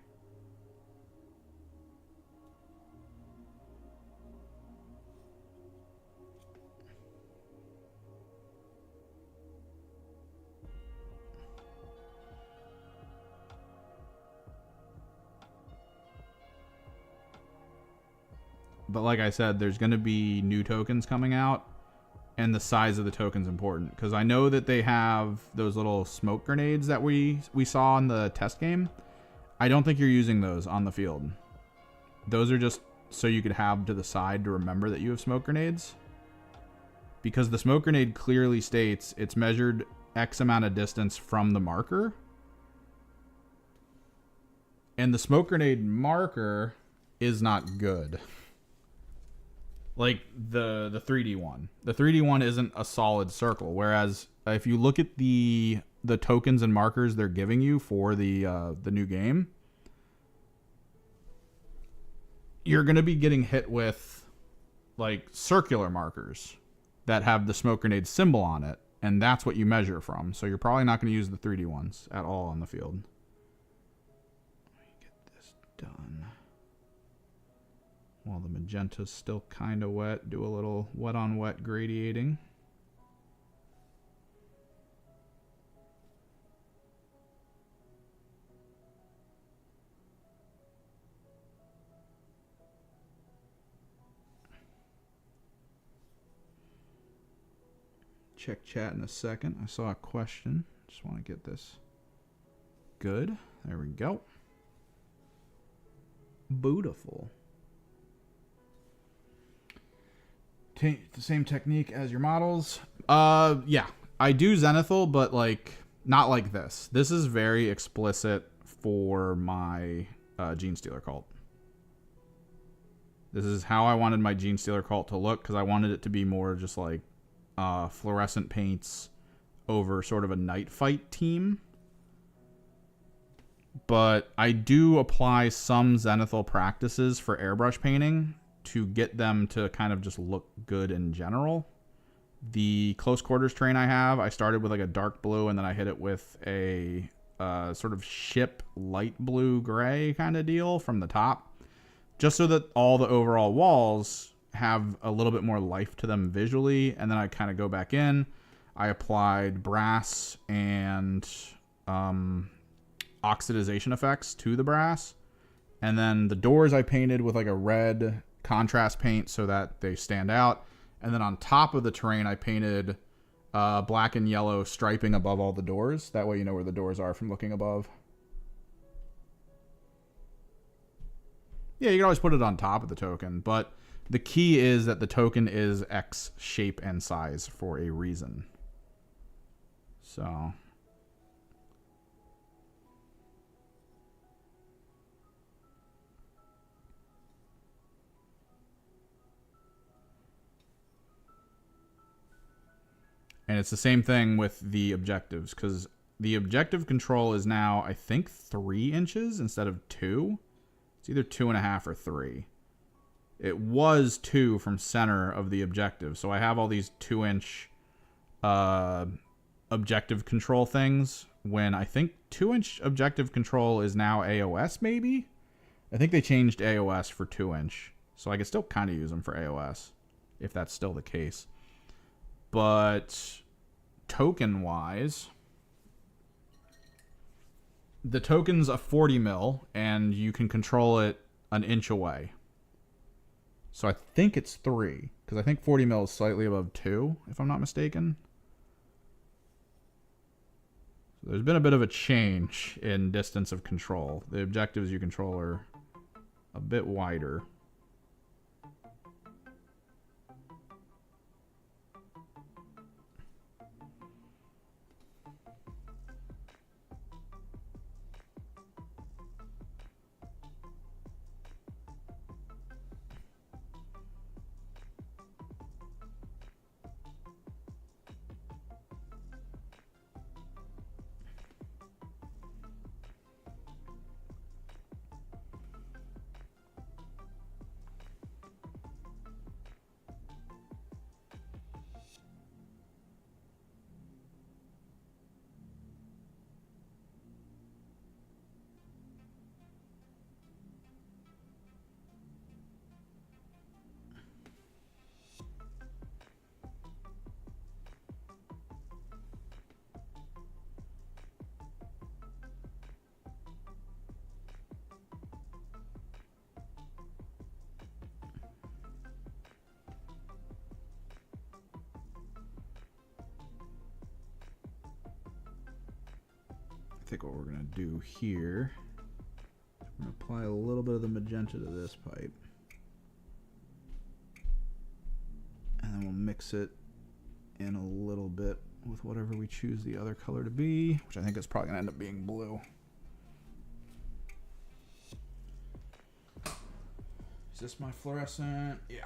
But like I said, there's going to be new tokens coming out, and the size of the token's important. Because I know that they have those little smoke grenades that we saw in the test game. I don't think you're using those on the field. Those are just so you could have to the side to remember that you have smoke grenades. Because the smoke grenade clearly states it's measured X amount of distance from the marker. And the smoke grenade marker is not good. Like the 3D one. The 3D one isn't a solid circle. Whereas if you look at the tokens and markers they're giving you for the new game, you're going to be getting hit with like circular markers that have the smoke grenade symbol on it. And that's what you measure from. So you're probably not going to use the 3D ones at all on the field. Let me get this done. While the magenta's still kind of wet, do a little wet on wet gradiating. Check chat in a second. I saw a question. Just want to get this good. There we go. Beautiful. The same technique as your models. Yeah, I do Zenithal, but like not like this. This is very explicit for my Genestealer cult. This is how I wanted my Genestealer cult to look because I wanted it to be more just like fluorescent paints over sort of a night fight team. But I do apply some Zenithal practices for airbrush painting to get them to kind of just look good in general. The close quarters train I started with like a dark blue and then I hit it with a sort of ship light blue gray kind of deal from the top, just so that all the overall walls have a little bit more life to them visually. And then I kind of go back in. I applied brass and oxidization effects to the brass. And then the doors I painted with like a red contrast paint so that they stand out. And then on top of the terrain, I painted black and yellow striping above all the doors. That way you know where the doors are from looking above. Yeah, you can always put it on top of the token, but the key is that the token is X shape and size for a reason. So and it's the same thing with the objectives, because the objective control is now, I think, 3 inches instead of 2. It's either 2.5 or 3. It was 2 from center of the objective. So I have all these 2-inch objective control things when I think 2-inch objective control is now AOS, maybe? I think they changed AOS for 2-inch. So I can still kind of use them for AOS, if that's still the case. But token-wise, the token's a 40 mil, and you can control it an inch away. So I think it's 3, because I think 40 mil is slightly above 2, if I'm not mistaken. There's been a bit of a change in distance of control. The objectives you control are a bit wider. I think what we're going to do here, I'm going to apply a little bit of the magenta to this pipe. And then we'll mix it in a little bit with whatever we choose the other color to be, which I think is probably going to end up being blue. Is this my fluorescent? Yeah.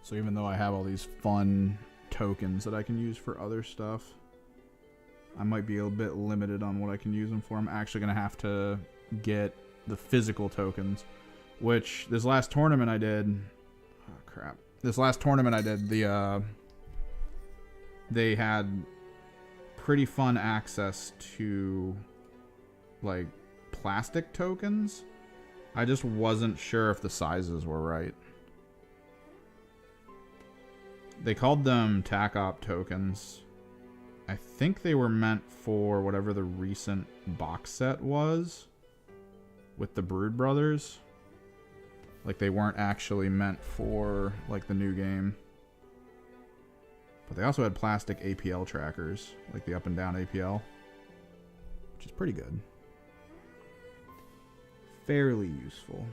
So even though I have all these fun tokens that I can use for other stuff, I might be a bit limited on what I can use them for. I'm actually going to have to get the physical tokens, which this last tournament I did... Oh, crap. This last tournament I did, they had pretty fun access to, like, plastic tokens. I just wasn't sure if the sizes were right. They called them TAC-OP tokens. I think they were meant for whatever the recent box set was with the Brood Brothers. Like, they weren't actually meant for, like, the new game. But they also had plastic APL trackers, like the up and down APL, which is pretty good. Fairly useful.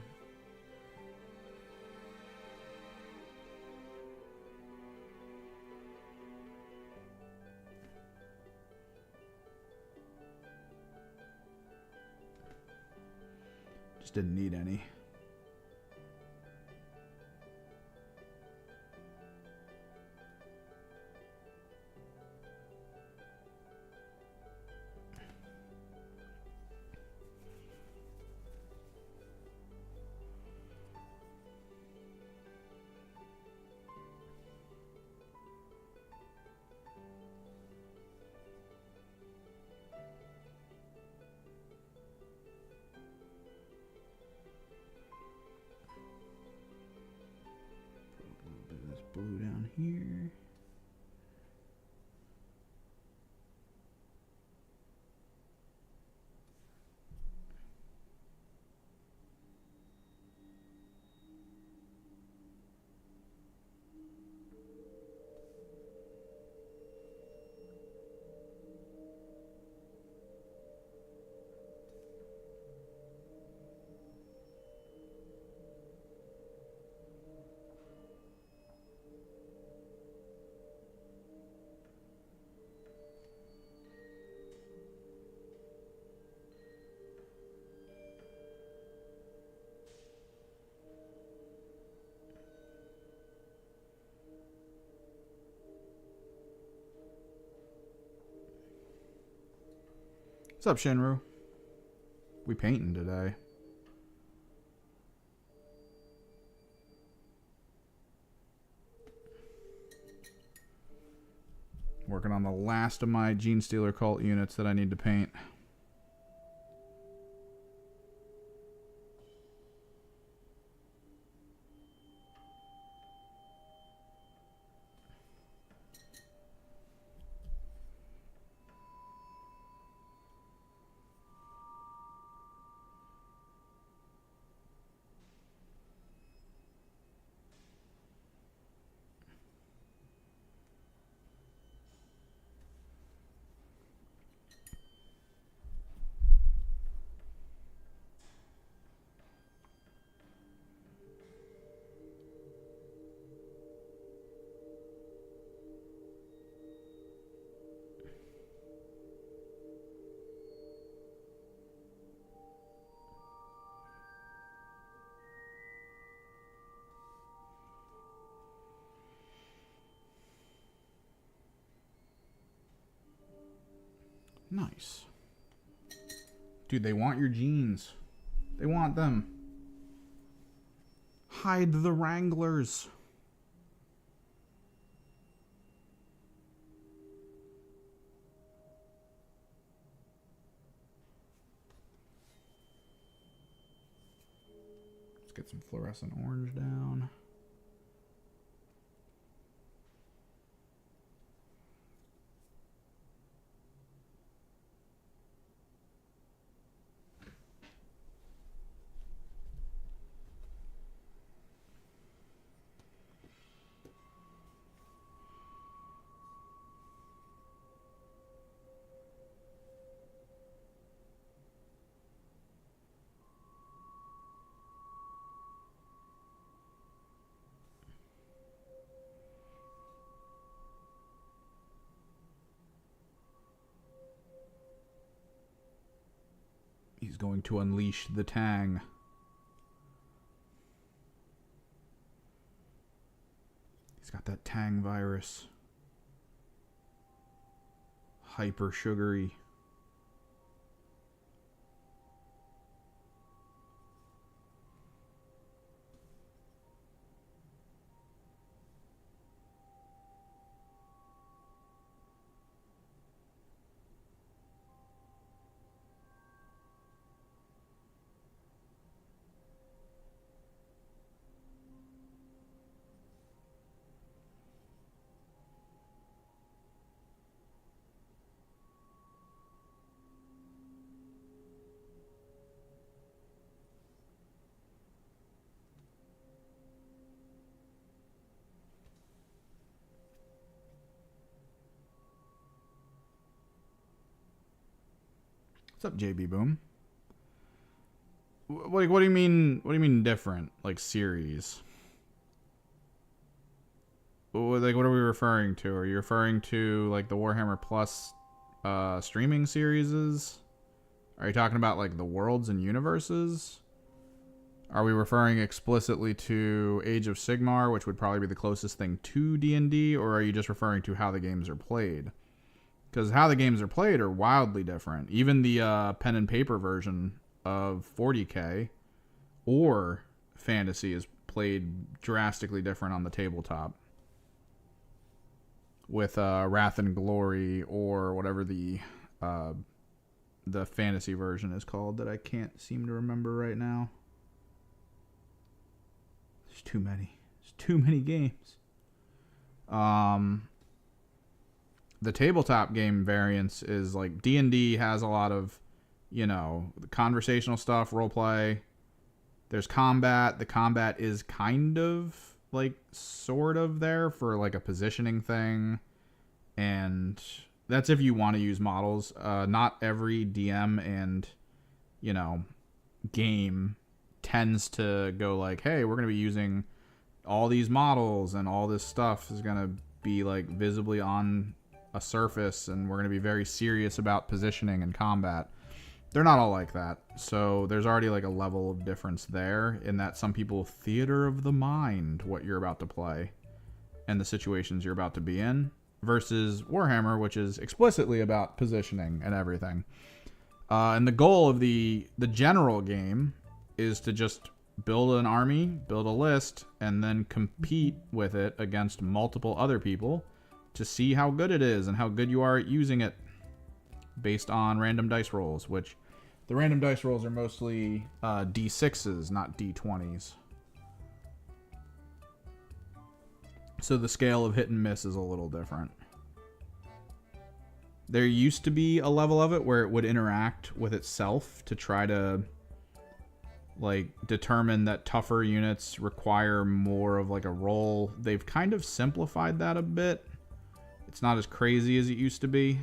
Just didn't need any. What's up, Shinru? We painting today. Working on the last of my Genestealer cult units that I need to paint. Nice. Dude, they want your genes. They want them. Hide the Wranglers. Let's get some fluorescent orange down. He's going to unleash the Tang. He's got that Tang virus. Hyper sugary. What's up, JB Boom? What do you mean? What do you mean different? Like series? Like what are we referring to? Are you referring to like the Warhammer Plus streaming series? Are you talking about like the worlds and universes? Are we referring explicitly to Age of Sigmar, which would probably be the closest thing to D&D, or are you just referring to how the games are played? Because how the games are played are wildly different. Even the pen and paper version of 40K or Fantasy is played drastically different on the tabletop. With Wrath and Glory or whatever the Fantasy version is called that I can't seem to remember right now. There's too many. There's too many games. The tabletop game variance is like D&D has a lot of, you know, conversational stuff, role play. There's combat. The combat is kind of like sort of there for like a positioning thing. And that's if you want to use models. Not every DM and, you know, game tends to go like, hey, we're going to be using all these models and all this stuff is going to be like visibly on a surface and we're going to be very serious about positioning and combat. They're not all like that. So there's already like a level of difference there in that some people theater of the mind what you're about to play and the situations you're about to be in versus Warhammer, which is explicitly about positioning and everything. And the goal of the general game is to just build an army, build a list, and then compete with it against multiple other people to see how good it is and how good you are at using it based on random dice rolls, which the random dice rolls are mostly D6s, not D20s. So the scale of hit and miss is a little different. There used to be a level of it where it would interact with itself to try to like determine that tougher units require more of like a roll. They've kind of simplified that a bit. It's not as crazy as it used to be.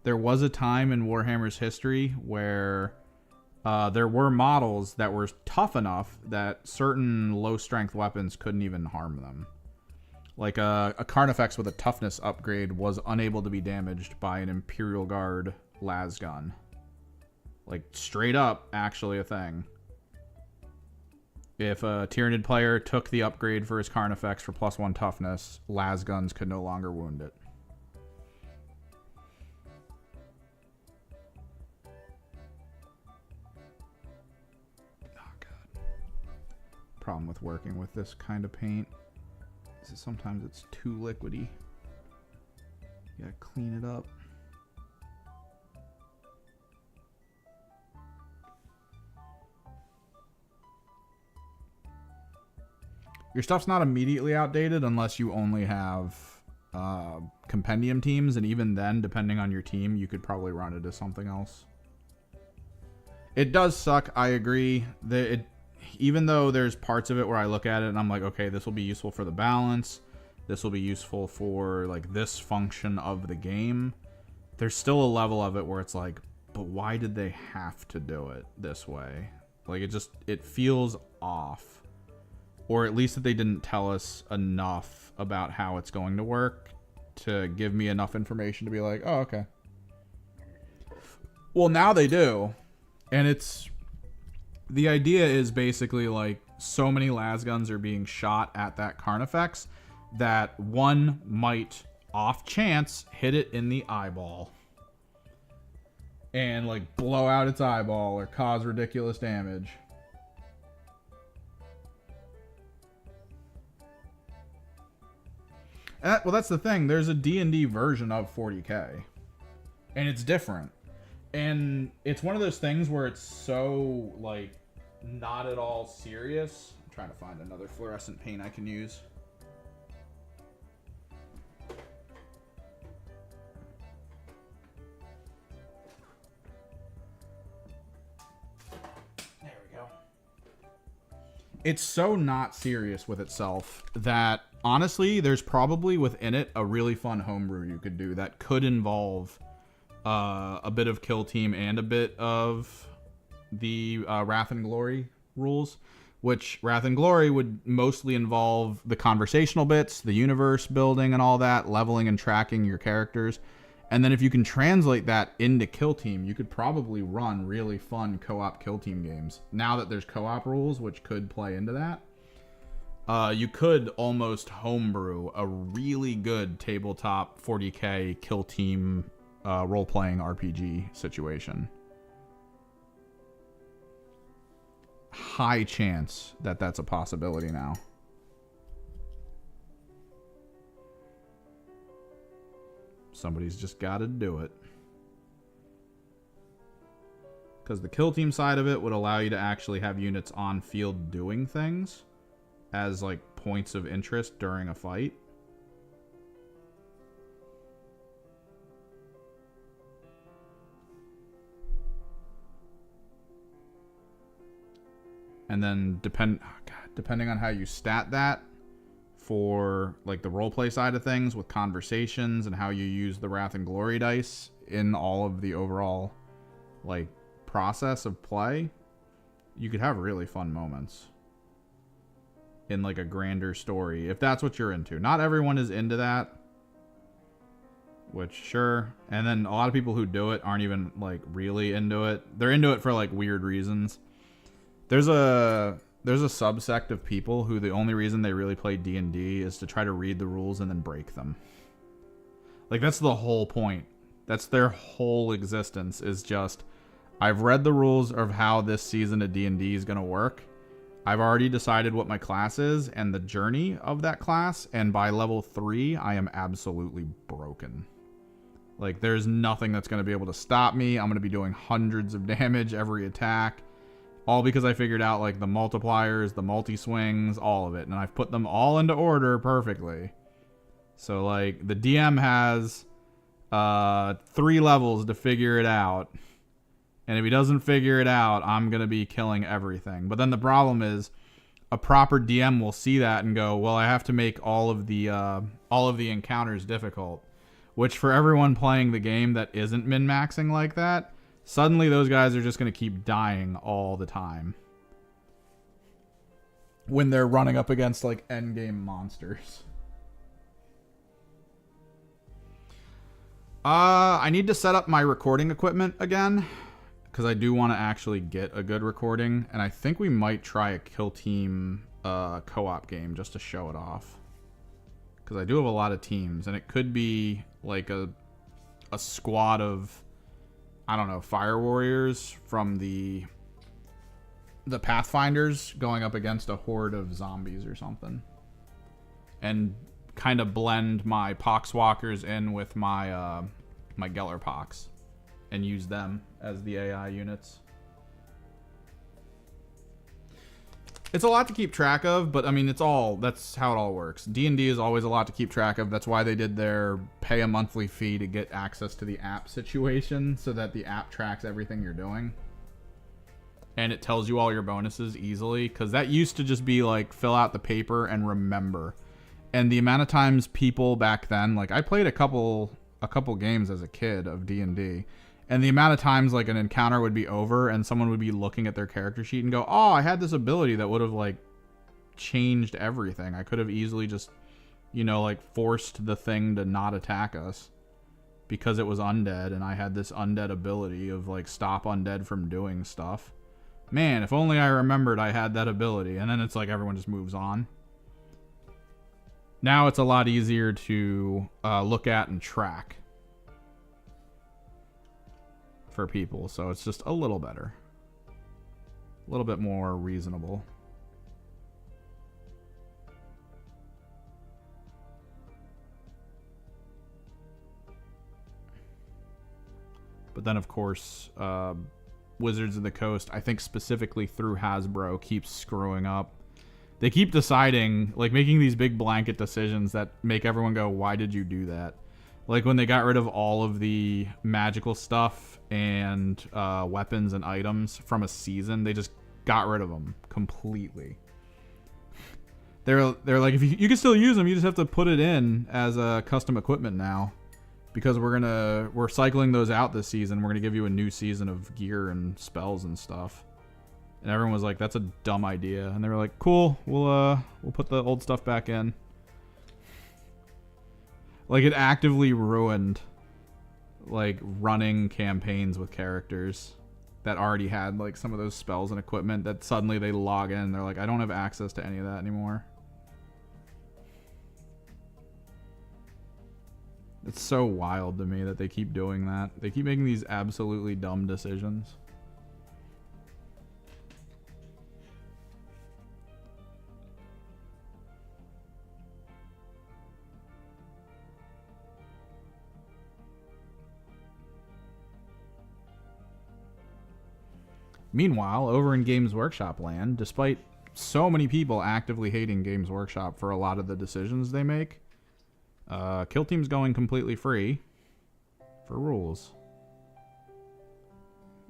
There was a time in Warhammer's history where there were models that were tough enough that certain low strength weapons couldn't even harm them. Like a Carnifex with a toughness upgrade was unable to be damaged by an Imperial Guard las gun. Like straight up, actually a thing. If a Tyranid player took the upgrade for his Carnifex for +1 toughness, las guns could no longer wound it. Oh god. Problem with working with this kind of paint. Sometimes it's too liquidy. You gotta clean it up. Your stuff's not immediately outdated unless you only have compendium teams, and even then, depending on your team, you could probably run it as something else. It does suck, I agree. Even though there's parts of it where I look at it and I'm like, okay, this will be useful for the balance. This will be useful for like this function of the game. There's still a level of it where it's like, but why did they have to do it this way? Like it feels off. Or at least that they didn't tell us enough about how it's going to work to give me enough information to be like, oh, okay. Well, now they do. And the idea is basically like so many las guns are being shot at that Carnifex that one might off chance hit it in the eyeball and like blow out its eyeball or cause ridiculous damage. Well, that's the thing. There's a D&D version of 40K and it's different. And it's one of those things where it's so, like, not at all serious. I'm trying to find another fluorescent paint I can use. There we go. It's so not serious with itself that, honestly, there's probably within it a really fun homebrew you could do that could involve a bit of Kill Team and a bit of the Wrath and Glory rules, which Wrath and Glory would mostly involve the conversational bits, the universe building and all that, leveling and tracking your characters. And then if you can translate that into Kill Team, you could probably run really fun co-op Kill Team games. Now that there's co-op rules, which could play into that, you could almost homebrew a really good tabletop 40K Kill Team role-playing RPG situation. High chance that that's a possibility now. Somebody's just got to do it. Because the Kill Team side of it would allow you to actually have units on field doing things as like points of interest during a fight. And then depending on how you stat that for like the roleplay side of things with conversations and how you use the Wrath and Glory dice in all of the overall like process of play, you could have really fun moments in like a grander story if that's what you're into. Not everyone is into that, which sure. And then a lot of people who do it aren't even like really into it. They're into it for like weird reasons. There's a subsect of people who the only reason they really play D&D is to try to read the rules and then break them. Like that's the whole point. That's their whole existence, is just, I've read the rules of how this season of D&D is going to work. I've already decided what my class is and the journey of that class, and by level 3, I am absolutely broken. Like, there's nothing that's going to be able to stop me. I'm going to be doing hundreds of damage every attack, all because I figured out, like, the multipliers, the multi-swings, all of it, and I've put them all into order perfectly. So, like, the DM has 3 levels to figure it out. And if he doesn't figure it out, I'm going to be killing everything. But then the problem is, a proper DM will see that and go, well, I have to make all of the encounters difficult. Which, for everyone playing the game that isn't min-maxing like that, suddenly those guys are just going to keep dying all the time. When they're running up against, like, endgame monsters. I need to set up my recording equipment again, because I do want to actually get a good recording, and I think we might try a Kill Team co-op game just to show it off. Because I do have a lot of teams, and it could be like a squad of, I don't know, Fire Warriors from the Pathfinders going up against a horde of zombies or something. And kind of blend my Poxwalkers in with my my Geller Pox and use them as the AI units. It's a lot to keep track of, but I mean, that's how it all works. D&D is always a lot to keep track of. That's why they did their pay a monthly fee to get access to the app situation, so that the app tracks everything you're doing. And it tells you all your bonuses easily, because that used to just be like, fill out the paper and remember. And the amount of times people back then, like, I played a couple games as a kid of D&D, and the amount of times, like, an encounter would be over and someone would be looking at their character sheet and go, oh, I had this ability that would have, like, changed everything. I could have easily just, you know, like, forced the thing to not attack us because it was undead, and I had this undead ability of, like, stop undead from doing stuff. Man, if only I remembered I had that ability. And then it's like everyone just moves on. Now it's a lot easier to look at and track for people, so it's just a little better. A little bit more reasonable. But then, of course, Wizards of the Coast, I think specifically through Hasbro, keeps screwing up. They keep deciding, like, making these big blanket decisions that make everyone go, why did you do that? Like, when they got rid of all of the magical stuff and weapons and items from a season, they just got rid of them completely. They're like, if you can still use them, you just have to put it in as custom equipment now. Because we're cycling those out this season. We're going to give you a new season of gear and spells and stuff. And everyone was like, that's a dumb idea. And they were like, cool, we'll put the old stuff back in. Like, it actively ruined, like, running campaigns with characters that already had, like, some of those spells and equipment that suddenly they log in and they're like, I don't have access to any of that anymore. It's so wild to me that they keep doing that. They keep making these absolutely dumb decisions. Meanwhile, over in Games Workshop land, despite so many people actively hating Games Workshop for a lot of the decisions they make, Kill Team's going completely free for rules.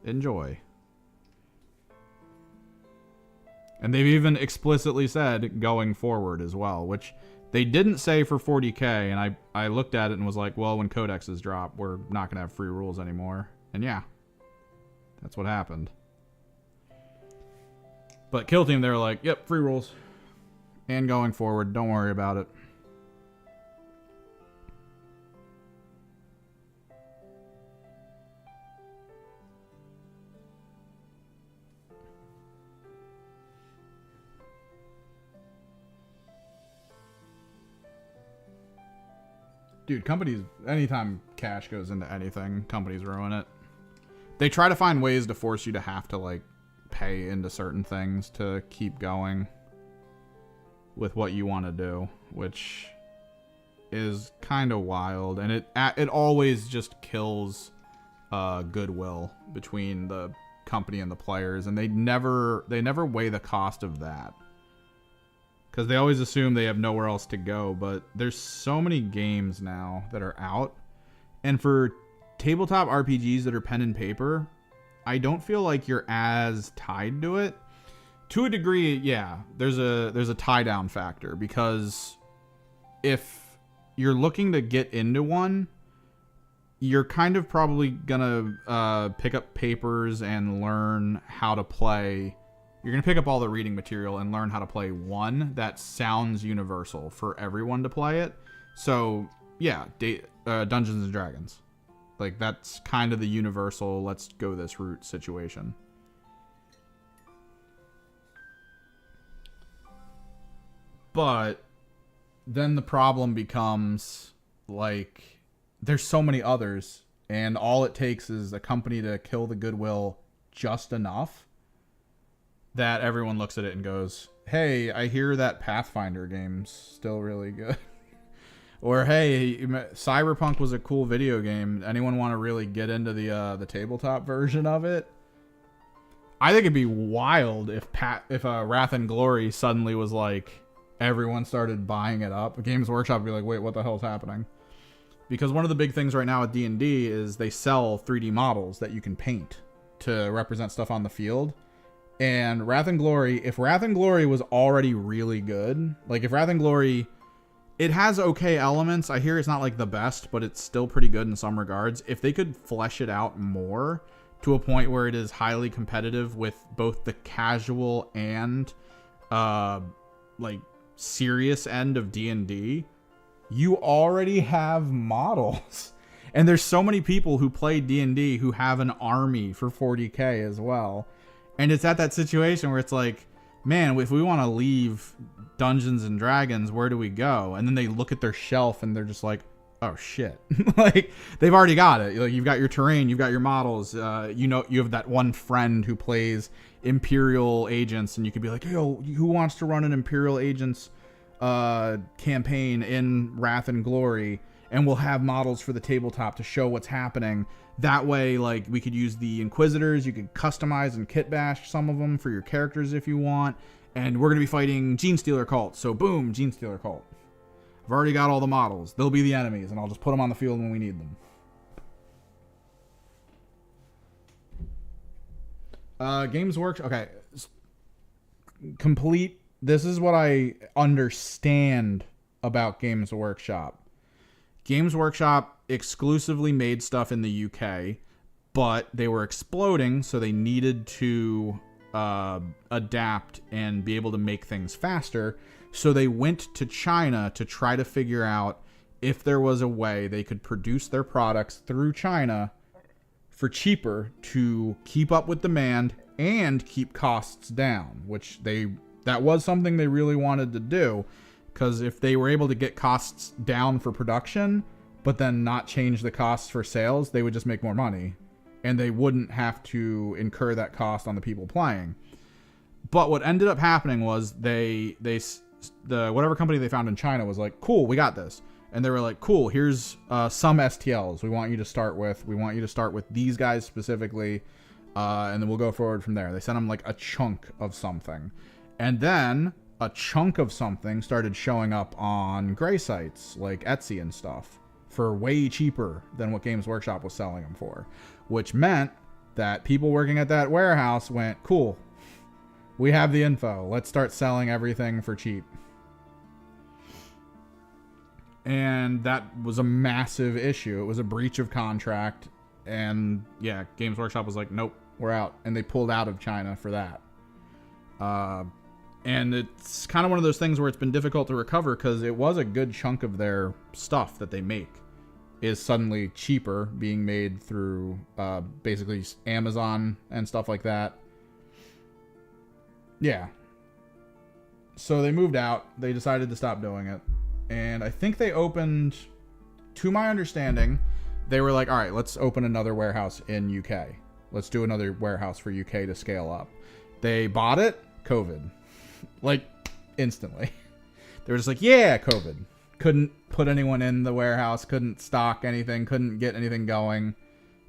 Enjoy. And they've even explicitly said going forward as well, which they didn't say for 40k, and I looked at it and was like, well, when codexes drop, we're not going to have free rules anymore. And yeah, that's what happened. But Kill Team, they were like, yep, free rules. And going forward, don't worry about it. Dude, companies, anytime cash goes into anything, companies ruin it. They try to find ways to force you to have to, like, pay into certain things to keep going with what you want to do, which is kind of wild. And it always just kills goodwill between the company and the players, and they never weigh the cost of that. Because they always assume they have nowhere else to go, but there's so many games now that are out. And for tabletop RPGs that are pen and paper, I don't feel like you're as tied to it. To a degree, yeah, there's a tie-down factor. Because if you're looking to get into one, you're kind of probably gonna pick up papers and learn how to play. You're going to pick up all the reading material and learn how to play one that sounds universal for everyone to play it. So, yeah, Dungeons and Dragons. Like, that's kind of the universal, let's go this route situation. But then the problem becomes, like, there's so many others, and all it takes is a company to kill the goodwill just enough that everyone looks at it and goes, hey, I hear that Pathfinder game's still really good. Or, hey, Cyberpunk was a cool video game. Anyone want to really get into the tabletop version of it? I think it'd be wild if Wrath and Glory suddenly was like, everyone started buying it up. Games Workshop would be like, wait, what the hell's happening? Because one of the big things right now with D&D is they sell 3D models that you can paint to represent stuff on the field. And Wrath and Glory, if Wrath and Glory was already really good, like if Wrath and Glory, it has okay elements. I hear it's not like the best, but it's still pretty good in some regards. If they could flesh it out more to a point where it is highly competitive with both the casual and like serious end of D&D, you already have models. And there's so many people who play D&D who have an army for 40K as well. And it's at that situation where it's like, man, if we want to leave Dungeons and Dragons, where do we go? And then they look at their shelf and they're just like, oh shit. Like, they've already got it. Like, you've got your terrain, you've got your models, you have that one friend who plays Imperial Agents, and you could be like, yo, who wants to run an Imperial Agents campaign in Wrath and Glory? And we'll have models for the tabletop to show what's happening. That way, like, we could use the Inquisitors. You could customize and kit bash some of them for your characters if you want. And we're going to be fighting GENESTEALER cult. So, boom, GENESTEALER cult. I've already got all the models. They'll be the enemies, and I'll just put them on the field when we need them. Games Workshop. Okay. Complete. This is what I understand about Games Workshop. Games Workshop exclusively made stuff in the UK, but they were exploding, so they needed to adapt and be able to make things faster. So they went to China to try to figure out if there was a way they could produce their products through China for cheaper to keep up with demand and keep costs down, which that was something they really wanted to do. Because if they were able to get costs down for production, but then not change the costs for sales, they would just make more money. And they wouldn't have to incur that cost on the people playing. But what ended up happening was the whatever company they found in China was like, cool, we got this. And they were like, cool, here's some STLs we want you to start with. We want you to start with these guys specifically, and then we'll go forward from there. They sent them like a chunk of something. And then a chunk of something started showing up on gray sites like Etsy and stuff for way cheaper than what Games Workshop was selling them for, which meant that people working at that warehouse went, cool, we have the info. Let's start selling everything for cheap. And that was a massive issue. It was a breach of contract. And yeah, Games Workshop was like, nope, we're out. And they pulled out of China for that. And it's kind of one of those things where it's been difficult to recover because it was a good chunk of their stuff that they make is suddenly cheaper, being made through basically Amazon and stuff like that. Yeah. So they moved out. They decided to stop doing it. And I think they opened, to my understanding, they were like, all right, let's open another warehouse in UK. Let's do another warehouse for UK to scale up. They bought it, COVID. Like, instantly. They were just like, yeah, COVID. Couldn't put anyone in the warehouse, couldn't stock anything, couldn't get anything going.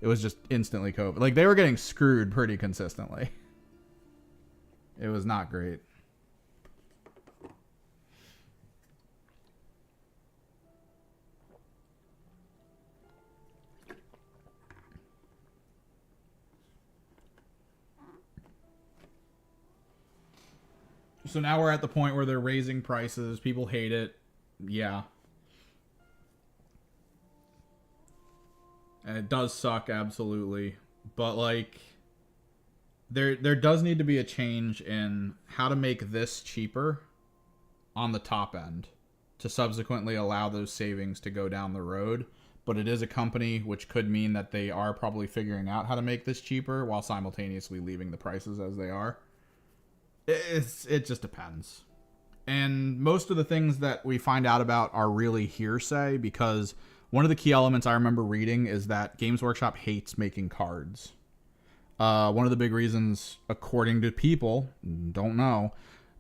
It was just instantly COVID. Like, they were getting screwed pretty consistently. It was not great. So now we're at the point where they're raising prices. People hate it. Yeah. And it does suck, absolutely. But, like, there does need to be a change in how to make this cheaper on the top end to subsequently allow those savings to go down the road. But it is a company, which could mean that they are probably figuring out how to make this cheaper while simultaneously leaving the prices as they are. It just depends. And most of the things that we find out about are really hearsay, because one of the key elements I remember reading is that Games Workshop hates making cards. One of the big reasons, according to people, don't know,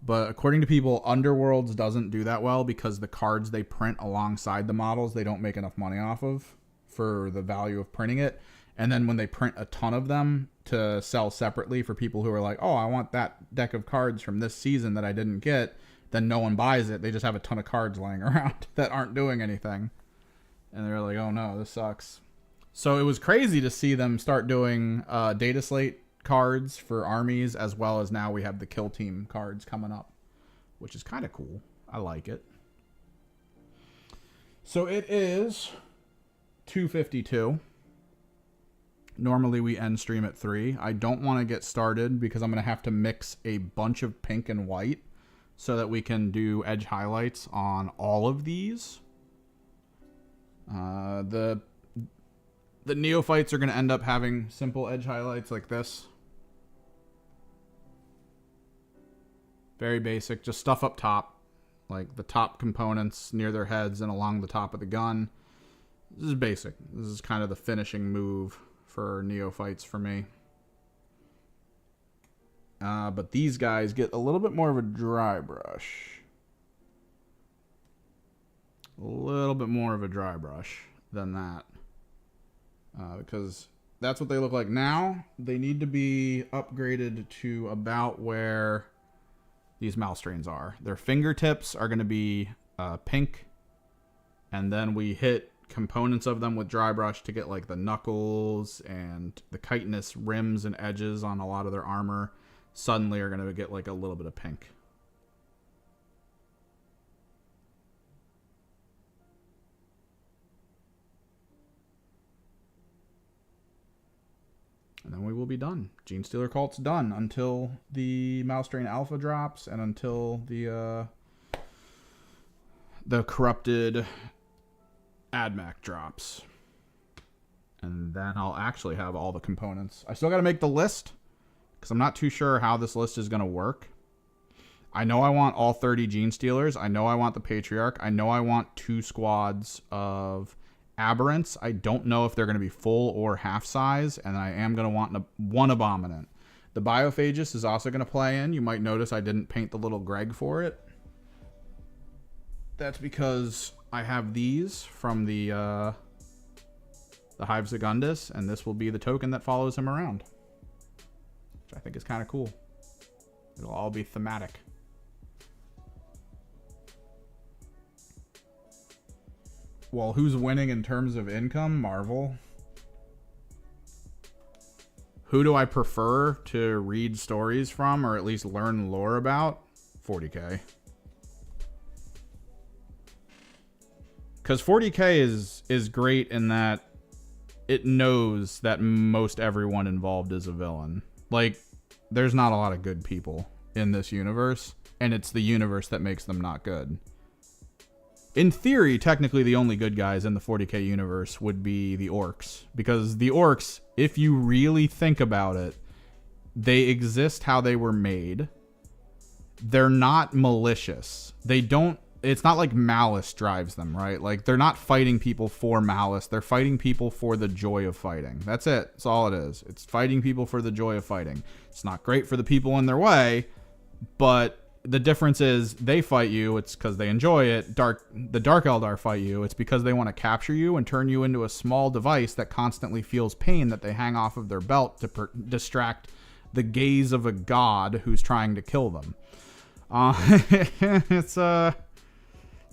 but according to people, Underworlds doesn't do that well because the cards they print alongside the models, they don't make enough money off of for the value of printing it. And then when they print a ton of them to sell separately for people who are like, oh, I want that deck of cards from this season that I didn't get, then no one buys it. They just have a ton of cards laying around that aren't doing anything. And they're like, oh no, this sucks. So it was crazy to see them start doing data slate cards for armies, as well as now we have the kill team cards coming up, which is kind of cool. I like it. So it is 2:52. Normally we end stream at 3. I don't want to get started because I'm going to have to mix a bunch of pink and white so that we can do edge highlights on all of these. The neophytes are going to end up having simple edge highlights like this. Very basic, just stuff up top, like the top components near their heads and along the top of the gun. This is basic. This is kind of the finishing move for neophytes for me. But these guys get a little bit more of a dry brush. A little bit more of a dry brush than that. Because that's what they look like now. They need to be upgraded to about where these mouse strains are. Their fingertips are going to be pink. And then we hit components of them with dry brush to get like the knuckles and the chitinous rims and edges on a lot of their armor. Suddenly are going to get like a little bit of pink. And then we will be done. Genestealer Cult's done until the Mouse Strain Alpha drops and until the corrupted AdMac drops. And then I'll actually have all the components. I still got to make the list because I'm not too sure how this list is going to work. I know I want all 30 Genestealers. I know I want the Patriarch. I know I want 2 squads of Aberrants. I don't know if they're going to be full or half size, and I am going to want 1 Abominant. The Biophagus is also going to play in. You might notice I didn't paint the little Greg for it. That's because I have these from the Hive Secundus, and this will be the token that follows him around, which I think is kind of cool. It'll all be thematic. Well, who's winning in terms of income? Marvel. Who do I prefer to read stories from, or at least learn lore about? 40K. Because 40K is great in that it knows that most everyone involved is a villain. Like, there's not a lot of good people in this universe, and it's the universe that makes them not good. In theory, technically the only good guys in the 40K universe would be the orcs. Because the orcs, if you really think about it, they exist how they were made. They're not malicious. They don't it's not like malice drives them, right? Like, they're not fighting people for malice. They're fighting people for the joy of fighting. That's it. That's all it is. It's fighting people for the joy of fighting. It's not great for the people in their way, but the difference is they fight you. It's because they enjoy it. The Dark Eldar fight you. It's because they want to capture you and turn you into a small device that constantly feels pain that they hang off of their belt to distract the gaze of a god who's trying to kill them. It's a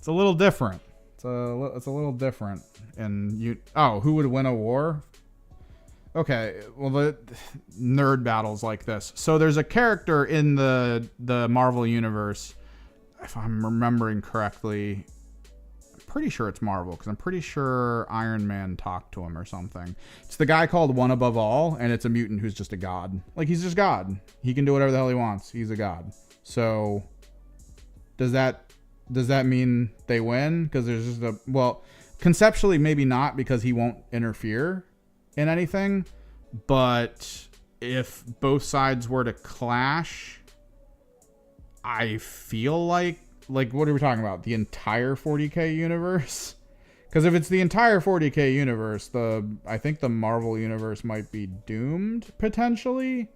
little different. It's a little different. And who would win a war? Okay, well, the nerd battles like this. So there's a character in the Marvel universe, if I'm remembering correctly. I'm pretty sure it's Marvel, because I'm pretty sure Iron Man talked to him or something. It's the guy called One Above All, and it's a mutant who's just a god. Like, he's just God. He can do whatever the hell he wants. He's a god. So, does that mean they win? Because there's just conceptually maybe not, because he won't interfere in anything. But if both sides were to clash, I feel like what are we talking about? The entire 40K universe? Because if it's the entire 40K universe, I think the Marvel universe might be doomed, potentially.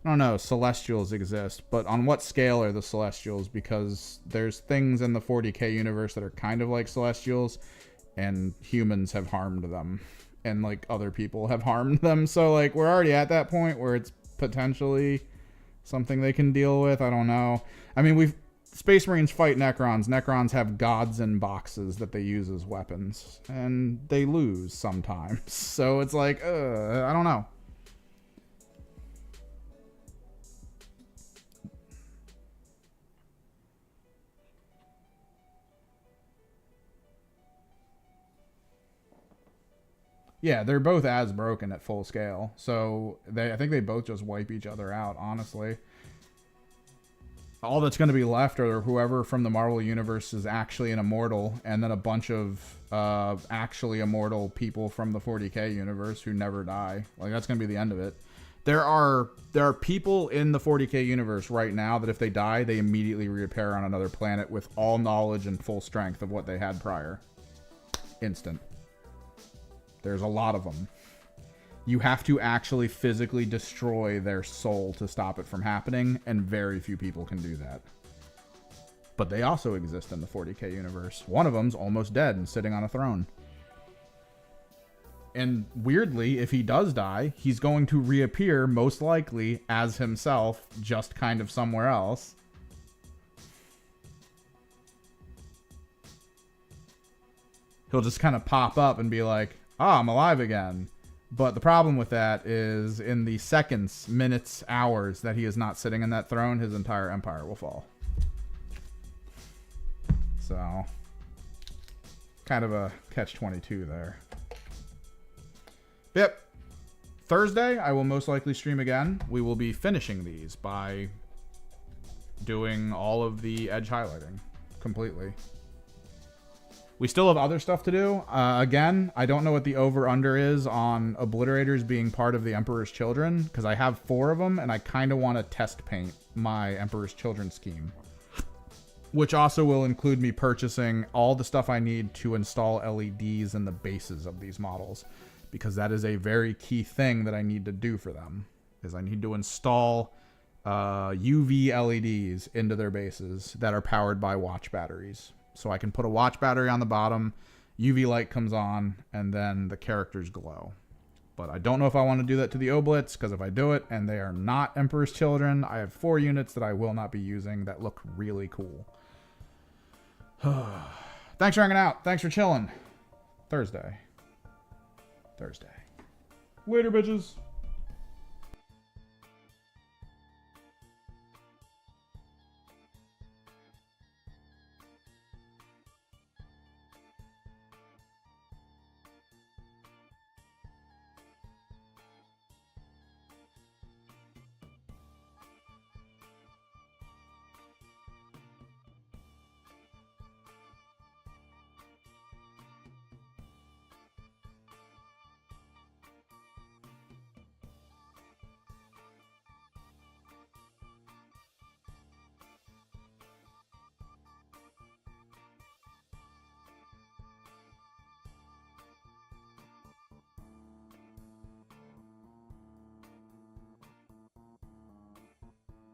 I don't know. Celestials exist, but on what scale are the Celestials? Because there's things in the 40K universe that are kind of like Celestials, and humans have harmed them, and like other people have harmed them. So like we're already at that point where it's potentially something they can deal with. I don't know. I mean, Space Marines fight Necrons. Necrons have gods in boxes that they use as weapons, and they lose sometimes. So it's like, I don't know. Yeah, they're both as broken at full scale. So I think they both just wipe each other out, honestly. All that's going to be left are whoever from the Marvel universe is actually an immortal, and then a bunch of actually immortal people from the 40K universe who never die. Like, that's going to be the end of it. There are people in the 40K universe right now that if they die, they immediately reappear on another planet with all knowledge and full strength of what they had prior. Instant. There's a lot of them. You have to actually physically destroy their soul to stop it from happening, and very few people can do that. But they also exist in the 40K universe. One of them's almost dead and sitting on a throne. And weirdly, if he does die, he's going to reappear, most likely, as himself, just kind of somewhere else. He'll just kind of pop up and be like, I'm alive again. But the problem with that is in the seconds, minutes, hours that he is not sitting in that throne, his entire empire will fall. So, kind of a catch-22 there. Yep. Thursday, I will most likely stream again. We will be finishing these by doing all of the edge highlighting completely. We still have other stuff to do. Again, I don't know what the over-under is on obliterators being part of the Emperor's Children, because I have 4 of them, and I kind of want to test paint my Emperor's Children scheme. Which also will include me purchasing all the stuff I need to install LEDs in the bases of these models, because that is a very key thing that I need to do for them, is I need to install UV LEDs into their bases that are powered by watch batteries. So I can put a watch battery on the bottom, UV light comes on, and then the characters glow. But I don't know if I want to do that to the Oblits, because if I do it and they are not Emperor's Children, I have 4 units that I will not be using that look really cool. Thanks for hanging out. Thanks for chilling. Thursday. Later, bitches.